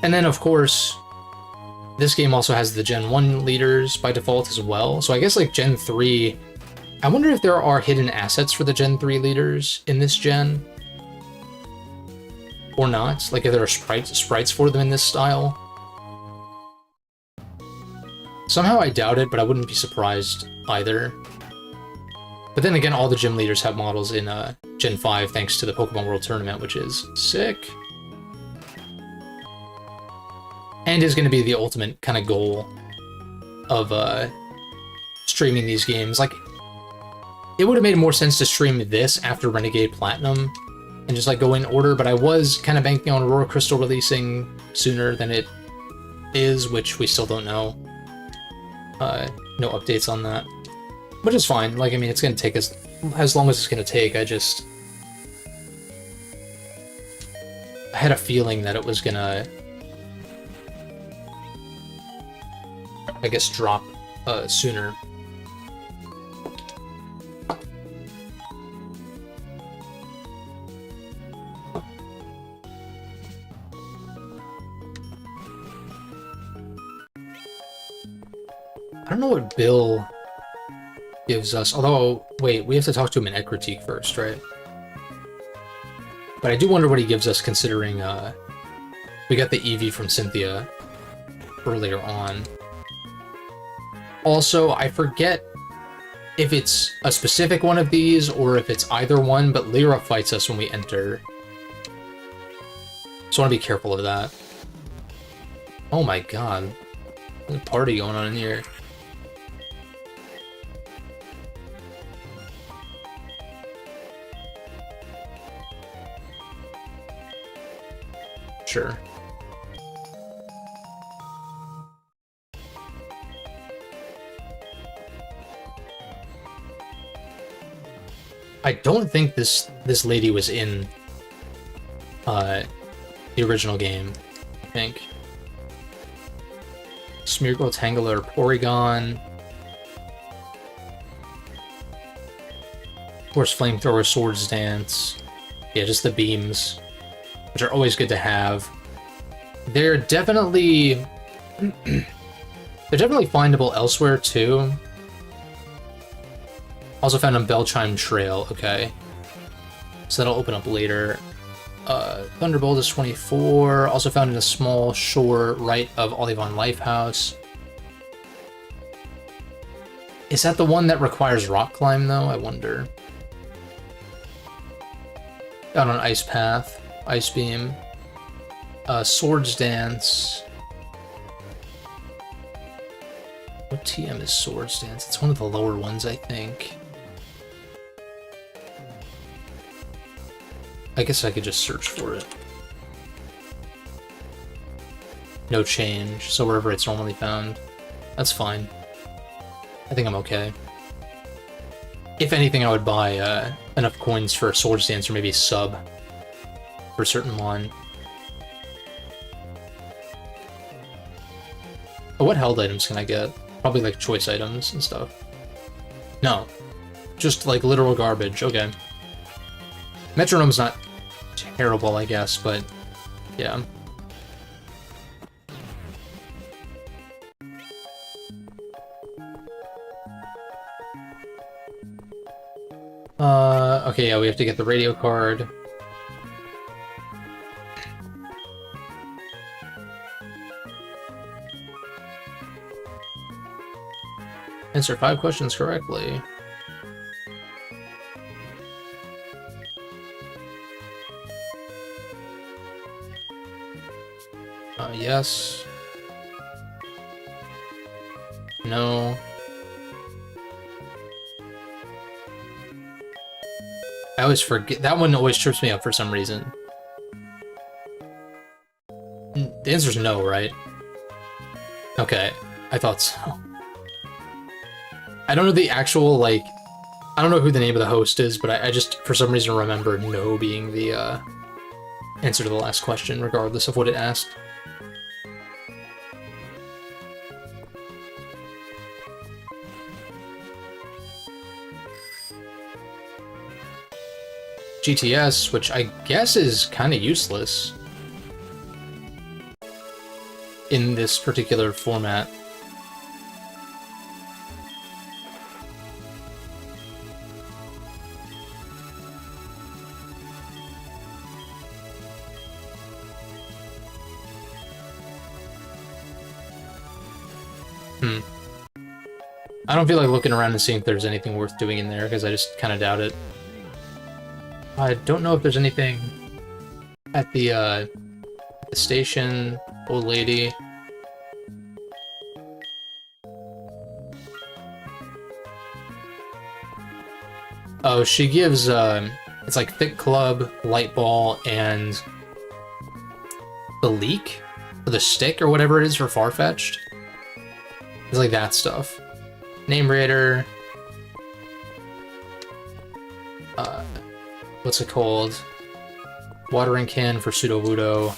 And then, of course, this game also has the Gen 1 leaders by default as well, so I guess, like, Gen 3... I wonder if there are hidden assets for the Gen 3 leaders in this gen? Or not? Like, if there are sprites for them in this style? Somehow I doubt it, but I wouldn't be surprised either. But then again, all the gym leaders have models in Gen 5 thanks to the Pokemon World Tournament, which is sick. And is going to be the ultimate kind of goal of streaming these games. Like, it would have made more sense to stream this after Renegade Platinum and just like go in order, but I was kind of banking on Aurora Crystal releasing sooner than it is, which we still don't know. No updates on that, which is fine. Like, I mean, it's gonna take as long as it's gonna take. I had a feeling that it was gonna, I guess, drop sooner. I don't know what Bill gives us, although, wait, we have to talk to him in Critique first, right? But I do wonder what he gives us, considering we got the Eevee from Cynthia earlier on. Also, I forget if it's a specific one of these or if it's either one, but Lyra fights us when we enter. So I want to be careful of that. Oh my god. There's a party going on in here. Sure. I don't think this lady was in the original game, I think. Smeargle, Tangler, Porygon. Of course, Flamethrower, Swords Dance. Yeah, just the beams, which are always good to have. They're definitely findable elsewhere too. Also found on Bellchime Trail, okay. So that'll open up later. Thunderbolt is 24, also found in a small shore right of Olivon Lifehouse. Is that the one that requires rock climb though? I wonder. Found on Ice Path, Ice Beam. Swords Dance. What TM is Swords Dance? It's one of the lower ones, I think. I guess I could just search for it. no change, so wherever it's normally found. That's fine. I think I'm okay. If anything, I would buy enough coins for a Swords Dance or maybe a sub for a certain one. Oh, what held items can I get? Probably like choice items and stuff. No. Just like literal garbage. Okay. Metronome's not terrible, I guess, but yeah. Okay, yeah, we have to get the radio card. Answer 5 questions correctly. Yes. No. I always forget. That one always trips me up for some reason. The answer's no, right? Okay, I thought so. I don't know the actual, like... I don't know who the name of the host is, but I just, for some reason, remember no being the, answer to the last question, regardless of what it asked. GTS, which I guess is kind of useless in this particular format. I don't feel like looking around and seeing if there's anything worth doing in there, because I just kind of doubt it. I don't know if there's anything at the station, old lady. Oh, she gives, it's like Thick Club, Light Ball, and the Leak? Or the Stick, or whatever it is for Farfetch'd. It's like that stuff. Name Raider. What's it called? Watering Can for Sudowoodo.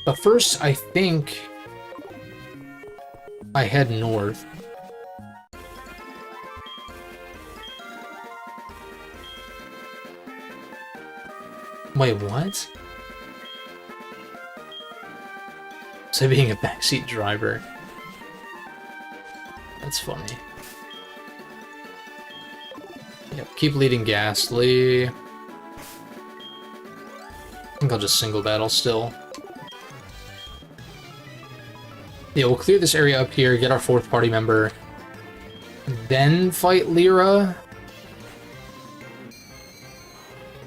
But first, I think I head north. Wait, what? So being a backseat driver. That's funny. Yep, keep leading Ghastly. I think I'll just single battle still. Yeah, we'll clear this area up here, get our 4th party member, then fight Lyra.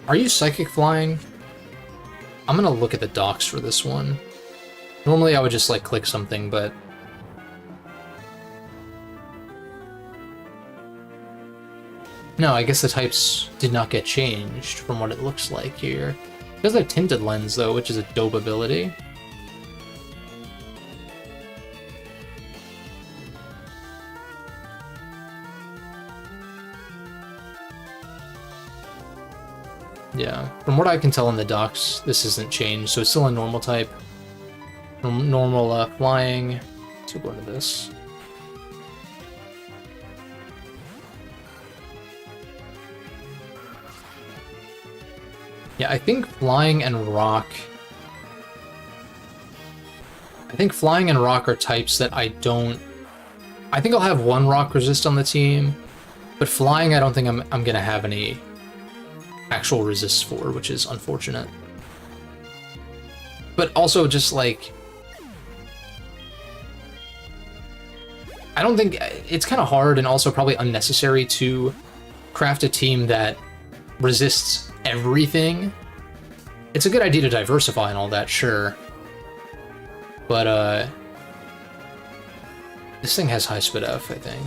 Are you Psychic Flying? I'm gonna look at the docs for this one. Normally I would just like click something, but... No, I guess the types did not get changed from what it looks like here. It has a Tinted Lens, though, which is a dope ability. Yeah, from what I can tell in the docs, this isn't changed, so it's still a normal type. Normal flying. So go into this. Yeah, I think Flying and Rock... I think Flying and Rock are types that I don't... I think I'll have one Rock Resist on the team, but Flying I don't think I'm gonna have any actual resists for, which is unfortunate. But also just like... I don't think... It's kind of hard and also probably unnecessary to craft a team that resists everything. It's a good idea to diversify and all that, sure. But, this thing has high spit F, I think.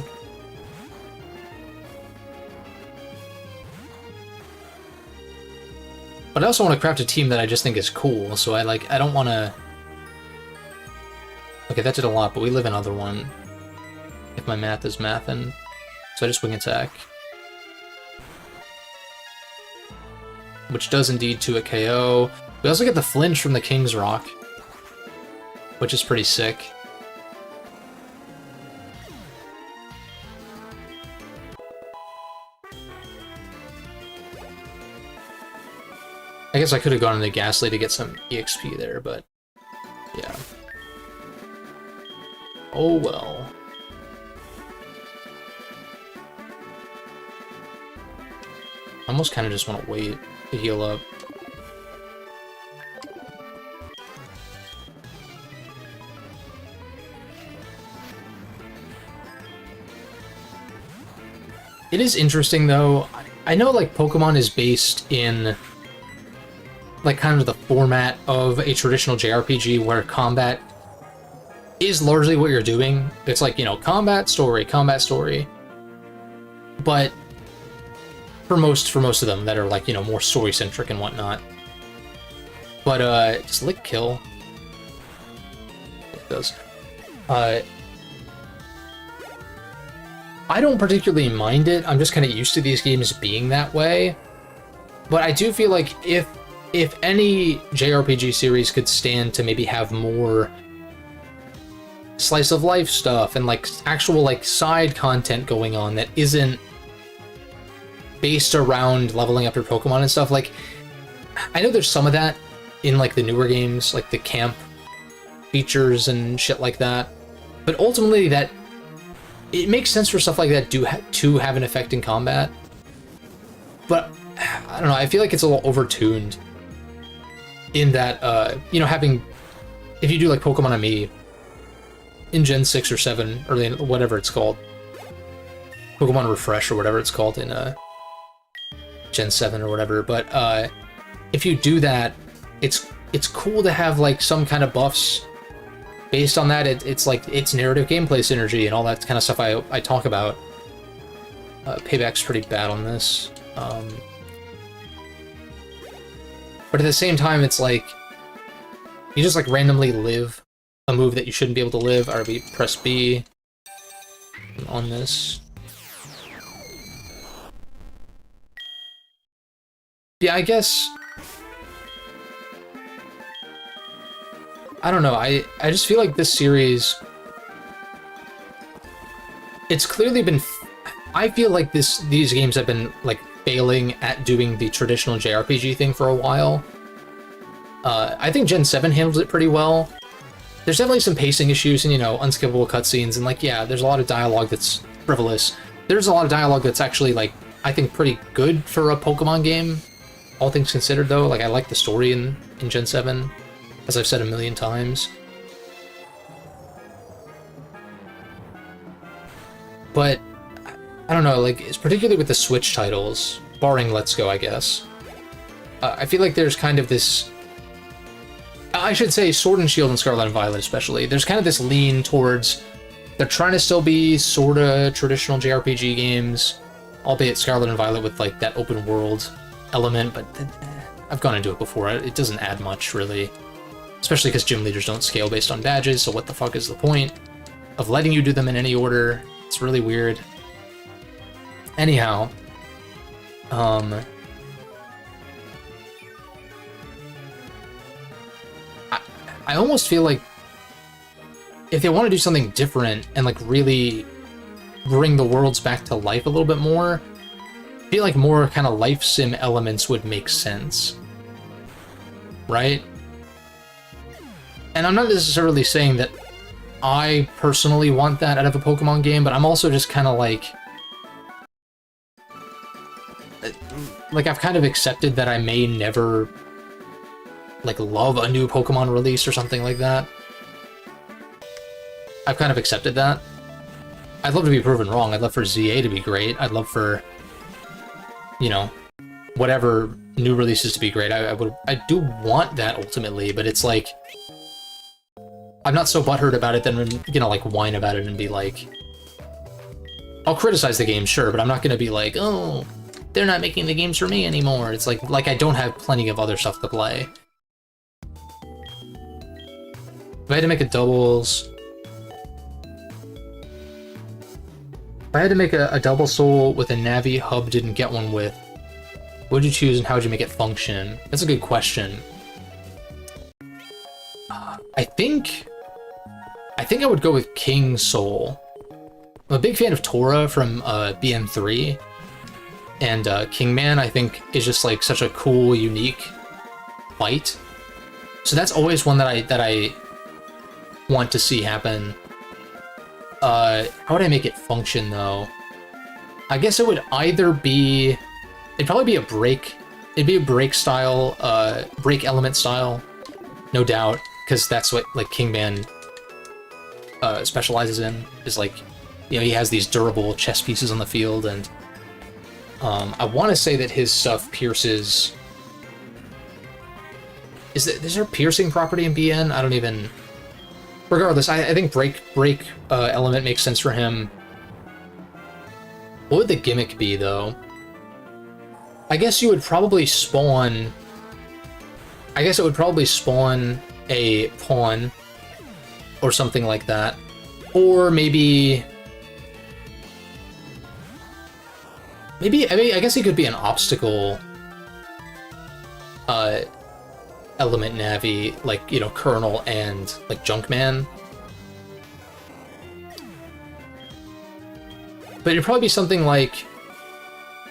But I also want to craft a team that I just think is cool, so I don't want to Okay, that did a lot, but we live another one. If my math is mathin'. So I just wing attack. Which does indeed to a KO. We also get the flinch from the King's Rock, which is pretty sick. I guess I could have gone into Ghastly to get some EXP there, but yeah. Oh well. I almost kind of just want to wait to heal up. It is interesting though. I know like Pokemon is based in like kind of the format of a traditional JRPG where combat is largely what you're doing. It's like, you know, combat, story. But for most of them that are like, you know, more story centric and whatnot. But just lick kill. It does. I don't particularly mind it. I'm just kind of used to these games being that way. But I do feel like if any JRPG series could stand to maybe have more slice of life stuff and like actual like side content going on that isn't based around leveling up your Pokemon and stuff, like I know there's some of that in like the newer games, like the camp features and shit like that, but ultimately that it makes sense for stuff like that to have an effect in combat. But I don't know, I feel like it's a little overtuned in that, you know, having, if you do like Pokemon on Me in Gen 6 or 7, or whatever it's called, Pokemon Refresh or whatever it's called in Gen 7 or whatever, but if you do that, it's cool to have like some kind of buffs based on that. It's like, it's narrative gameplay synergy and all that kind of stuff I talk about. Payback's pretty bad on this. But at the same time, it's like, you just like randomly live a move that you shouldn't be able to live. RB, press B on this. Yeah, I guess, I don't know, I just feel like this series, it's clearly been, I feel like these games have been like failing at doing the traditional JRPG thing for a while. I think Gen 7 handles it pretty well. There's definitely some pacing issues and, you know, unskippable cutscenes, and like, yeah, there's a lot of dialogue that's frivolous. There's a lot of dialogue that's actually, like, I think pretty good for a Pokemon game, all things considered, though. Like, I like the story in Gen 7, as I've said a million times. But I don't know, like, it's particularly with the Switch titles, barring Let's Go, I guess. I feel like there's kind of this, I should say Sword and Shield and Scarlet and Violet especially, there's kind of this lean towards, they're trying to still be sorta traditional JRPG games, albeit Scarlet and Violet with like that open world element, but I've gone into it before, it doesn't add much really. Especially because gym leaders don't scale based on badges, so what the fuck is the point of letting you do them in any order? It's really weird. Anyhow, I almost feel like if they want to do something different and like really bring the worlds back to life a little bit more, I feel like more kind of life sim elements would make sense, right? And I'm not necessarily saying that I personally want that out of a Pokemon game, but I'm also just kind of like I've kind of accepted that I may never like love a new Pokemon release or something like that. I've kind of accepted that. I'd love to be proven wrong. I'd love for ZA to be great. I'd love for, you know, whatever new releases to be great. I do want that ultimately, but it's like, I'm not so butthurt about it than, you know, like whine about it and be like, I'll criticize the game, sure, but I'm not gonna be like, oh, they're not making the games for me anymore. It's like I don't have plenty of other stuff to play. If I had to make a doubles, If I had to make a double soul with a Navi hub didn't get one with, what would you choose and how would you make it function? That's a good question. I think I would go with King Soul. I'm a big fan of Tora from BN3, and Kingman I think is just like such a cool, unique fight. So that's always one that I want to see happen. How would I make it function though? I guess it would either be, it'd probably be a break. It'd be a break style, break element style, no doubt, because that's what like Kingman specializes in. Is like, you know, he has these durable chess pieces on the field, and I want to say that his stuff pierces. Is there a piercing property in BN? I don't even. Regardless, I think break element makes sense for him. What would the gimmick be though? I guess you would probably spawn. I guess it would probably spawn a pawn or something like that, or maybe. I mean, I guess he could be an obstacle element Navi, like, you know, Colonel and like Junkman. But it'd probably be something like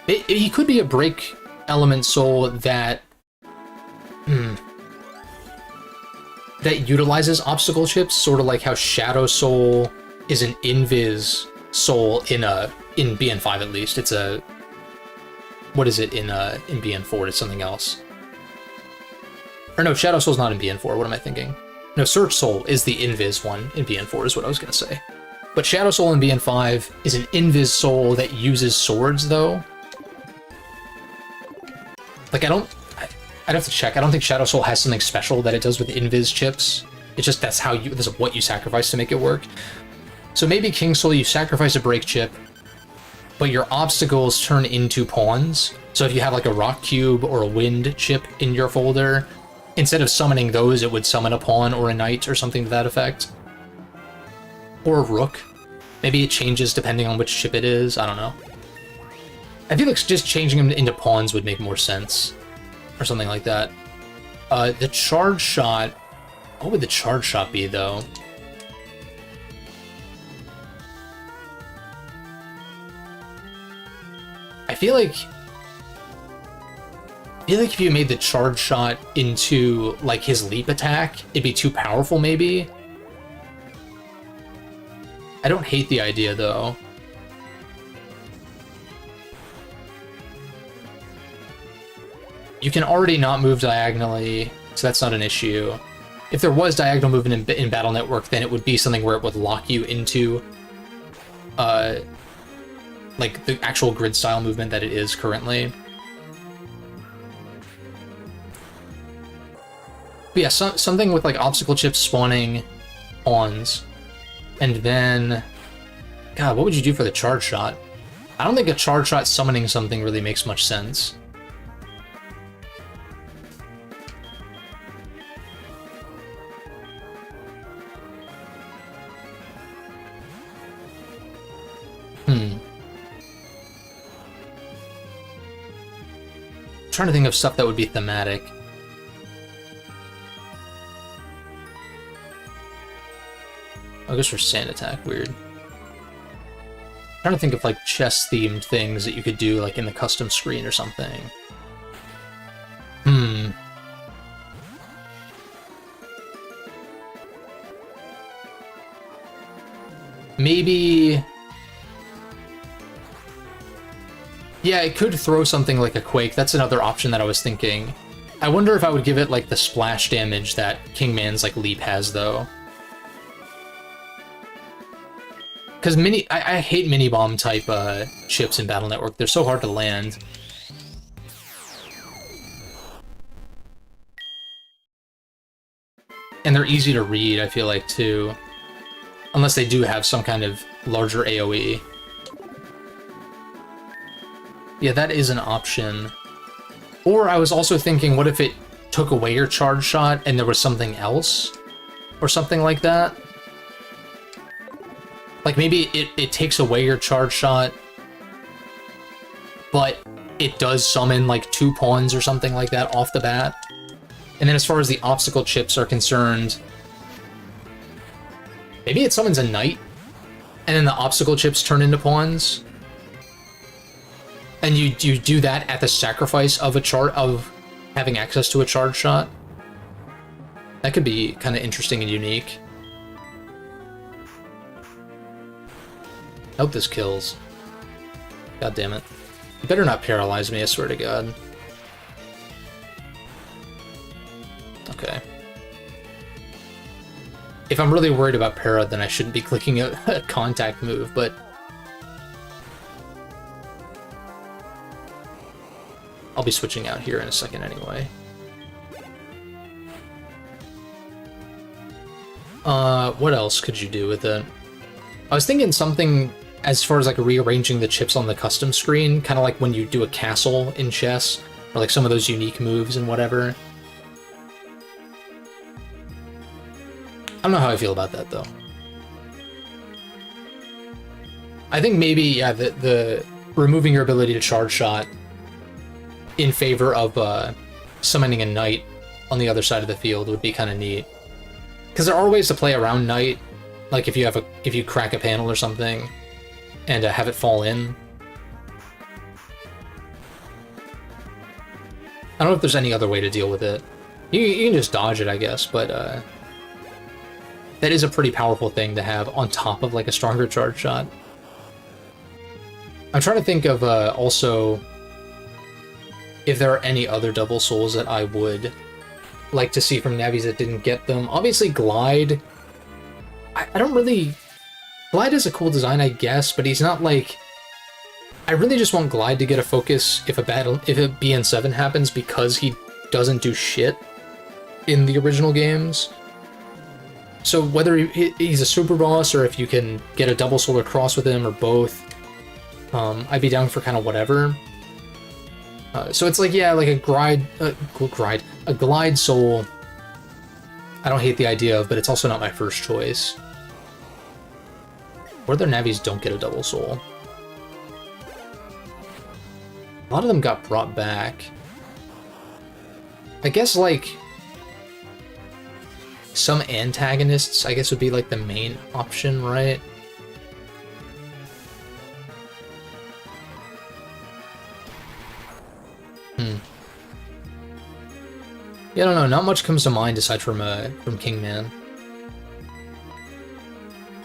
he could be a break element soul that that utilizes obstacle chips, sort of like how Shadow Soul is an invis soul in BN5 at least. It's a, what is it in BN4? It's something else. Or no, Shadow Soul's not in BN4. What am I thinking? No, Search Soul is the invis one in BN4 is what I was gonna say. But Shadow Soul in BN5 is an invis soul that uses swords though. Like I'd have to check. I don't think Shadow Soul has something special that it does with invis chips. It's just that's what you sacrifice to make it work. So maybe King Soul, you sacrifice a break chip, but your obstacles turn into pawns. So if you have like a rock cube or a wind chip in your folder, instead of summoning those, it would summon a pawn or a knight or something to that effect. Or a rook. Maybe it changes depending on which chip it is. I don't know. I feel like just changing them into pawns would make more sense. Or something like that. The charge shot... What would the charge shot be, though? I feel like if you made the charge shot into, like, his leap attack, it'd be too powerful, maybe? I don't hate the idea, though. You can already not move diagonally, so that's not an issue. If there was diagonal movement in Battle Network, then it would be something where it would lock you into, like, the actual grid-style movement that it is currently. But yeah, something with, like, obstacle chips spawning pawns. And then... God, what would you do for the charge shot? I don't think a charge shot summoning something really makes much sense. I'm trying to think of stuff that would be thematic. I guess for Sand Attack, weird. I'm trying to think of like chess-themed things that you could do like in the custom screen or something. Maybe... Yeah, it could throw something like a Quake. That's another option that I was thinking. I wonder if I would give it like the splash damage that Kingman's like leap has though. Because I hate mini-bomb type chips in Battle Network. They're so hard to land. And they're easy to read, I feel like, too. Unless they do have some kind of larger AoE. Yeah, that is an option. Or I was also thinking, what if it took away your charge shot and there was something else? Or something like that? Like, maybe it takes away your charge shot, but it does summon, like, 2 pawns or something like that off the bat. And then as far as the obstacle chips are concerned, maybe it summons a knight, and then the obstacle chips turn into pawns. And you do that at the sacrifice of of having access to a charge shot. That could be kind of interesting and unique. I hope this kills. God damn it. You better not paralyze me, I swear to God. Okay. If I'm really worried about para, then I shouldn't be clicking a contact move, but... I'll be switching out here in a second anyway. What else could you do with it? I was thinking something as far as like rearranging the chips on the custom screen, kind of like when you do a castle in chess, or like some of those unique moves and whatever. I don't know how I feel about that, though. I think maybe, yeah, the removing your ability to charge shot in favor of summoning a knight on the other side of the field would be kind of neat. Because there are ways to play around knight, like if you crack a panel or something, and have it fall in. I don't know if there's any other way to deal with it. You can just dodge it, I guess, but that is a pretty powerful thing to have on top of like a stronger charge shot. I'm trying to think of also if there are any other double souls that I would like to see from Navis that didn't get them. Obviously, Glide. I don't really... Glide is a cool design, I guess, but he's not like... I really just want Glide to get a focus if a BN7 happens, because he doesn't do shit in the original games. So whether he's a super boss or if you can get a double solar cross with him or both, I'd be down for kind of whatever. So it's like, yeah, like a Glide soul, I don't hate the idea of, but it's also not my first choice. What other Navis don't get a double soul? A lot of them got brought back. I guess, like, some antagonists, I guess, would be, like, the main option, right? Yeah, I don't know, not much comes to mind aside from Kingman.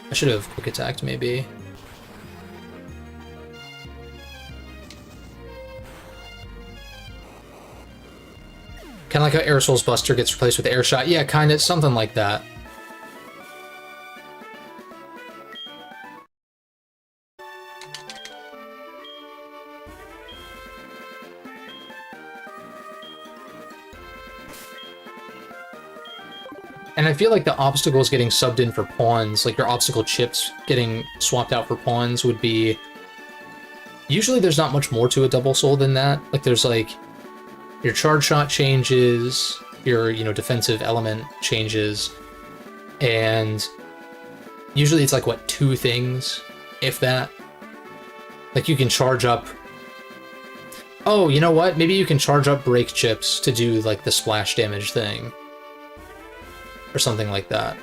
I should have quick attacked, maybe. Kind of like how Aerosol's Buster gets replaced with Air Shot. Yeah, kind of, something like that. And I feel like the obstacles getting subbed in for pawns, like your obstacle chips getting swapped out for pawns, would be... Usually there's not much more to a double soul than that. Like, there's, like, your charge shot changes, your, you know, defensive element changes, and usually it's, like, what, 2 things, if that? Like, you can charge up... Oh, you know what? Maybe you can charge up break chips to do, like, the splash damage thing. Or something like that.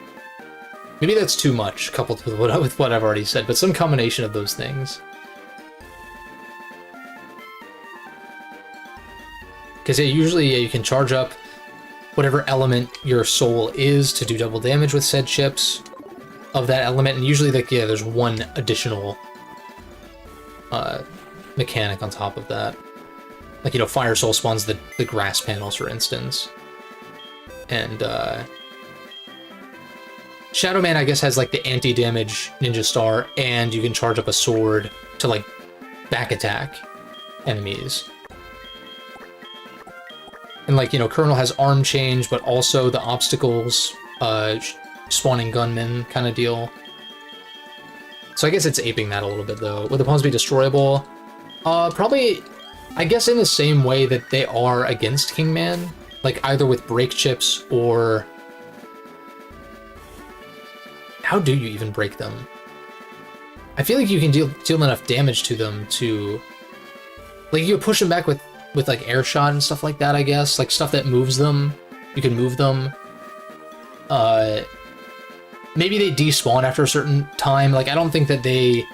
Maybe that's too much, coupled with what I've already said, but some combination of those things. Because usually you can charge up whatever element your soul is to do double damage with said chips of that element, and usually, like, yeah, there's one additional mechanic on top of that. Like, you know, Fire Soul spawns the grass panels, for instance. And, Shadow Man, I guess, has, like, the anti-damage Ninja Star, and you can charge up a sword to, like, back attack enemies. And, like, you know, Colonel has arm change, but also the obstacles, spawning gunmen kind of deal. So I guess it's aping that a little bit, though. Would the pawns be destroyable? Probably, I guess, in the same way that they are against Kingman. Like, either with break chips or... How do you even break them? I feel like you can deal enough damage to them to, like, you can push them back with like air shot and stuff like that, I guess, like stuff that moves them. You can move them. Maybe they despawn after a certain time. Like, I don't think that they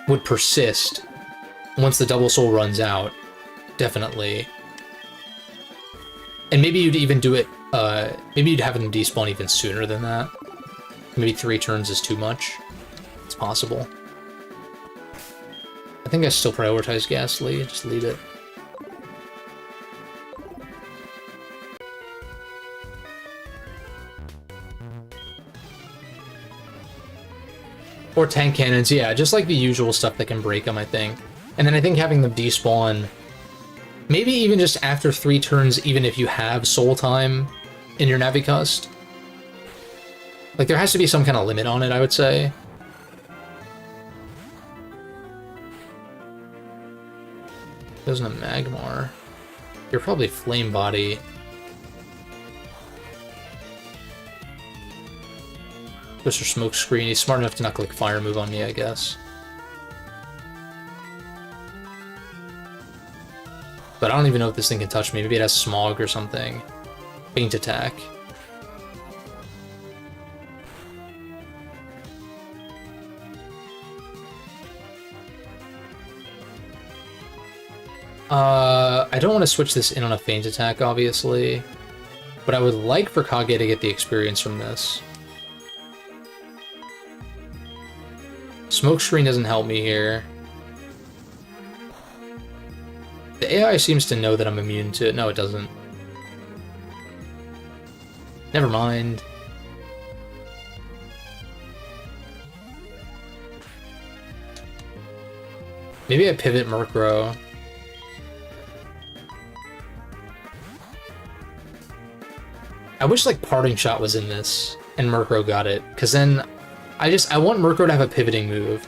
would persist once the double soul runs out. Definitely. And maybe you'd even do it, maybe you'd have them despawn even sooner than that. Maybe 3 turns is too much. It's possible. I think I still prioritize Ghastly, just leave it. Or tank cannons, yeah, just like the usual stuff that can break them, I think. And then I think having them despawn, maybe even just after 3 turns, even if you have soul time in your Navicust. Like, there has to be some kind of limit on it, I would say. Doesn't a Magmar. You're probably Flame Body. Mr. Smoke Screen. He's smart enough to not click Fire Move on me, I guess. But I don't even know if this thing can touch me. Maybe it has Smog or something. Faint Attack. I don't want to switch this in on a Faint Attack, obviously. But I would like for Kage to get the experience from this. Smoke Screen doesn't help me here. The AI seems to know that I'm immune to it. No, it doesn't. Never mind. Maybe I pivot Murkrow. I wish, like, Parting Shot was in this, and Murkrow got it, because then I want Murkrow to have a pivoting move.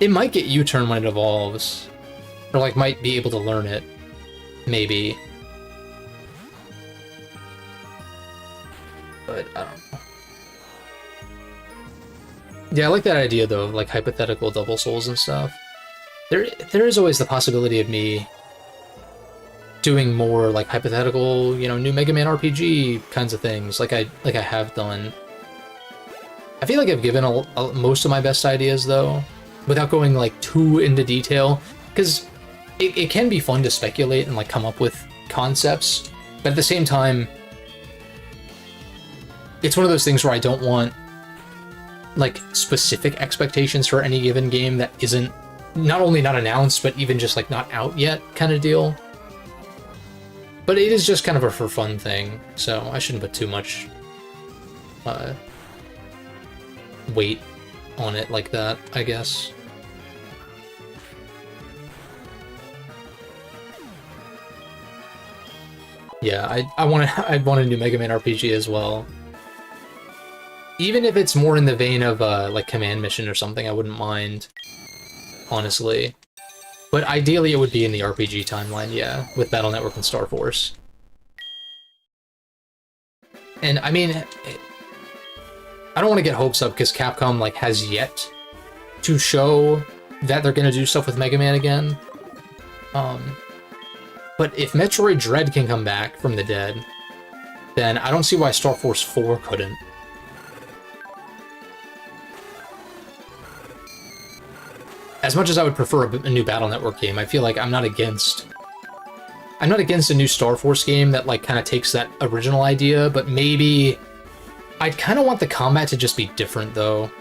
It might get U-turn when it evolves. Or, like, might be able to learn it. Maybe. But, I don't know. Yeah, I like that idea, though, of, like, hypothetical double souls and stuff. There is always the possibility of me doing more, like, hypothetical, you know, new Mega Man RPG kinds of things, like I have done. I feel like I've given most of my best ideas, though, without going, like, too into detail, because it can be fun to speculate and, like, come up with concepts, but at the same time, it's one of those things where I don't want, like, specific expectations for any given game that isn't not only not announced, but even just, like, not out yet kind of deal. But it is just kind of a for fun thing, so I shouldn't put too much weight on it like that, I guess. Yeah, I want a new Mega Man RPG as well. Even if it's more in the vein of like Command Mission or something, I wouldn't mind, honestly. But ideally, it would be in the RPG timeline, yeah, with Battle Network and Star Force. And I mean, I don't want to get hopes up because Capcom like has yet to show that they're gonna do stuff with Mega Man again. But if Metroid Dread can come back from the dead, then I don't see why Star Force 4 couldn't. As much as I would prefer a new Battle Network game, I feel like I'm not against a new Star Force game that like kind of takes that original idea, but maybe I'd kind of want the combat to just be different though.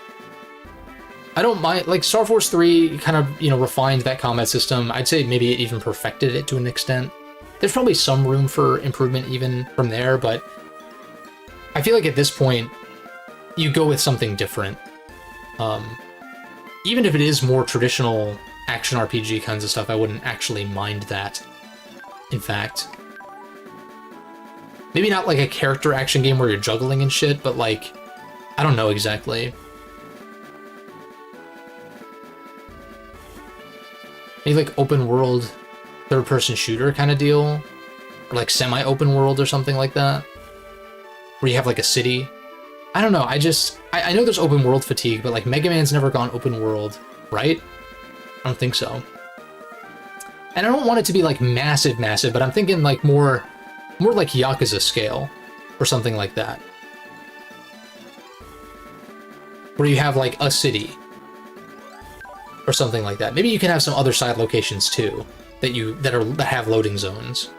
I don't mind, like Star Force 3 kind of, you know, refined that combat system. I'd say maybe it even perfected it to an extent. There's probably some room for improvement even from there, but I feel like at this point you go with something different. Even if it is more traditional action RPG kinds of stuff, I wouldn't actually mind that. In fact, maybe not like a character action game where you're juggling and shit, but like, I don't know exactly. Maybe like open world, third-person shooter kind of deal, or like semi-open world or something like that, where you have like a city. I don't know, I know there's open world fatigue, but like Mega Man's never gone open world, right? I don't think so. And I don't want it to be like massive, but I'm thinking like more like Yakuza scale or something like that. Where you have like a city or something like that. Maybe you can have some other side locations too that have loading zones.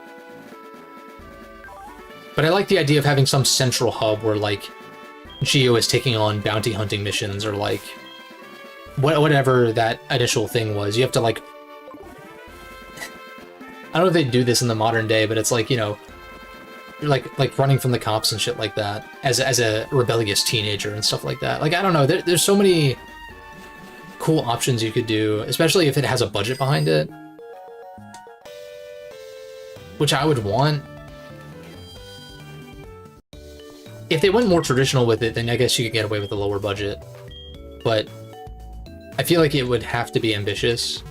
But I like the idea of having some central hub where like Geo is taking on bounty hunting missions or like whatever that initial thing was. You have to like, I don't know if they do this in the modern day, but it's like, you know, you're like running from the cops and shit like that as a rebellious teenager and stuff like that. Like, I don't know, there's so many cool options you could do, especially if it has a budget behind it, which I would want. If they went more traditional with it, then I guess you could get away with a lower budget, but I feel like it would have to be ambitious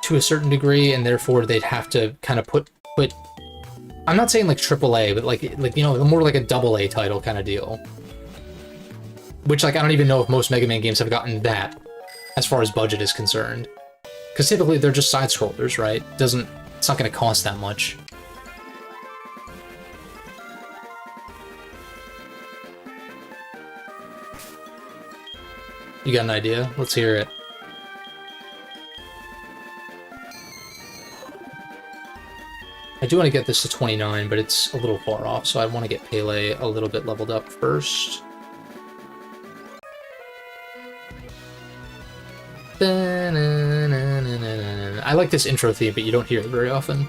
to a certain degree, and therefore they'd have to kind of put I'm not saying like AAA, but like you know, more like a AA title kind of deal. Which, like, I don't even know if most Mega Man games have gotten that as far as budget is concerned. Because typically they're just side scrollers, right? It's not going to cost that much. You got an idea? Let's hear it. I do want to get this to 29, but it's a little far off, so I want to get Pele a little bit leveled up first. I like this intro theme, but you don't hear it very often.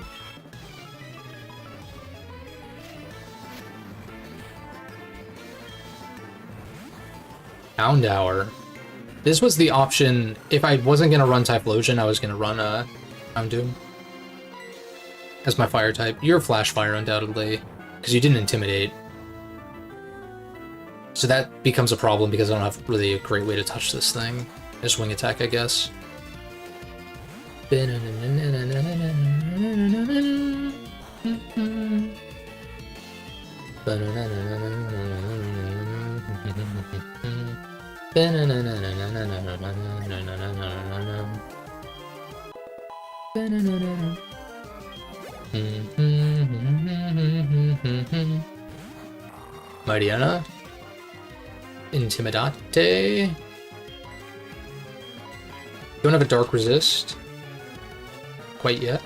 Pound Hour. This was the option. If I wasn't going to run Typhlosion, I was going to run Houndoom as my fire type. You're Flash Fire, undoubtedly, because you didn't Intimidate. So that becomes a problem because I don't have really a great way to touch this thing. Just Wing Attack, I guess. Mariana. Intimidate. Don't have a Dark Resist quite yet.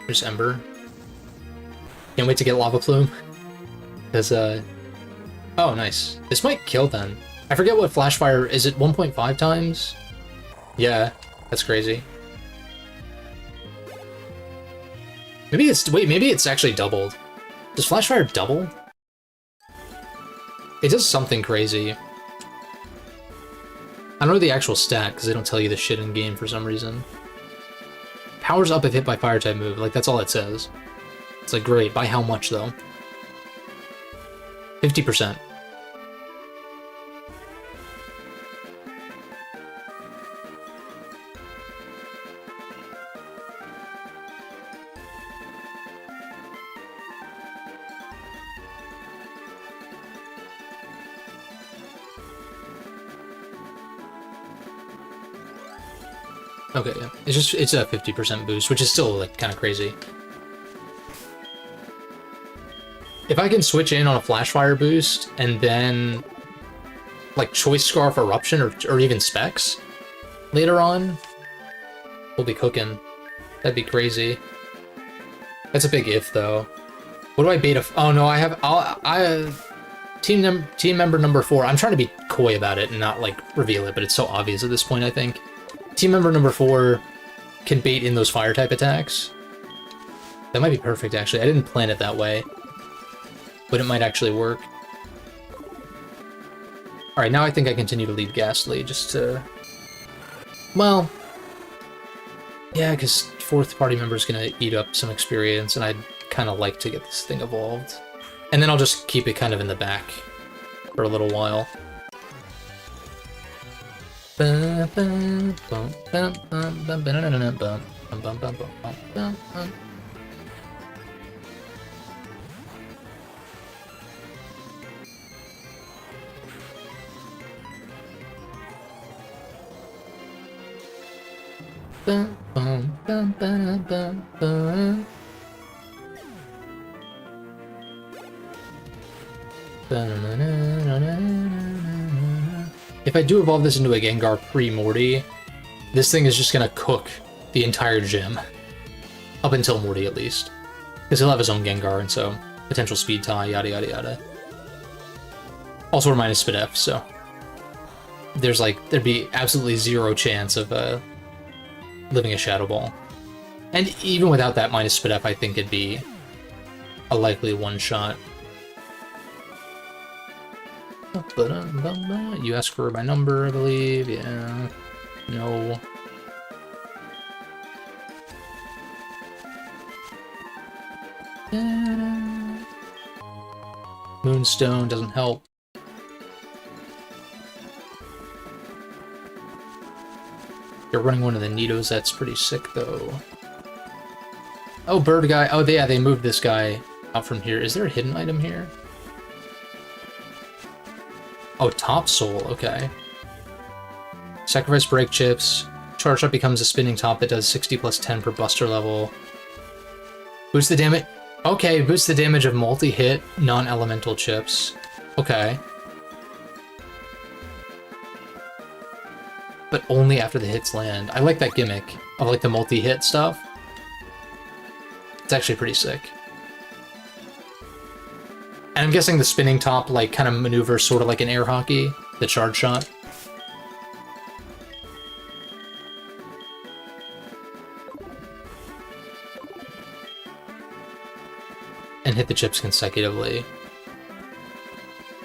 There's Ember. Can't wait to get Lava Plume. Because, oh, nice. This might kill then. I forget what Flash Fire is. It 1.5 times? Yeah, that's crazy. Maybe it's, wait, maybe it's actually doubled. Does Flash Fire double? It does something crazy. I don't know the actual stat, because they don't tell you the shit in game for some reason. Powers up if hit by fire type move, like that's all it says. It's like, great, by how much though? 50%. Okay, yeah. It's a 50% boost, which is still like kind of crazy. If I can switch in on a Flash Fire boost and then like Choice Scarf Eruption or even Specs later on, we'll be cooking. That'd be crazy. That's a big if though. What do I beta? Oh no, I have team member number 4. I'm trying to be coy about it and not like reveal it, but it's so obvious at this point, I think. Team member number 4 can bait in those fire type attacks. That might be perfect, actually. I didn't plan it that way, but it might actually work. Alright, now I think I continue to lead Ghastly, just to... Well... Yeah, because 4th party member is going to eat up some experience, and I'd kind of like to get this thing evolved. And then I'll just keep it kind of in the back for a little while. Bum, bum, bum, bum, bum, bum, bum. Bum, bum, bum, bum, bum, bum. If I do evolve this into a Gengar pre-Morty, this thing is just gonna cook the entire gym. Up until Morty, at least. Because he'll have his own Gengar, and so potential speed tie, yada yada yada. Also, we're minus Spit F, so there'd be absolutely zero chance of living a Shadow Ball. And even without that minus Spit F, I think it'd be a likely one-shot. You asked for my number, I believe. Yeah. No. Moonstone doesn't help. You're running one of the Nidos, that's pretty sick, though. Oh, bird guy. Oh, yeah, they moved this guy out from here. Is there a hidden item here? Oh, Top Soul, okay. Sacrifice Break Chips. Charge Up becomes a spinning top that does 60 plus 10 per buster level. Boost the damage. Okay, boost the damage of multi-hit, non-elemental chips. Okay. But only after the hits land. I like that gimmick of like the multi-hit stuff. It's actually pretty sick. And I'm guessing the spinning top like kind of maneuvers sort of like an air hockey, the charge shot. And hit the chips consecutively.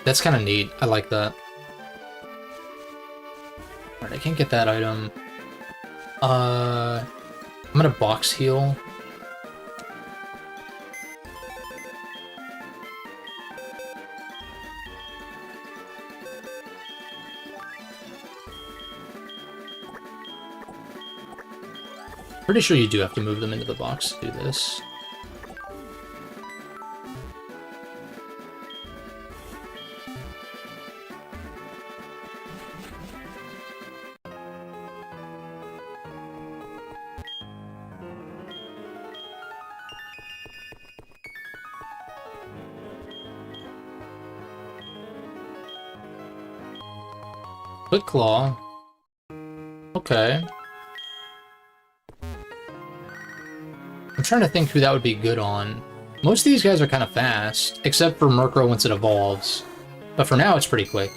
That's kind of neat. I like that. Alright, I can't get that item. I'm gonna box heal. Pretty sure you do have to move them into the box to do this. Quick Claw. Okay. I'm trying to think who that would be good on. Most of these guys are kind of fast, except for Murkrow once it evolves. But for now, it's pretty quick.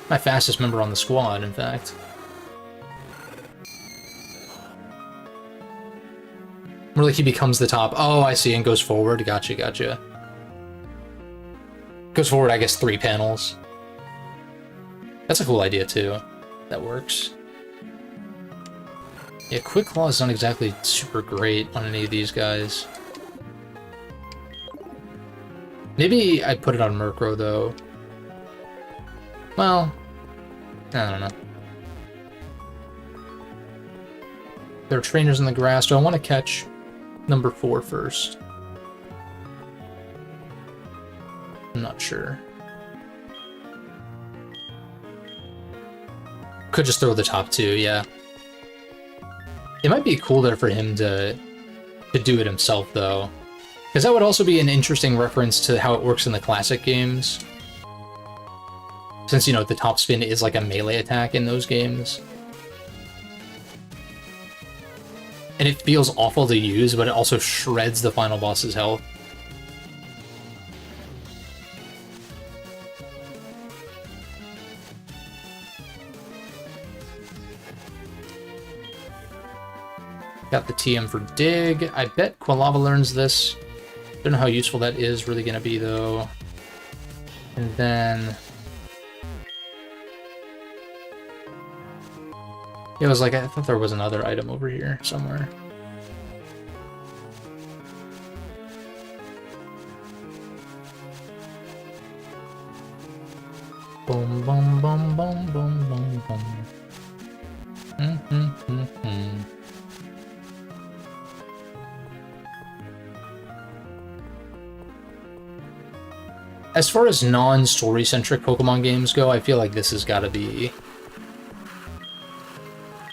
My fastest member on the squad, in fact. More like he becomes the top. Oh, I see, and goes forward. Gotcha, gotcha. Goes forward, I guess, 3 panels. That's a cool idea, too. That works. Yeah, Quick Claw is not exactly super great on any of these guys. Maybe I put it on Murkrow, though. Well, I don't know. There are trainers in the grass. Do I want to catch number 4 first? I'm not sure. Could just throw the top 2, yeah. It might be cooler for him to do it himself, though. Because that would also be an interesting reference to how it works in the classic games. Since, you know, the top spin is like a melee attack in those games. And it feels awful to use, but it also shreds the final boss's health. Got the TM for Dig. I bet Quilava learns this. Don't know how useful that is really going to be, though. And then... it was like, I thought there was another item over here somewhere. Boom, boom, boom, boom, boom, boom, boom. as far as non-story-centric Pokemon games go, I feel like this has got to be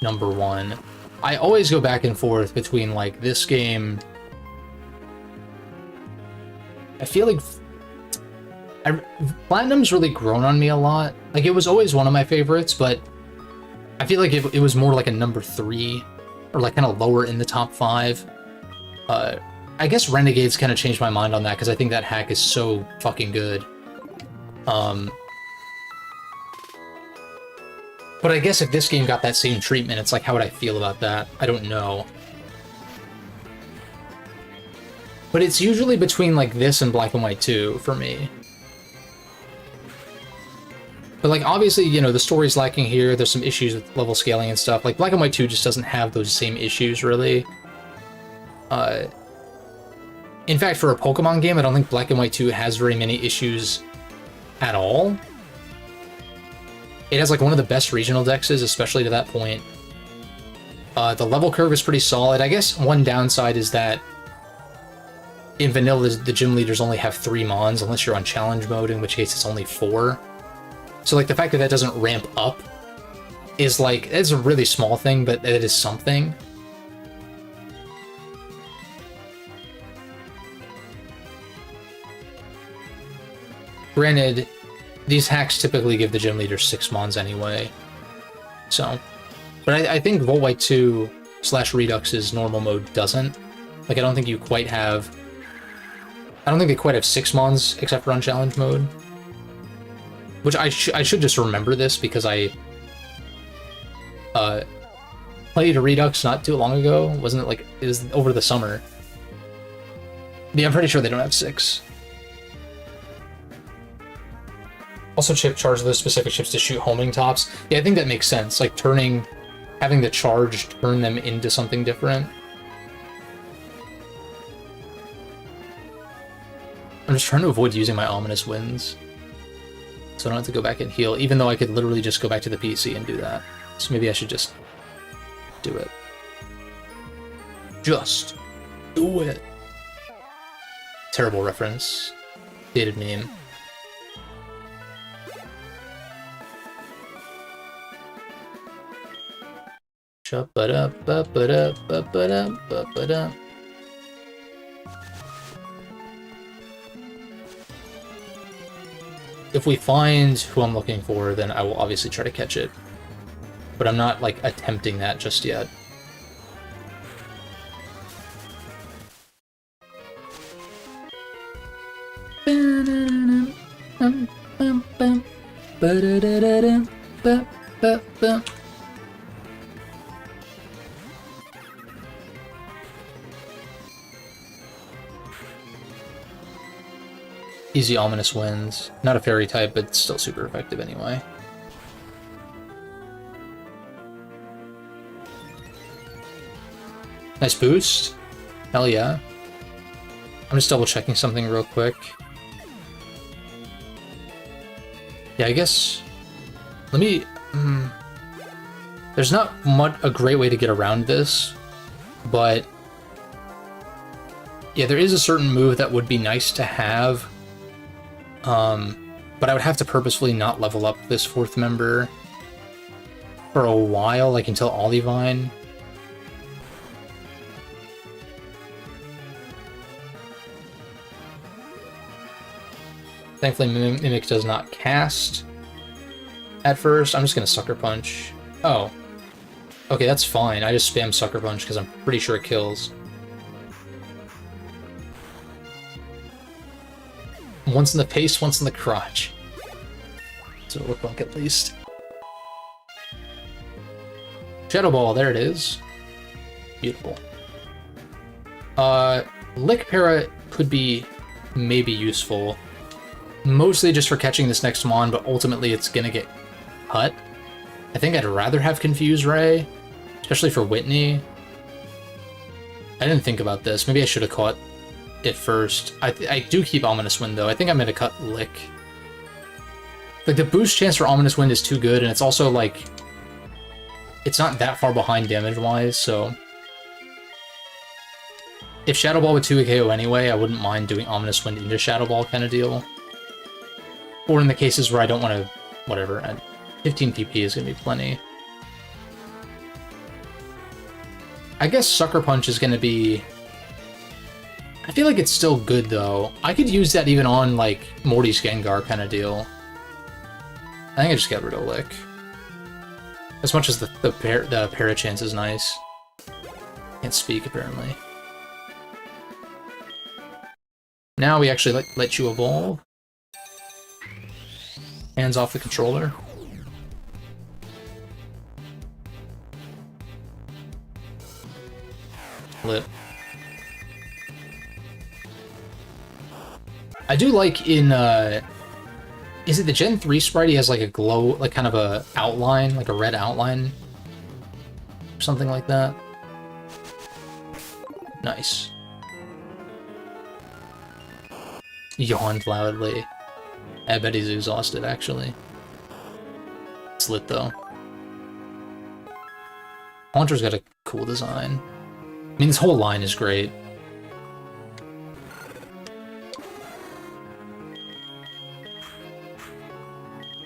#1. I always go back and forth between, like, this game... I feel like... Platinum's really grown on me a lot. Like, it was always one of my favorites, but I feel like it was more like a #3, or like kind of lower in the top 5. I guess Renegade's kind of changed my mind on that, because I think that hack is so fucking good. But I guess if this game got that same treatment, it's like, how would I feel about that? I don't know. But it's usually between, like, this and Black and White 2 for me. But, like, obviously, you know, the story's lacking here. There's some issues with level scaling and stuff. Like, Black and White 2 just doesn't have those same issues, really. In fact, for a Pokemon game, I don't think Black and White 2 has very many issues at all. It has, like, one of the best regional dexes, especially to that point. The level curve is pretty solid. I guess one downside is that in Vanilla, the gym leaders only have 3 Mons, unless you're on Challenge Mode, in which case it's only 4. So, like, the fact that that doesn't ramp up is, like, it's a really small thing, but it is something. Granted, these hacks typically give the gym leader 6 Mons anyway. So, but I think Volt White 2 / Redux's normal mode doesn't. Like, I don't think you quite have... I don't think they quite have 6 Mons, except for on Challenge Mode. Which I should just remember this, because I played a Redux not too long ago. Wasn't it like... It was over the summer. Yeah, I'm pretty sure they don't have 6. Also charge those specific chips to shoot homing tops. Yeah, I think that makes sense. Like, having the charge turn them into something different. I'm just trying to avoid using my Ominous Winds, so I don't have to go back and heal, even though I could literally just go back to the PC and do that. So maybe I should just do it. Just do it. Terrible reference. Dated meme. Ba-da-ba-ba-da-ba-ba-da-ba-ba-da. If we find who I'm looking for, then I will obviously try to catch it. But I'm not, like, attempting that just yet. Easy Ominous Winds. Not a fairy type, but still super effective anyway. Nice boost. Hell yeah. I'm just double checking something real quick. Yeah, I guess... Let me... There's not a great way to get around this, but... Yeah, there is a certain move that would be nice to have. But I would have to purposefully not level up this 4th member for a while, like until Olivine. Thankfully, Mimic does not cast at first. I'm just gonna Sucker Punch. Oh. Okay, that's fine. I just spam Sucker Punch because I'm pretty sure it kills. Once in the face, once in the crotch. So it looked like, at least. Shadow Ball, there it is. Beautiful. Lick Para could be maybe useful. Mostly just for catching this next Mon, but ultimately it's gonna get cut. I think I'd rather have Confuse Ray, especially for Whitney. I didn't think about this. Maybe I should have caught it first. I do keep Ominous Wind, though. I think I'm gonna cut Lick. Like, the boost chance for Ominous Wind is too good, and it's also, like... It's not that far behind damage-wise, so... If Shadow Ball would 2 KO anyway, I wouldn't mind doing Ominous Wind into Shadow Ball kind of deal. Or in the cases where I don't want to, whatever, 15 PP is going to be plenty. I guess Sucker Punch is going to be... I feel like it's still good, though. I could use that even on, like, Morty's Gengar kind of deal. I think I just got rid of Lick. As much as the Parachance is nice. Can't speak, apparently. Now we actually let you evolve. Hands off the controller. Lit. I do like in, is it the Gen 3 sprite? He has like a glow, like kind of a outline, like a red outline? Or something like that. Nice. Yawned loudly. I bet he's exhausted, actually. It's lit, though. Haunter's got a cool design. I mean, this whole line is great.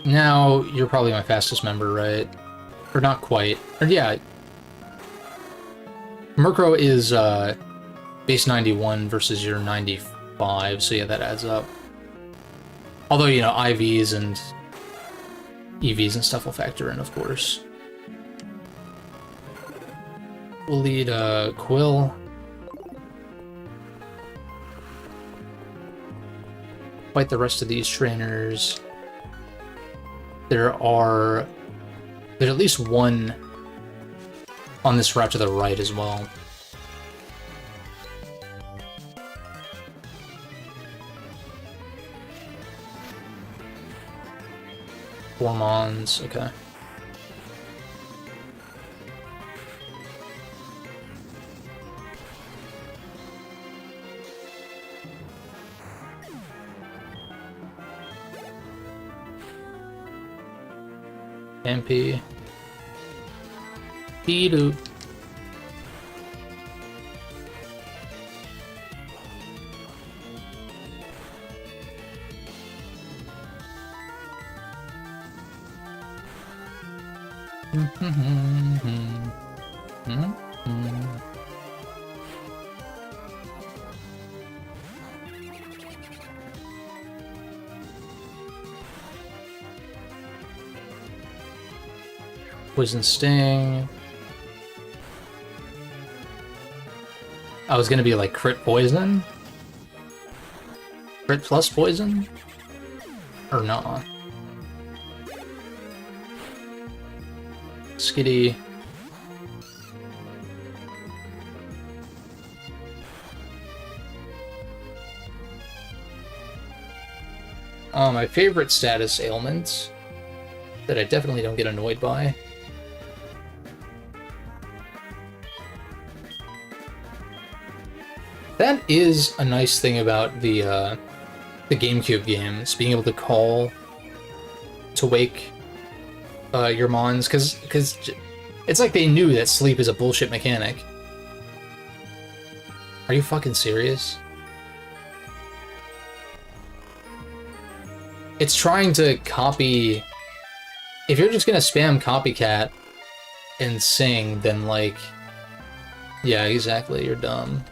Now, you're probably my fastest member, right? Or not quite. Or, yeah. Murkrow is, base 91 versus your 95, so yeah, that adds up. Although, you know, IVs and EVs and stuff will factor in, of course. We'll lead, Quill. Fight the rest of these trainers. There's at least one on this route to the right as well. Four Mons, okay. MP. Peedoo. Poison Sting. I was gonna be like crit poison? Crit plus poison? Or nah? Skitty. My favorite status ailment that I definitely don't get annoyed by. That is a nice thing about the GameCube games, being able to call to wake your Mons, because it's like they knew that sleep is a bullshit mechanic. Are you fucking serious? It's trying to copy... If you're just gonna spam copycat and sing, then like... Yeah, exactly, you're dumb.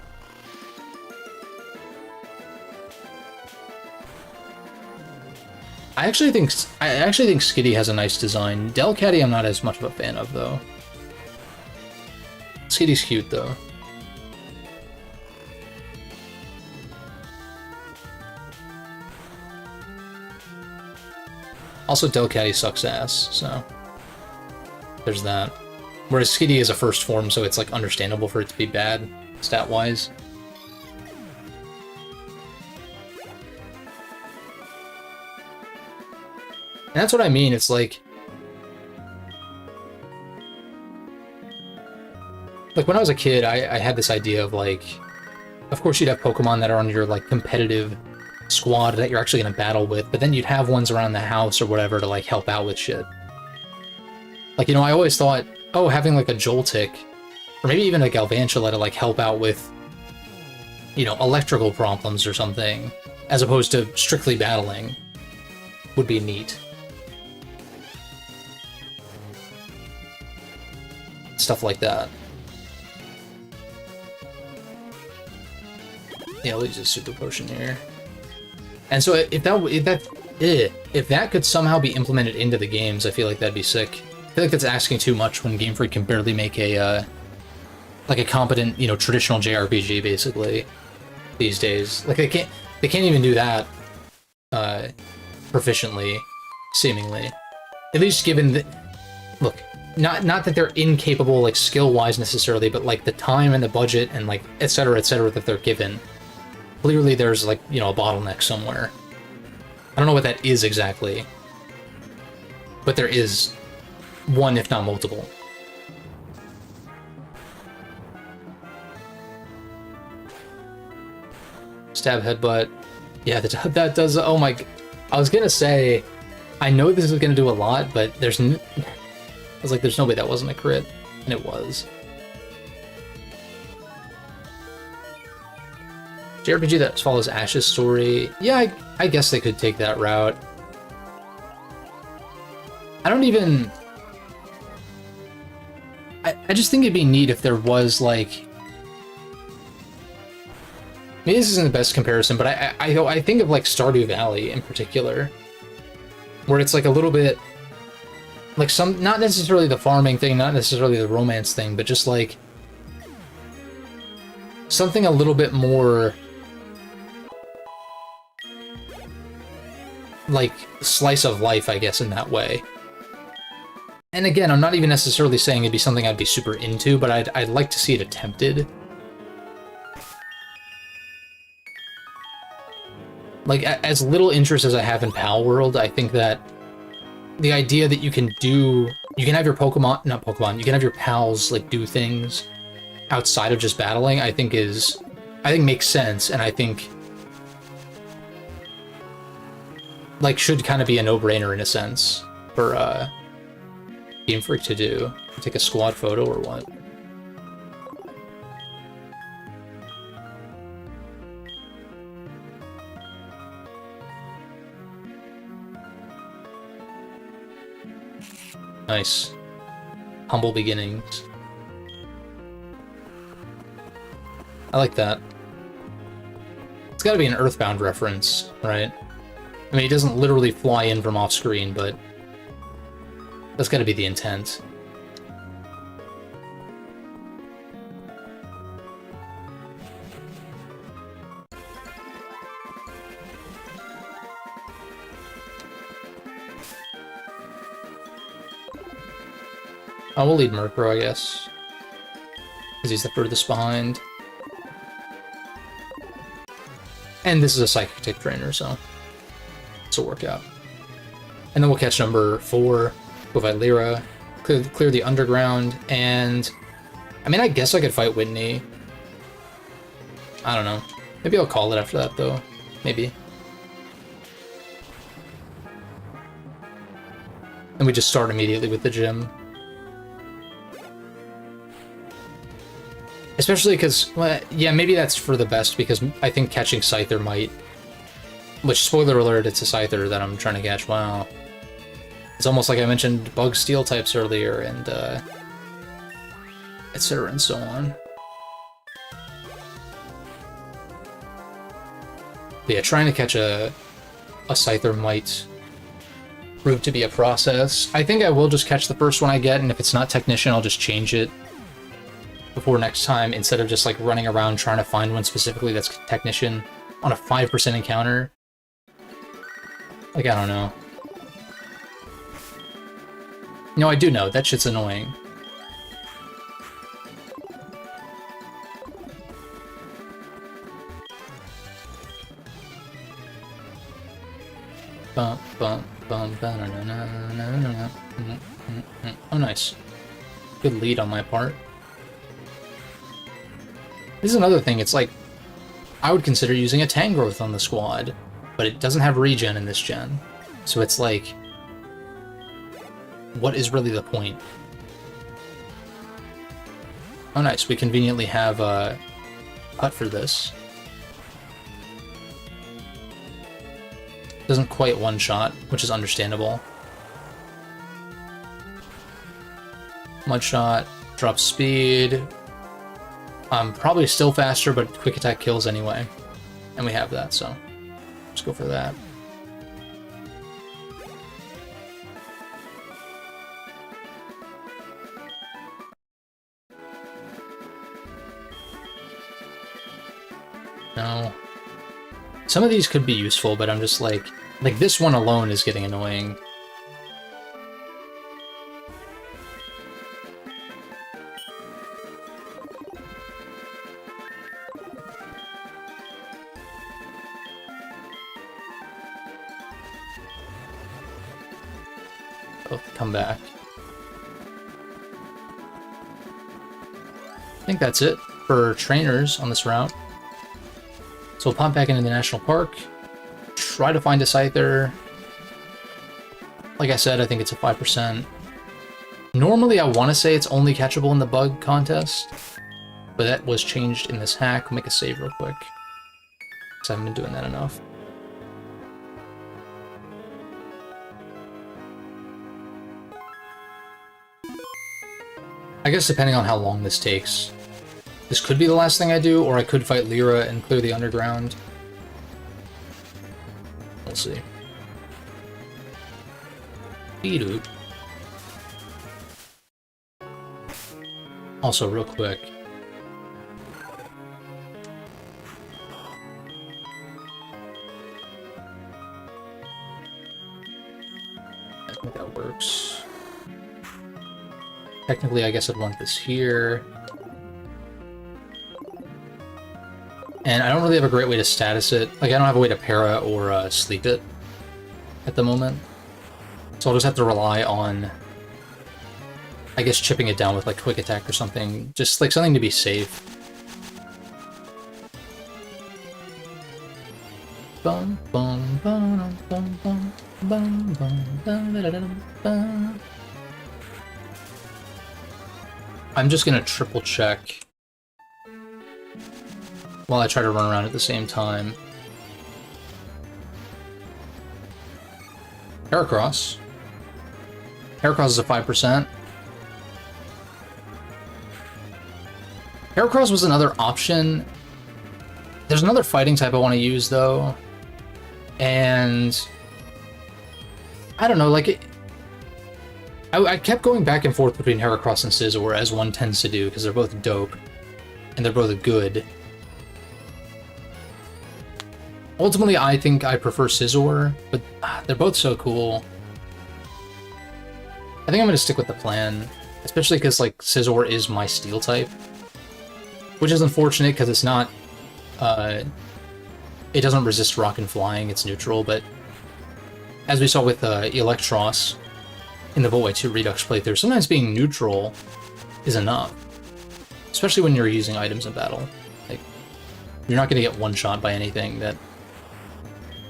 I actually think Skitty has a nice design. Delcatty I'm not as much of a fan of, though. Skitty's cute, though. Also, Delcatty sucks ass, so... There's that. Whereas Skitty is a first form, so it's, like, understandable for it to be bad, stat-wise. And that's what I mean, it's like when I was a kid, I had this idea of like, of course you'd have Pokemon that are on your like competitive squad that you're actually gonna battle with, but then you'd have ones around the house or whatever to like help out with shit. Like, you know, I always thought, oh, having like a Joltik, or maybe even a Galvantula to like help out with, you know, electrical problems or something, as opposed to strictly battling. would be neat. Stuff like that. Yeah, I'll use a super potion here. And so if that could somehow be implemented into the games, I feel like that'd be sick. I feel like that's asking too much when Game Freak can barely make a like a competent, you know, traditional JRPG basically these days. Like they can't even do that proficiently, seemingly. At least given the look, not that they're incapable like skill-wise necessarily, but like the time and the budget and like et cetera, that they're given. Clearly there's like, you know, a bottleneck somewhere. I don't know what that is exactly, but there is one, if not multiple. Stab headbutt. Yeah, that does. Oh my! I was gonna say, I know this is gonna do a lot, but there's. I was like, there's no way that wasn't a crit, and it was. JRPG that follows Ash's story. Yeah, I guess they could take that route. I don't even. I just think it'd be neat if there was like. Maybe this isn't the best comparison, but I think of like Stardew Valley in particular, where it's like a little bit like not necessarily the farming thing, not necessarily the romance thing, but just like something a little bit more like slice of life, I guess, in that way. And again, I'm not even necessarily saying it'd be something I'd be super into, but I'd like to see it attempted. Like, as little interest as I have in Pal World, I think that the idea that you can have your you can have your pals, like, do things outside of just battling, I think makes sense, and I think, like, should kind of be a no-brainer in a sense for, Game Freak to do. Take a squad photo or what? Nice. Humble beginnings. I like that. It's gotta be an Earthbound reference, right? I mean, he doesn't literally fly in from off-screen, but that's gotta be the intent. I will lead Murkrow, I guess, because he's the furthest behind. And this is a Psychic Tick trainer, so this will work out. And then we'll catch number 4, go fight Lyra, clear the underground, and I mean, I guess I could fight Whitney. I don't know. Maybe I'll call it after that, though. Maybe. And we just start immediately with the gym. Especially because, well, yeah, maybe that's for the best, because I think catching Scyther might... Which, spoiler alert, it's a Scyther that I'm trying to catch. Wow. It's almost like I mentioned Bug Steel types earlier, and, etc. and so on. But yeah, trying to catch a Scyther might prove to be a process. I think I will just catch the first one I get, and if it's not Technician, I'll just change it before next time, instead of just like running around trying to find one specifically that's Technician on a 5% encounter. Like, I don't know. No, I do know. That shit's annoying. Oh, nice. Good lead on my part. This is another thing, it's like, I would consider using a Tangrowth on the squad, but it doesn't have regen in this gen. So it's like, what is really the point? Oh nice, we conveniently have a hut for this. Doesn't quite one-shot, which is understandable. Mudshot, drops speed. Probably still faster, but quick attack kills anyway. And we have that, so let's go for that. No. Some of these could be useful, but I'm just like this one alone is getting annoying. Come back. I think that's it for trainers on this route. So we'll pop back into the national park, try to find a Scyther. Like I said, I think it's a 5%. Normally I want to say it's only catchable in the bug contest, but that was changed in this hack. We'll make a save real quick, because I haven't been doing that enough. I guess depending on how long this takes, this could be the last thing I do, or I could fight Lyra and clear the underground. We'll see. Beedoop. Also, real quick. I think that works. Technically, I guess I'd want this here. And I don't really have a great way to status it. Like, I don't have a way to para or sleep it at the moment. So I'll just have to rely on, I guess, chipping it down with, like, quick attack or something. Just, like, something to be safe. Bum, bum, bum, bum, bum, bum, bum, bum, da, da, da, bum. I'm just gonna triple check while I try to run around at the same time. Heracross. Heracross is a 5%. Heracross was another option. There's another fighting type I want to use, though. And I don't know, like, I kept going back and forth between Heracross and Scizor, as one tends to do, because they're both dope, and they're both good. Ultimately, I think I prefer Scizor, but they're both so cool. I think I'm going to stick with the plan, especially because, like, Scizor is my Steel type, which is unfortunate because it's not, it doesn't resist rock and flying, it's neutral, but as we saw with Electros in the Voltway 2 Redux playthrough, sometimes being neutral is enough, especially when you're using items in battle. Like, you're not going to get one-shot by anything that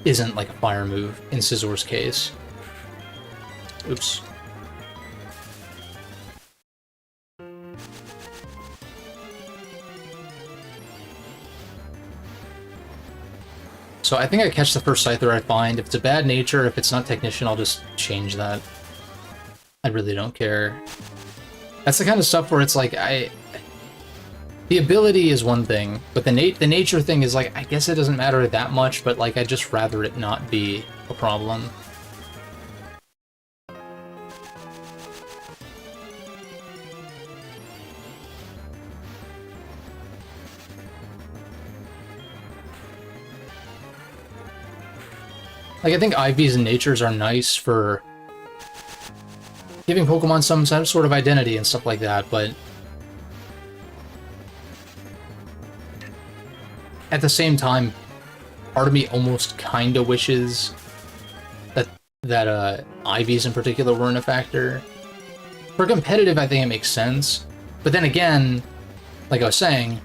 isn't like a fire move in Scizor's case. Oops. So I think I catch the first Scyther I find. If it's a bad nature, if it's not Technician, I'll just change that. I really don't care. That's the kind of stuff where it's like, the ability is one thing, but the nature thing is like, I guess it doesn't matter that much, but like, I'd just rather it not be a problem. Like, I think IVs and natures are nice for giving Pokemon some sort of identity and stuff like that, but at the same time, part of me almost kinda wishes that IVs in particular weren't a factor. For competitive, I think it makes sense, but then again, like I was saying,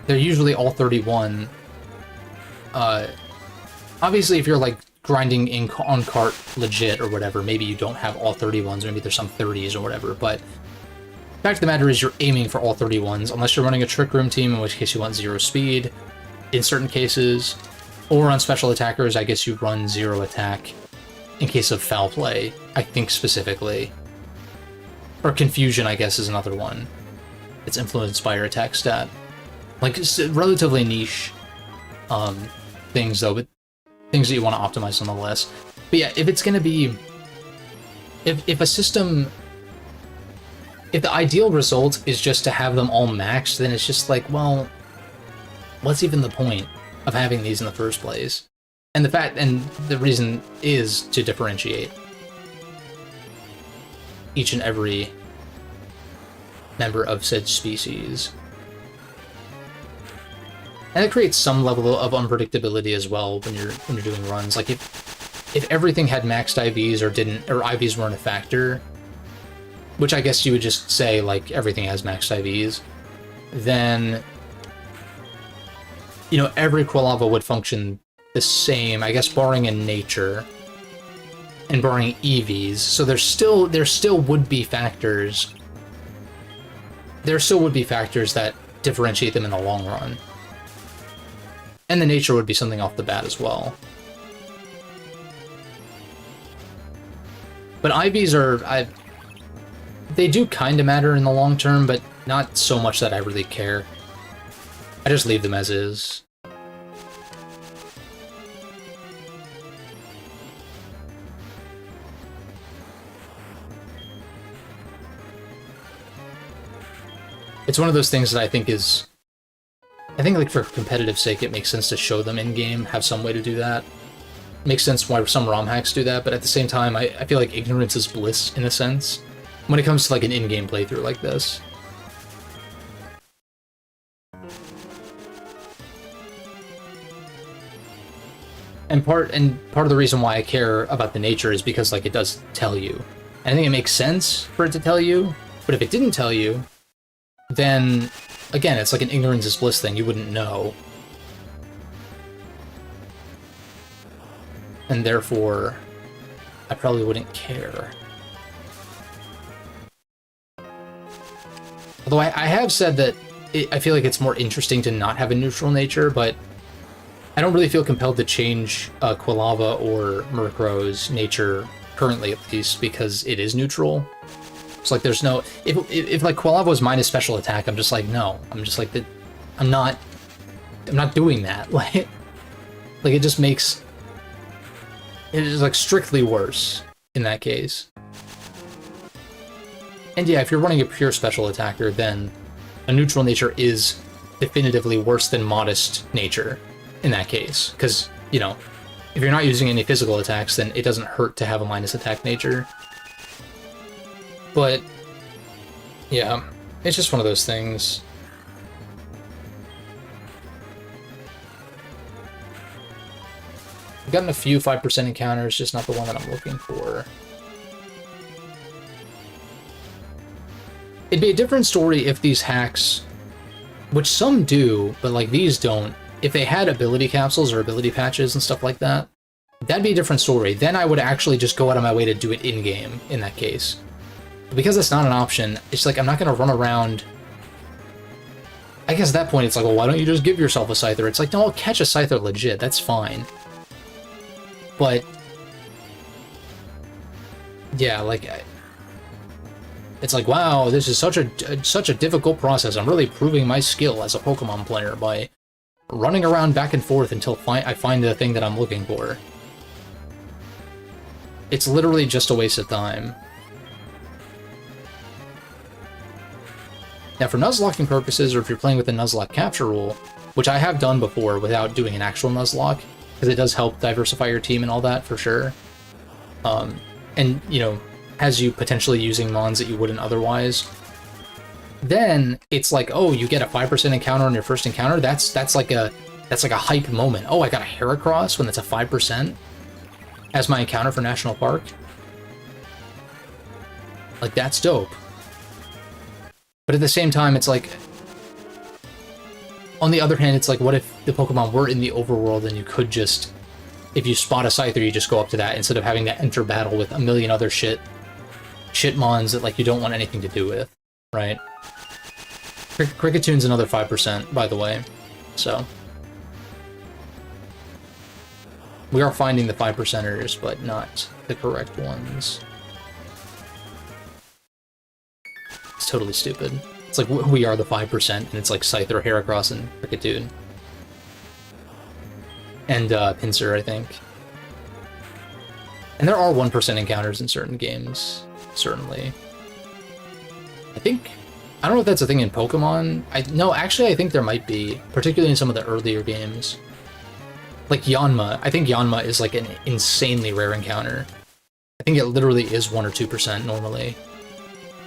they're usually all 31. Obviously, if you're like grinding in on cart legit or whatever, maybe you don't have all 31s, maybe there's some 30s or whatever, but fact of the matter is you're aiming for all 31s, unless you're running a Trick Room team, in which case you want 0 speed in certain cases. Or on special attackers, I guess you run 0 attack in case of foul play, I think specifically. Or confusion, I guess, is another one. It's influenced by your attack stat. Like, it's relatively niche things, though, but things that you want to optimize nonetheless. But yeah, if it's going to be... If a system... If the ideal result is just to have them all maxed, then it's just like, well, what's even the point of having these in the first place? And the reason is to differentiate each and every member of said species. And it creates some level of unpredictability as well when you're doing runs. Like if everything had maxed IVs or IVs weren't a factor, which I guess you would just say like everything has maxed IVs, then every Quilava would function the same, I guess, barring in nature and barring EVs. So there still would be factors. There still would be factors that differentiate them in the long run. And the nature would be something off the bat as well. But IVs they do kind of matter in the long term, but not so much that I really care. I just leave them as is. It's one of those things that I think like for competitive sake, it makes sense to show them in-game, have some way to do that. It makes sense why some ROM hacks do that, but at the same time, I feel like ignorance is bliss, in a sense, when it comes to like an in-game playthrough like this. And part of the reason why I care about the nature is because like it does tell you. And I think it makes sense for it to tell you, but if it didn't tell you, then again, it's like an ignorance is bliss thing. You wouldn't know. And therefore, I probably wouldn't care. Although I have said that I feel like it's more interesting to not have a neutral nature, but I don't really feel compelled to change Quilava or Murkrow's nature, currently at least, because it is neutral. It's like there's no... If like Quilava was minus special attack, I'm just like, no. I'm just like, I'm not doing that. Like it just makes... It is like strictly worse in that case. And yeah, if you're running a pure special attacker, then a neutral nature is definitively worse than modest nature in that case. Because, if you're not using any physical attacks, then it doesn't hurt to have a minus attack nature. But, yeah, it's just one of those things. I've gotten a few 5% encounters, just not the one that I'm looking for. It'd be a different story if these hacks, which some do, but like these don't, if they had ability capsules or ability patches and stuff like that, that'd be a different story. Then I would actually just go out of my way to do it in-game in that case. But because that's not an option, it's like I'm not going to run around... I guess at that point it's like, well, why don't you just give yourself a Scyther? It's like, no, I'll catch a Scyther legit, that's fine. But... yeah, like... It's like, wow, this is such a difficult process. I'm really proving my skill as a Pokemon player by running around back and forth until I find the thing that I'm looking for. It's literally just a waste of time. Now, for Nuzlocking purposes, or if you're playing with the Nuzlocke capture rule, which I have done before without doing an actual Nuzlocke, because it does help diversify your team and all that, for sure. And, has you potentially using mons that you wouldn't otherwise. Then it's like, oh, you get a 5% encounter on your first encounter. That's like a hype moment. Oh, I got a Heracross when it's a 5% as my encounter for National Park. Like, that's dope. But at the same time, it's like, on the other hand, it's like, what if the Pokemon were in the overworld and you could just, if you spot a Scyther, you just go up to that instead of having to enter battle with a million other shit mons that, like, you don't want anything to do with, right? Crickettoon's another 5%, by the way, so. We are finding the 5%ers, but not the correct ones. It's totally stupid. It's like, we are the 5%, and it's like Scyther, Heracross, and Kricketune. And Pinsir, I think. And there are 1% encounters in certain games, certainly. I think... I don't know if that's a thing in Pokemon. No, actually I think there might be, particularly in some of the earlier games. Like Yanma. I think Yanma is like an insanely rare encounter. I think it literally is 1 or 2% normally.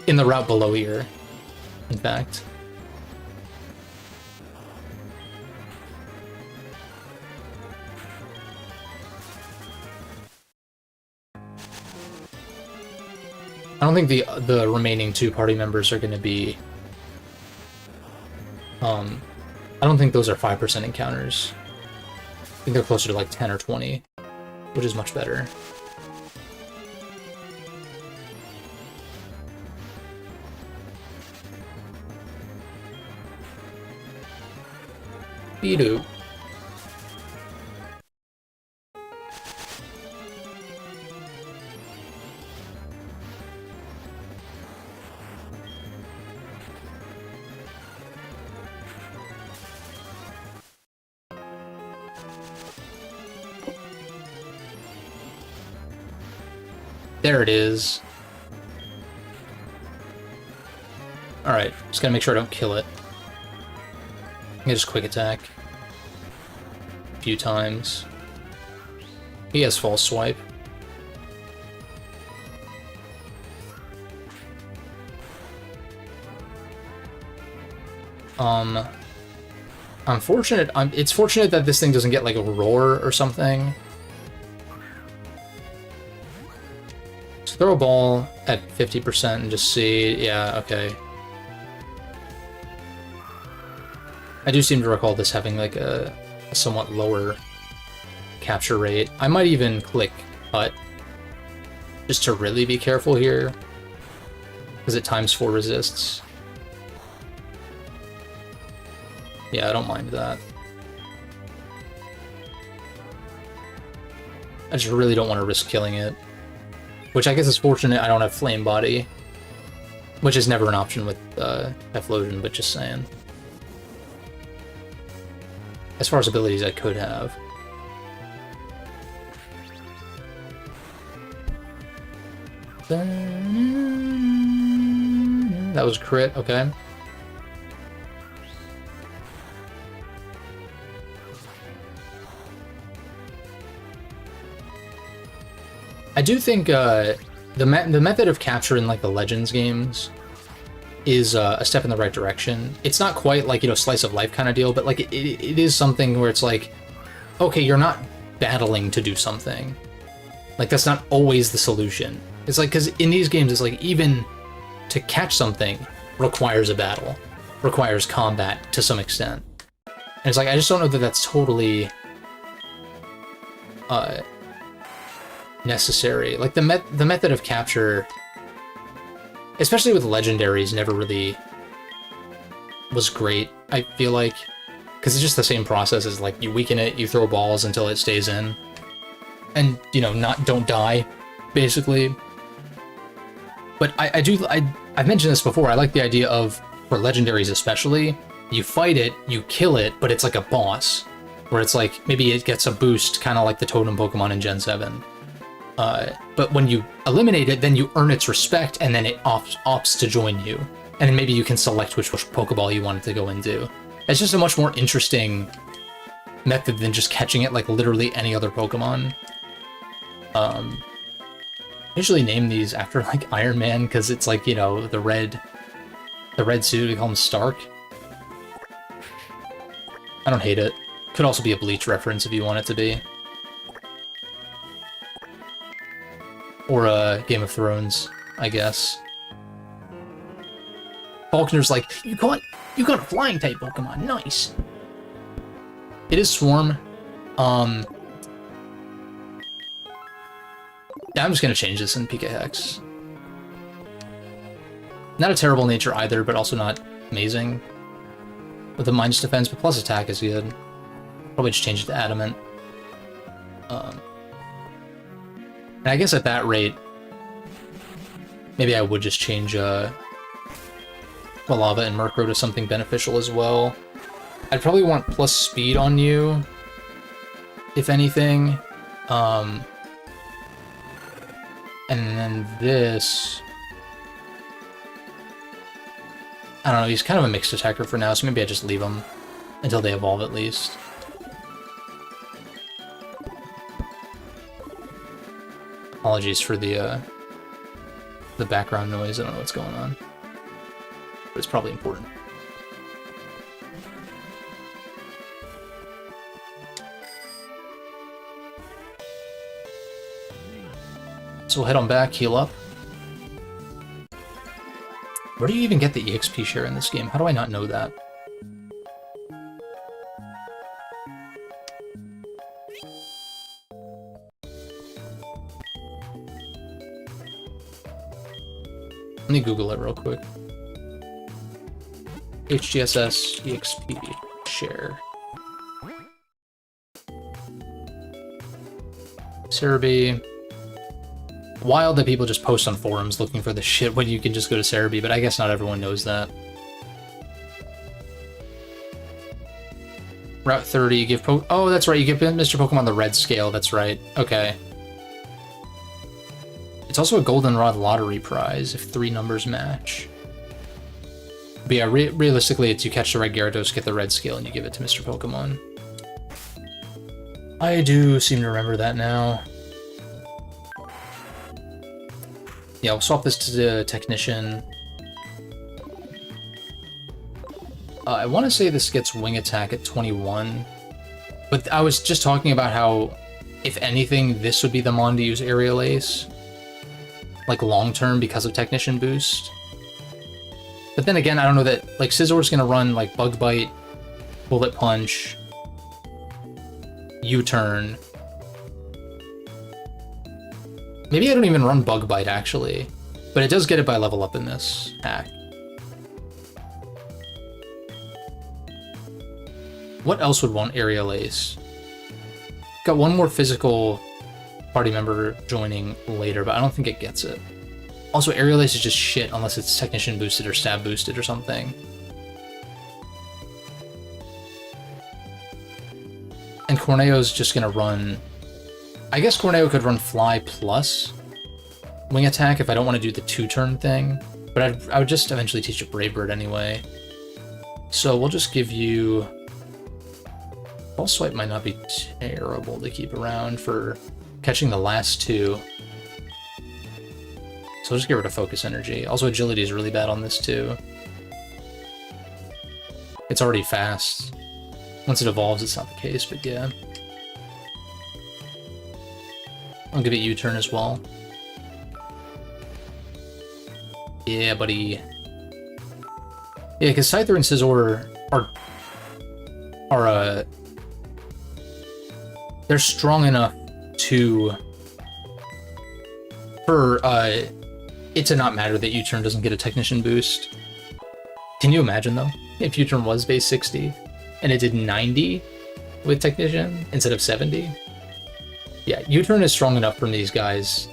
In the route below here, in fact. I don't think the remaining 2 party members are going to be... I don't think those are 5% encounters. I think they're closer to like 10 or 20, which is much better. Beedoo. There it is. Alright, just gotta make sure I don't kill it. I can just quick attack. A few times. He has false swipe. It's fortunate that this thing doesn't get like a roar or something. Throw a ball at 50% and just see... Yeah, okay. I do seem to recall this having like a somewhat lower capture rate. I might even click Cut just to really be careful here, because it ×4 resists. Yeah, I don't mind that. I just really don't want to risk killing it. Which I guess is fortunate I don't have Flame Body, which is never an option with Typhlosion, but just saying. As far as abilities I could have. That was crit, okay. I do think the method of capture in like the Legends games is a step in the right direction. It's not quite like, you know, slice of life kind of deal, but like it is something where it's like, okay, you're not battling to do something. Like that's not always the solution. It's like, because in these games, it's like even to catch something requires a battle, requires combat to some extent. And it's like, I just don't know that that's totally necessary. Like the method of capture, especially with legendaries, never really was great, I feel like, because it's just the same process as like you weaken it, you throw balls until it stays in, and you know, don't die, basically. But I've mentioned this before, I like the idea of, for legendaries especially, you fight it, you kill it, but it's like a boss, where it's like maybe it gets a boost, kind of like the totem Pokemon in Gen 7. But when you eliminate it, then you earn its respect, and then it opts to join you. And then maybe you can select which Pokeball you want it to go into. It's just a much more interesting method than just catching it like literally any other Pokemon. I usually name these after like Iron Man, because it's like, you know, the red suit, we call him Stark. I don't hate it. Could also be a Bleach reference if you want it to be. Or Game of Thrones, I guess. Faulkner's like, you got a flying type Pokemon, nice. It is Swarm. Yeah, I'm just gonna change this in PK Hex. Not a terrible nature either, but also not amazing. With the minus defense, but plus attack is good. Probably just change it to Adamant. And I guess at that rate, maybe I would just change Lava and Murkrow to something beneficial as well. I'd probably want plus speed on you, if anything. And then this... I don't know, he's kind of a mixed attacker for now, so maybe I just leave him until they evolve at least. Apologies for the background noise, I don't know what's going on. But it's probably important. So we'll head on back, heal up. Where do you even get the EXP share in this game? How do I not know that? Let me Google it real quick. HGSS EXP share. Cerebi. Wild that people just post on forums looking for the shit when you can just go to Cerebi, but I guess not everyone knows that. Route 30, you give oh, that's right, you give Mr. Pokemon the red scale, that's right. Okay. It's also a Goldenrod lottery prize if 3 numbers match. But yeah, realistically, it's you catch the red Gyarados, get the red scale, and you give it to Mr. Pokemon. I do seem to remember that now. Yeah, we'll swap this to the Technician. I want to say this gets Wing Attack at 21. But I was just talking about how, if anything, this would be the Mon to use Aerial Ace. Like, long-term because of Technician boost. But then again, I don't know that... Like, Scizzor's gonna run, like, Bug Bite, Bullet Punch, U-Turn... Maybe I don't even run Bug Bite, actually. But it does get it by level up in this hack. What else would want Aerial Ace? Got one more physical party member joining later, but I don't think it gets it. Also, Aerial Ace is just shit unless it's Technician boosted or Stab boosted or something. And Corneo's just gonna run... I guess Corneo could run Fly plus Wing Attack if I don't want to do the 2-turn thing, but I would just eventually teach it Brave Bird anyway. So we'll just give you... False Swipe might not be terrible to keep around for catching the last 2. So we'll just get rid of Focus Energy. Also, Agility is really bad on this too. It's already fast. Once it evolves, it's not the case, but yeah. I'll give it U-turn as well. Yeah, buddy. Yeah, because Scyther and Scizor are they're strong enough to for it to not matter that U-turn doesn't get a Technician boost. Can you imagine though if U-turn was base 60 and it did 90 with Technician instead of 70? Yeah, U-turn is strong enough from these guys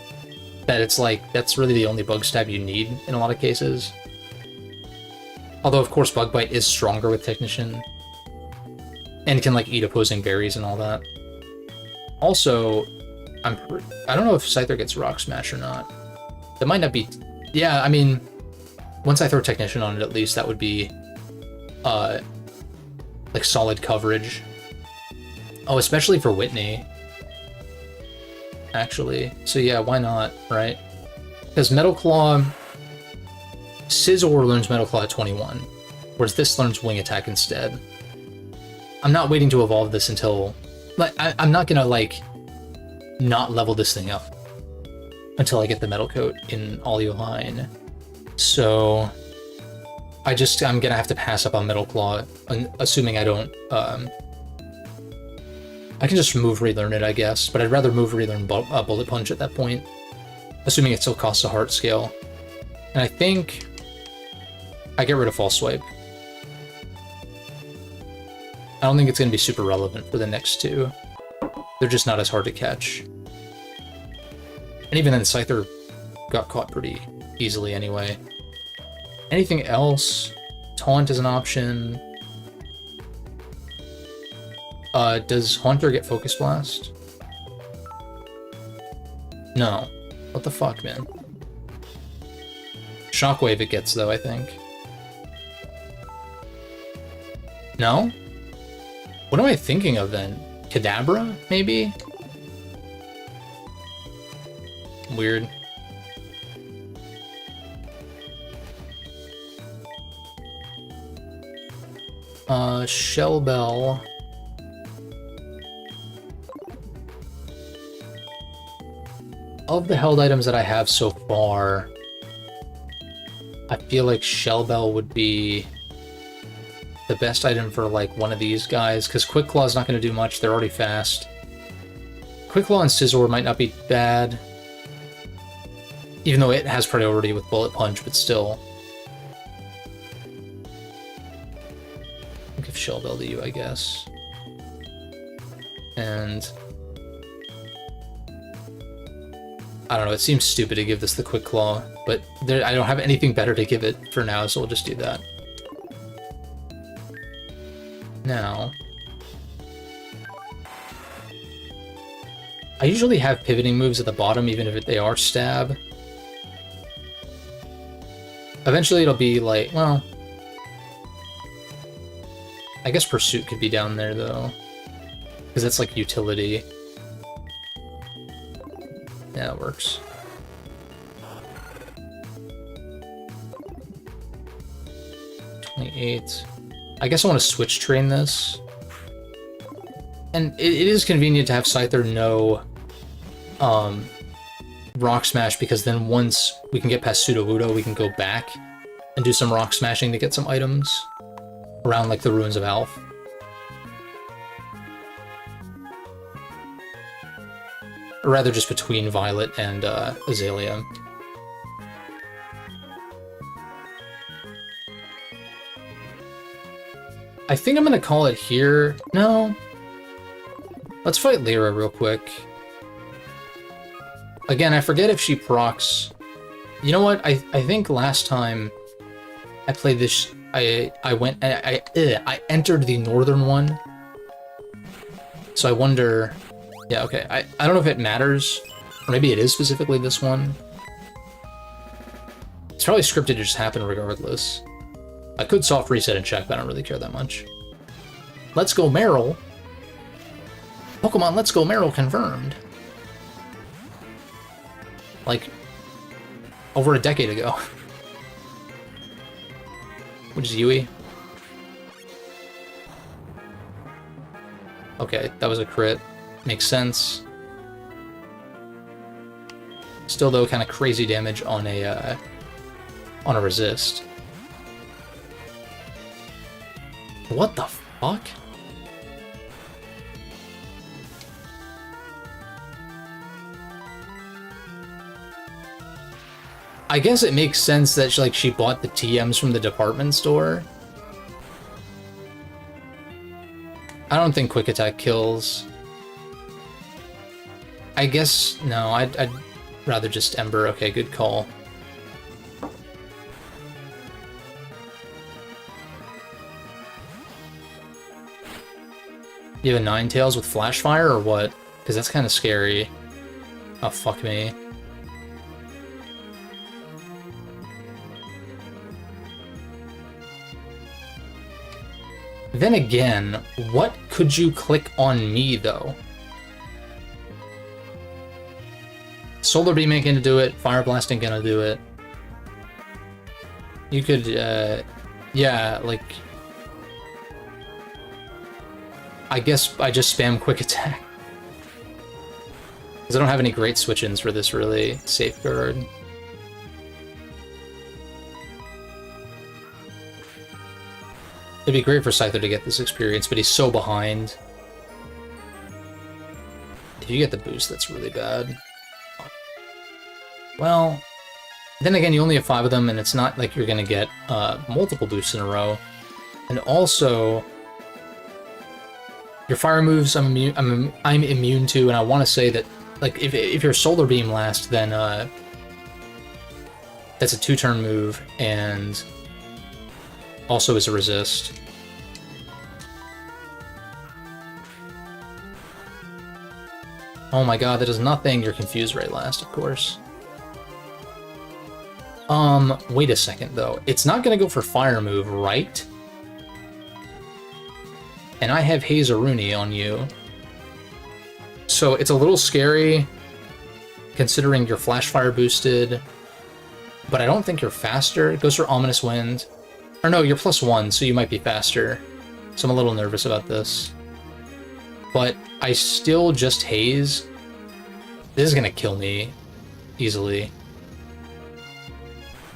that it's like, that's really the only bug stab you need in a lot of cases. Although, of course, Bug Bite is stronger with Technician. And can, like, eat opposing berries and all that. Also, I don't know if Scyther gets Rock Smash or not. That might not be... Yeah, I mean, once I throw Technician on it, at least, that would be, like, solid coverage. Oh, especially for Whitney. Actually. So yeah, why not, right? Because Metal Claw... Scizor learns Metal Claw at 21, whereas this learns Wing Attack instead. I'm not waiting to evolve this until... Like, I'm not gonna, like, not level this thing up until I get the Metal Coat in Oleoline. So... I'm gonna have to pass up on Metal Claw, assuming I don't, I can just move relearn it, I guess, but I'd rather move relearn Bullet Punch at that point, assuming it still costs a heart scale. And I think I get rid of False Swipe. I don't think it's going to be super relevant for the next 2. They're just not as hard to catch. And even then, Scyther got caught pretty easily anyway. Anything else? Taunt is an option. Does Haunter get Focus Blast? No. What the fuck, man? Shockwave it gets, though, I think. No? What am I thinking of, then? Kadabra, maybe? Weird. Shell Bell. Of the held items that I have so far, I feel like Shell Bell would be the best item for, like, one of these guys, because Quick Claw is not going to do much. They're already fast. Quick Claw and Scizor might not be bad, even though it has priority with Bullet Punch, but still. I'll give Shell Bell to you, I guess. And I don't know, it seems stupid to give this the Quick Claw, but I don't have anything better to give it for now, so we'll just do that. Now, I usually have pivoting moves at the bottom, even if they are stab. Eventually it'll be like, well, I guess Pursuit could be down there, though, because that's like utility. Yeah, it works. $28. I guess I want to switch train this. And it is convenient to have Scyther know Rock Smash, because then once we can get past Sudowoodo, we can go back and do some Rock Smashing to get some items around, like, the Ruins of Alph. Or rather, just between Violet and Azalea. I think I'm gonna call it here. No. Let's fight Lyra real quick. Again, I forget if she procs. You know what? I think last time I played this, I entered the northern one. So I wonder. Yeah, okay. I don't know if it matters, or maybe it is specifically this one. It's probably scripted to just happen regardless. I could soft reset and check, but I don't really care that much. Let's Go Meryl. Pokemon Let's Go Meryl confirmed. Like, over a decade ago. Which is Yui. Okay, that was a crit. Makes sense. Still, though, kind of crazy damage on a resist. What the fuck? I guess it makes sense that she bought the TMs from the department store. I don't think Quick Attack kills. I guess, no, I'd rather just Ember. Okay, good call. You have a Ninetales with Flash Fire or what? Because that's kind of scary. Oh, fuck me. Then again, what could you click on me, though? Solar Beam ain't gonna do it, Fire Blast ain't gonna do it. You could, yeah, like... I guess I just spam Quick Attack. Because I don't have any great switch-ins for this, really. Safeguard. It'd be great for Scyther to get this experience, but he's so behind. If you get the boost, that's really bad. Well, then again, you only have 5 of them, and it's not like you're gonna get multiple boosts in a row. And also, Your fire moves I'm immune to, and I want to say that, like, if your Solar Beam lasts, then that's a 2-turn move, and also is a resist. Oh my god, that does nothing. Your Confuse Ray last, of course. Wait a second, though. It's not gonna go for Fire Move, right? And I have Hazeruni on you. So it's a little scary, considering you're Flash Fire boosted, but I don't think you're faster. It goes for Ominous Wind. Or no, you're +1, so you might be faster. So I'm a little nervous about this. But I still just Haze. This is gonna kill me easily.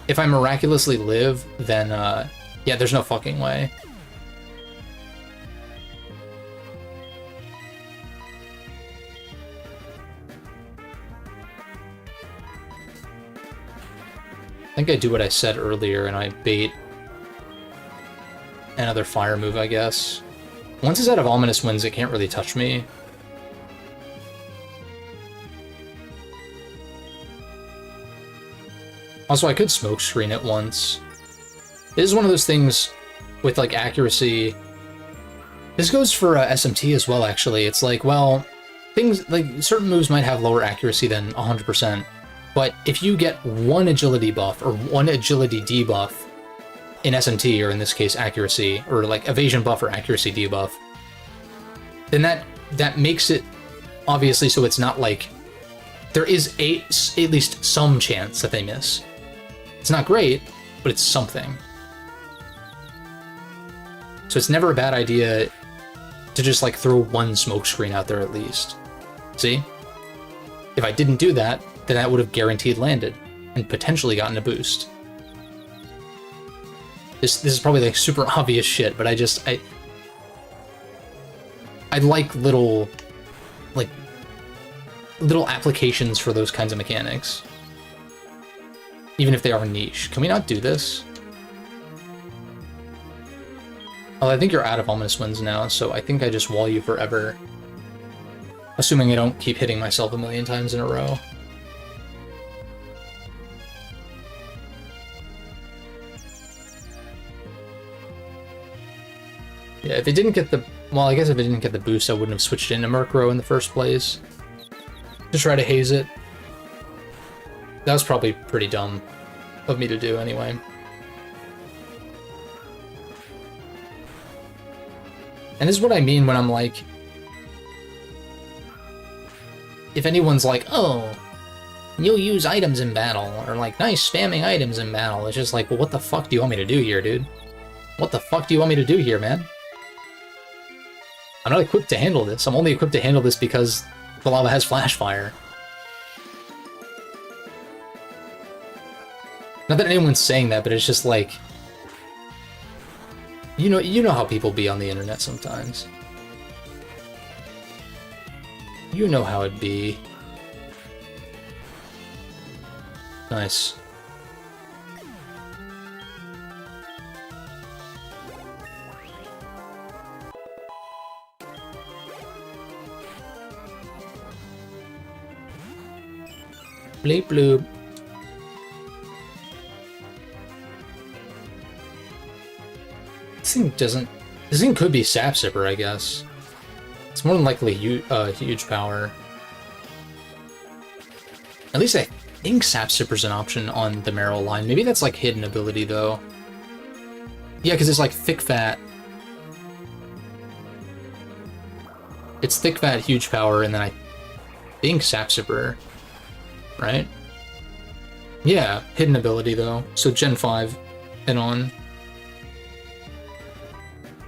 If I miraculously live, then, yeah, there's no fucking way. I think I do what I said earlier, and I bait another fire move, I guess. Once it's out of Ominous Winds, it can't really touch me. Also, I could Smokescreen it once. This is one of those things with, like, accuracy. This goes for SMT as well, actually. It's like, well, things, like, certain moves might have lower accuracy than 100%, but if you get one agility buff or one agility debuff in SMT, or in this case, accuracy, or, like, evasion buff or accuracy debuff, then that makes it, obviously, so it's not like, there is at least some chance that they miss. It's not great, but it's something. So it's never a bad idea to just, like, throw one Smokescreen out there at least. See? If I didn't do that, then that would have guaranteed landed, and potentially gotten a boost. This is probably, like, super obvious shit, but I like little applications for those kinds of mechanics. Even if they are niche. Can we not do this? Oh, I think you're out of Ominous Winds now, so I think I just wall you forever. Assuming I don't keep hitting myself a million times in a row. Yeah, if it didn't get the... Well, I guess if it didn't get the boost, I wouldn't have switched into Murkrow in the first place. To try to haze it. That was probably pretty dumb of me to do anyway. And this is what I mean when I'm like... If anyone's like, oh, you'll use items in battle, or like, nice spamming items in battle, it's just like, well, what the fuck do you want me to do here, dude? What the fuck do you want me to do here, man? I'm not equipped to handle this. I'm only equipped to handle this because the lava has Flash Fire. Not that anyone's saying that, but it's just like... You know how people be on the internet sometimes. You know how it be. Nice. Bleep bloop. This thing could be Sap Sipper, I guess. It's more than likely huge power. At least I think Sap Sipper's an option on the Marrow line. Maybe that's like hidden ability though. Yeah, because it's like Thick Fat. It's Thick Fat, huge power, and then I think Sap Sipper. Right? Yeah, hidden ability though. So Gen 5 and on.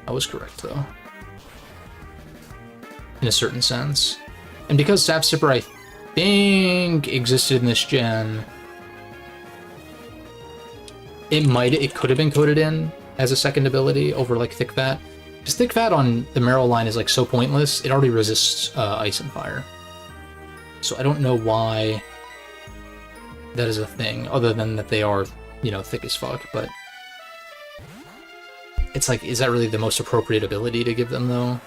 I was correct though. In a certain sense. And because Sap Sipper, I think, existed in this gen, it could have been coded in as a second ability over like Thick Fat. Because Thick Fat on the Marrow line is like so pointless, it already resists Ice and Fire. So I don't know why that is a thing, other than that they are, you know, thick as fuck, but... It's like, is that really the most appropriate ability to give them, though?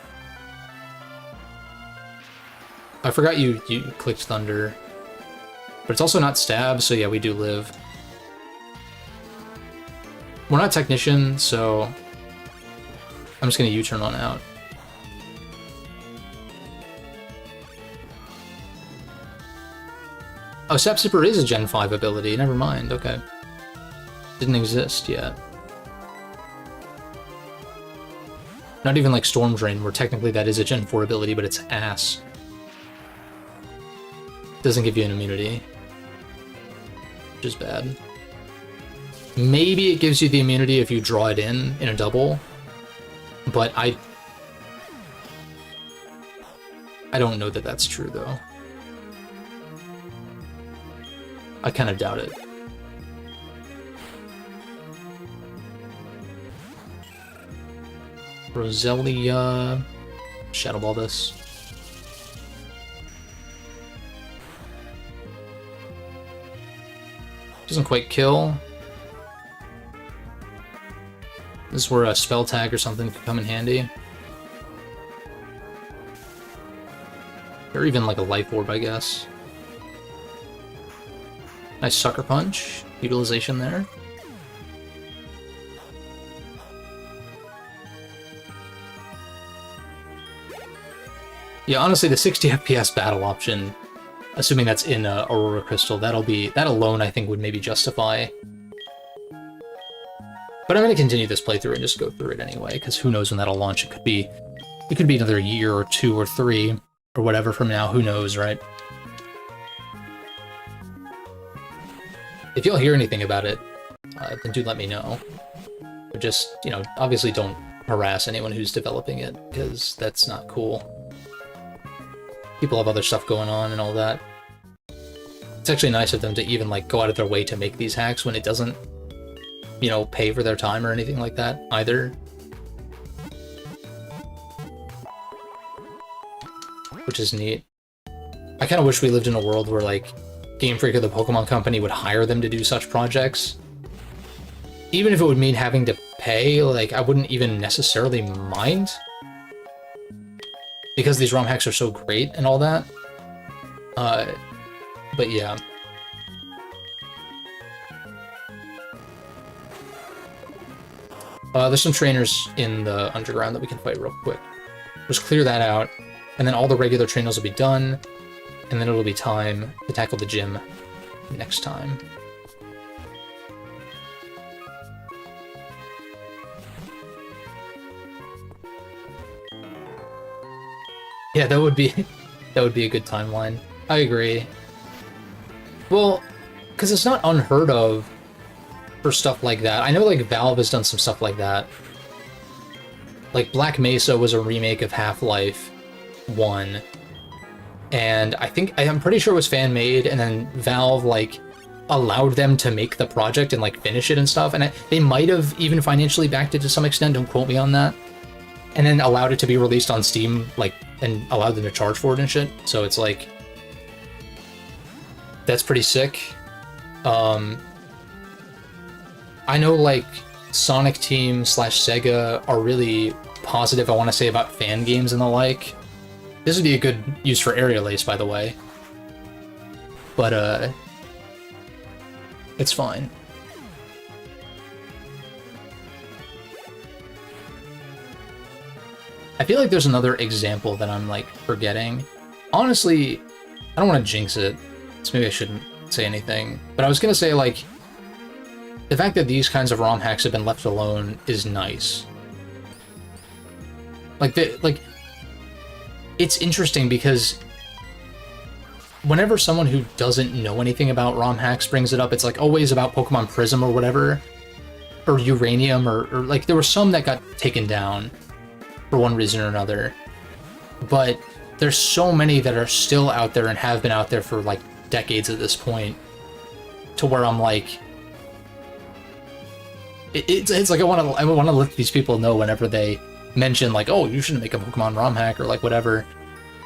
I forgot you clicked Thunder. But it's also not Stab, so yeah, we do live. We're not Technician, so I'm just gonna U-turn on out. Oh, Sap Sipper is a Gen 5 ability, never mind, okay. Didn't exist yet. Not even like Storm Drain, where technically that is a Gen 4 ability, but it's ass. Doesn't give you an immunity. Which is bad. Maybe it gives you the immunity if you draw it in a double, but I don't know that that's true, though. I kind of doubt it. Roselia... Shadow Ball this. Doesn't quite kill. This is where a spell tag or something could come in handy. Or even like a life orb, I guess. Nice Sucker Punch. Utilization there. Yeah, honestly, the 60 FPS battle option, assuming that's in Aurora Crystal, that alone I think would maybe justify. But I'm going to continue this playthrough and just go through it anyway, because who knows when that'll launch. It could be another year or 2 or 3 or whatever from now. Who knows, right? If you'll hear anything about it, then do let me know. But just, you know, obviously don't harass anyone who's developing it, because that's not cool. People have other stuff going on and all that. It's actually nice of them to even, like, go out of their way to make these hacks when it doesn't, you know, pay for their time or anything like that, either. Which is neat. I kind of wish we lived in a world where, like, Game Freak or the Pokemon Company would hire them to do such projects. Even if it would mean having to pay, like, I wouldn't even necessarily mind. Because these ROM hacks are so great and all that. But yeah. There's some trainers in the underground that we can fight real quick. Just clear that out, and then all the regular trainers will be done, and then it'll be time to tackle the gym next time. Yeah, that would be a good timeline. I agree. Well, because it's not unheard of for stuff like that. I know, like, Valve has done some stuff like that. Like, Black Mesa was a remake of Half-Life 1. And I'm pretty sure it was fan-made, and then Valve, like, allowed them to make the project and, like, finish it and stuff. And they might have even financially backed it to some extent, don't quote me on that. And then allowed it to be released on Steam, like, and allowed them to charge for it and shit. So it's like, that's pretty sick. I know, like, Sonic Team / Sega are really positive, I want to say, about fan games and the like. This would be a good use for Aerial Ace, by the way. But, it's fine. I feel like there's another example that I'm, like, forgetting. Honestly, I don't want to jinx it, so maybe I shouldn't say anything. But I was gonna say, like, the fact that these kinds of ROM hacks have been left alone is nice. Like, it's interesting because whenever someone who doesn't know anything about ROM hacks brings it up, it's, like, always about Pokemon Prism or whatever, or Uranium, or like, there were some that got taken down for one reason or another, but there's so many that are still out there and have been out there for, like, decades at this point, to where I'm like, it's like I want to let these people know whenever they mention, like, oh, you shouldn't make a Pokemon ROM hack, or, like, whatever,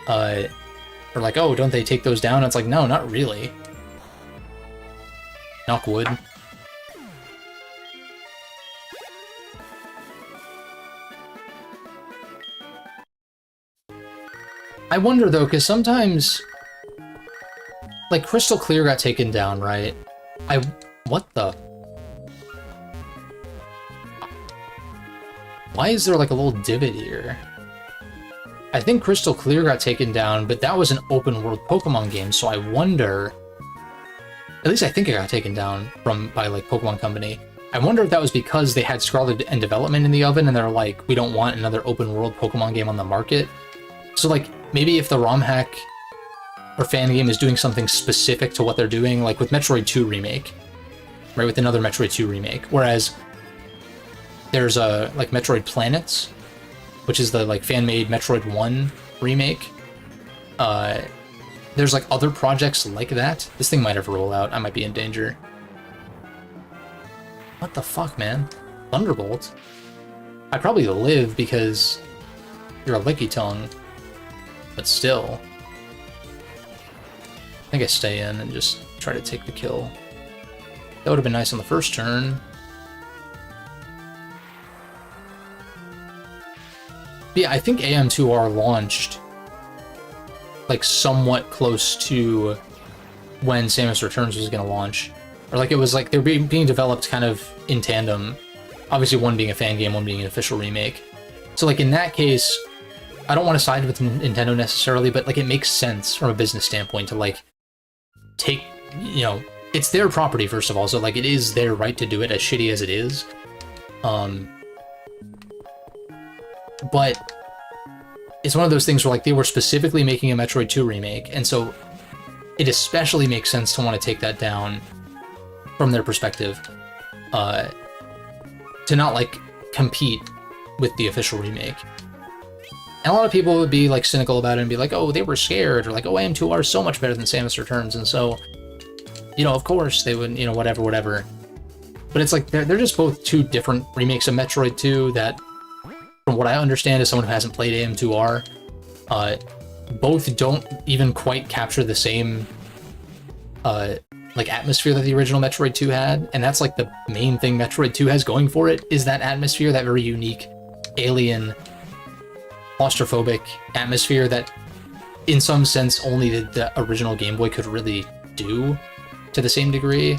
or like, oh, don't they take those down? It's like, no, not really. Knock wood. I wonder though, because sometimes, like, Crystal Clear got taken down, right? What the? Why is there like a little divot here? I think Crystal Clear got taken down, but that was an open world Pokemon game, so I wonder... At least I think it got taken down by like Pokemon Company. I wonder if that was because they had Scarlet in development in the oven and they're like, we don't want another open world Pokemon game on the market. So like, maybe if the ROM hack or fan game is doing something specific to what they're doing, like with Metroid 2 Remake, right, with another Metroid 2 Remake, whereas there's like Metroid Planets, which is the like fan-made Metroid 1 remake. There's like other projects like that. This thing might have rolled out. I might be in danger. What the fuck, man? Thunderbolt? I'd probably live because you're a licky tongue, but still. I think I stay in and just try to take the kill. That would have been nice on the first turn. But yeah, I think AM2R launched like somewhat close to when Samus Returns was going to launch. Or like it was like they were being developed kind of in tandem. Obviously one being a fan game, one being an official remake. So like in that case, I don't want to side with Nintendo necessarily, but like it makes sense from a business standpoint to like take, you know, it's their property first of all, so like it is their right to do it, as shitty as it is. But it's one of those things where like they were specifically making a Metroid 2 remake, and so it especially makes sense to want to take that down from their perspective, to not like compete with the official remake. And a lot of people would be like cynical about it and be like, oh, they were scared, or like, oh, AM2R is so much better than Samus Returns, and so, you know, of course they would, you know, whatever. But it's like they're just both two different remakes of Metroid 2 that, from what I understand as someone who hasn't played AM2R, both don't even quite capture the same like atmosphere that the original Metroid 2 had, and that's like the main thing Metroid 2 has going for it, is that atmosphere, that very unique alien claustrophobic atmosphere that in some sense only the original Game Boy could really do to the same degree.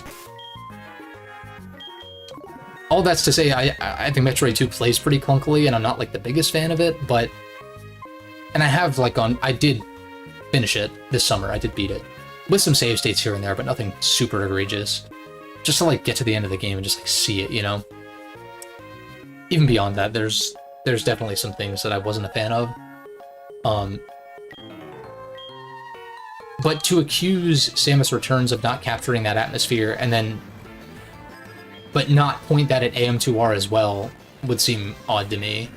All that's to say, I think Metroid 2 plays pretty clunkily, and I'm not like the biggest fan of it, but... And I have like I did finish it this summer, I did beat it. With some save states here and there, but nothing super egregious. Just to like get to the end of the game and just like see it, you know? Even beyond that, there's definitely some things that I wasn't a fan of. But to accuse Samus Returns of not capturing that atmosphere and then but not point that at AM2R as well would seem odd to me.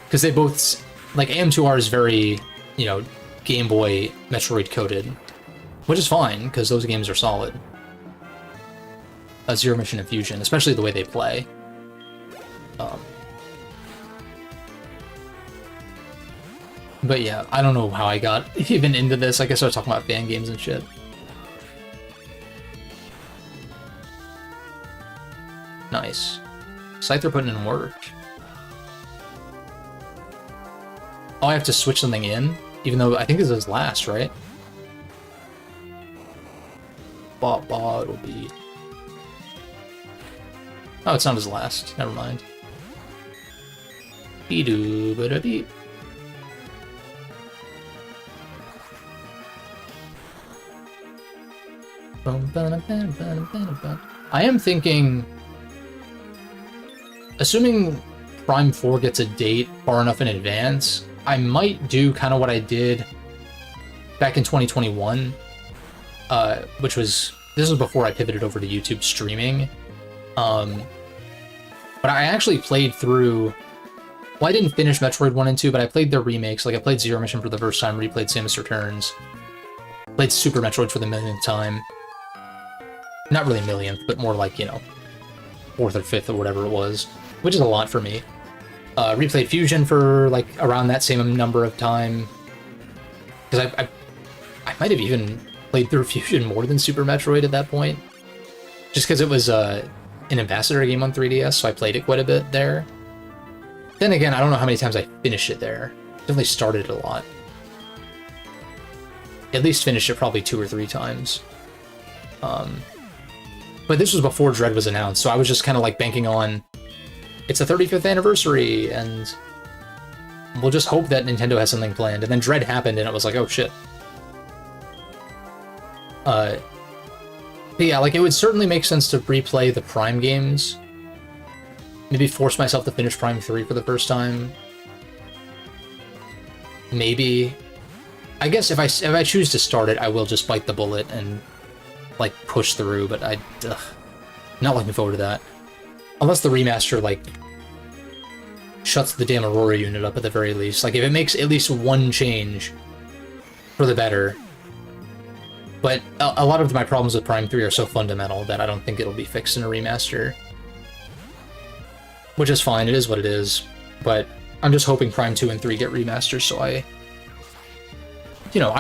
Because they both, like, AM2R is very, you know, Game Boy Metroid coded, which is fine, because those games are solid. Zero Mission and Fusion, especially the way they play. But yeah, I don't know how I got even into this. I guess I was talking about fan games and shit. Nice. Scyther putting in work. Oh, I have to switch something in? Even though I think this is last, right? It'll be... Oh, it's not his last. Never mind. Be-doo-ba-da-beep. I am thinking... Assuming Prime 4 gets a date far enough in advance, I might do kind of what I did back in 2021, which was... This was before I pivoted over to YouTube streaming. But I actually played through... Well, I didn't finish Metroid 1 and 2, but I played their remakes. Like, I played Zero Mission for the first time, replayed Samus Returns, played Super Metroid for the millionth time. Not really millionth, but more like, you know, 4th or 5th or whatever it was, which is a lot for me. Replayed Fusion for, like, around that same number of time. Because I might have even played through Fusion more than Super Metroid at that point. Just because it was an Ambassador game on 3DS, so I played it quite a bit there. Then again, I don't know how many times I finished it there. Definitely started it a lot. at least finished it probably 2 or 3 times. But this was before Dread was announced, so I was just kind of like banking on it's a 35th anniversary, and we'll just hope that Nintendo has something planned. And then Dread happened, and it was like, oh shit. But yeah, like, it would certainly make sense to replay the Prime games. Maybe force myself to finish Prime 3 for the first time. Maybe. I guess if I choose to start it, I will just bite the bullet and, like, push through, but not looking forward to that. Unless the remaster, like, shuts the damn Aurora unit up at the very least. Like, if it makes at least one change for the better. But a lot of my problems with Prime 3 are so fundamental that I don't think it'll be fixed in a remaster. Which is fine, it is what it is. But I'm just hoping Prime 2 and 3 get remasters, so I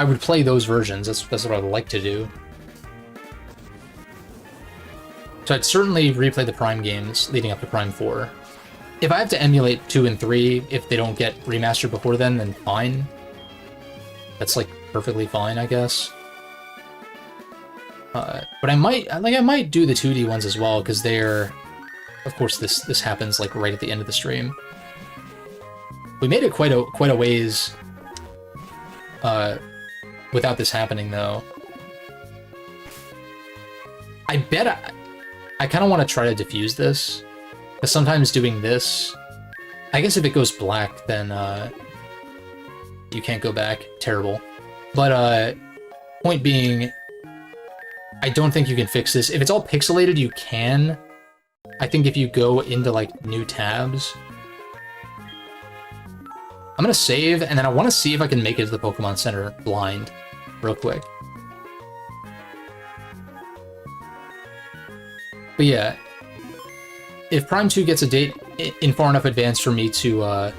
would play those versions. That's what I'd like to do. So I'd certainly replay the Prime games leading up to Prime 4. If I have to emulate 2 and 3, if they don't get remastered before then fine. That's, like, perfectly fine, I guess. But I might do the 2D ones as well, because they're... Of course, this happens, like, right at the end of the stream. We made it quite a ways without this happening, though. I bet I kind of want to try to defuse this, because sometimes doing this... I guess if it goes black, then you can't go back. Terrible. But point being... I don't think you can fix this. If it's all pixelated, you can. I think if you go into, like, new tabs... I'm gonna save, and then I want to see if I can make it to the Pokémon Center blind, real quick. But yeah, if Prime 2 gets a date in far enough advance for me to, I'm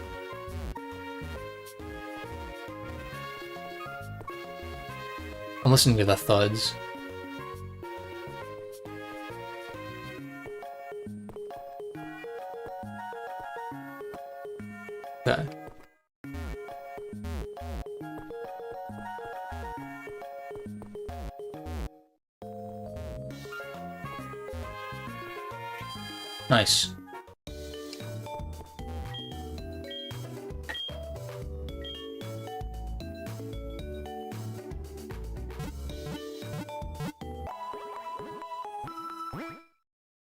listening to the thuds. Okay. Nice.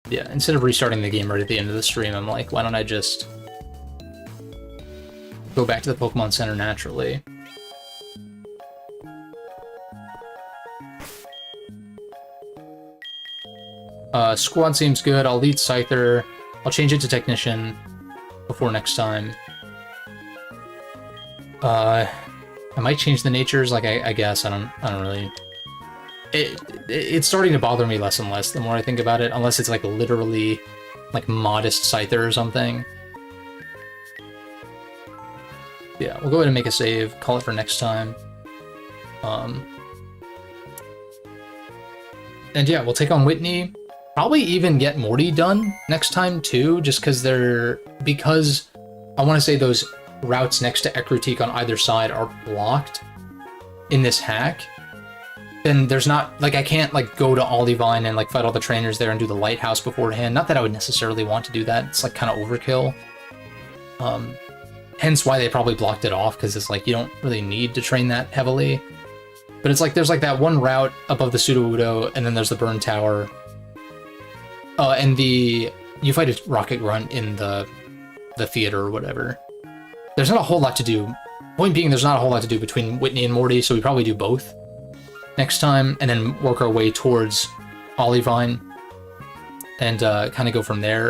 Yeah, instead of restarting the game right at the end of the stream, I'm like, why don't I just go back to the Pokemon Center naturally? Squad seems good. I'll lead Scyther. I'll change it to Technician before next time. I might change the natures, like, I guess. I don't really... It's starting to bother me less and less the more I think about it, unless it's, like, literally, like, modest Scyther or something. Yeah, we'll go ahead and make a save, call it for next time. And yeah, we'll take on Whitney. Probably even get Morty done next time too, just because I want to say those routes next to Ekrutik on either side are blocked in this hack. Then there's not, like, I can't, like, go to Olivine and, like, fight all the trainers there and do the lighthouse beforehand. Not that I would necessarily want to do that. It's, like, kind of overkill. Hence why they probably blocked it off, because it's like, you don't really need to train that heavily. But it's like, there's, like, that one route above the Sudowoodo, and then there's the Burn Tower. And you fight a Rocket Grunt in the theater or whatever. There's not a whole lot to do. Point being, there's not a whole lot to do between Whitney and Morty, so we probably do both next time, and then work our way towards Olivine, and kind of go from there.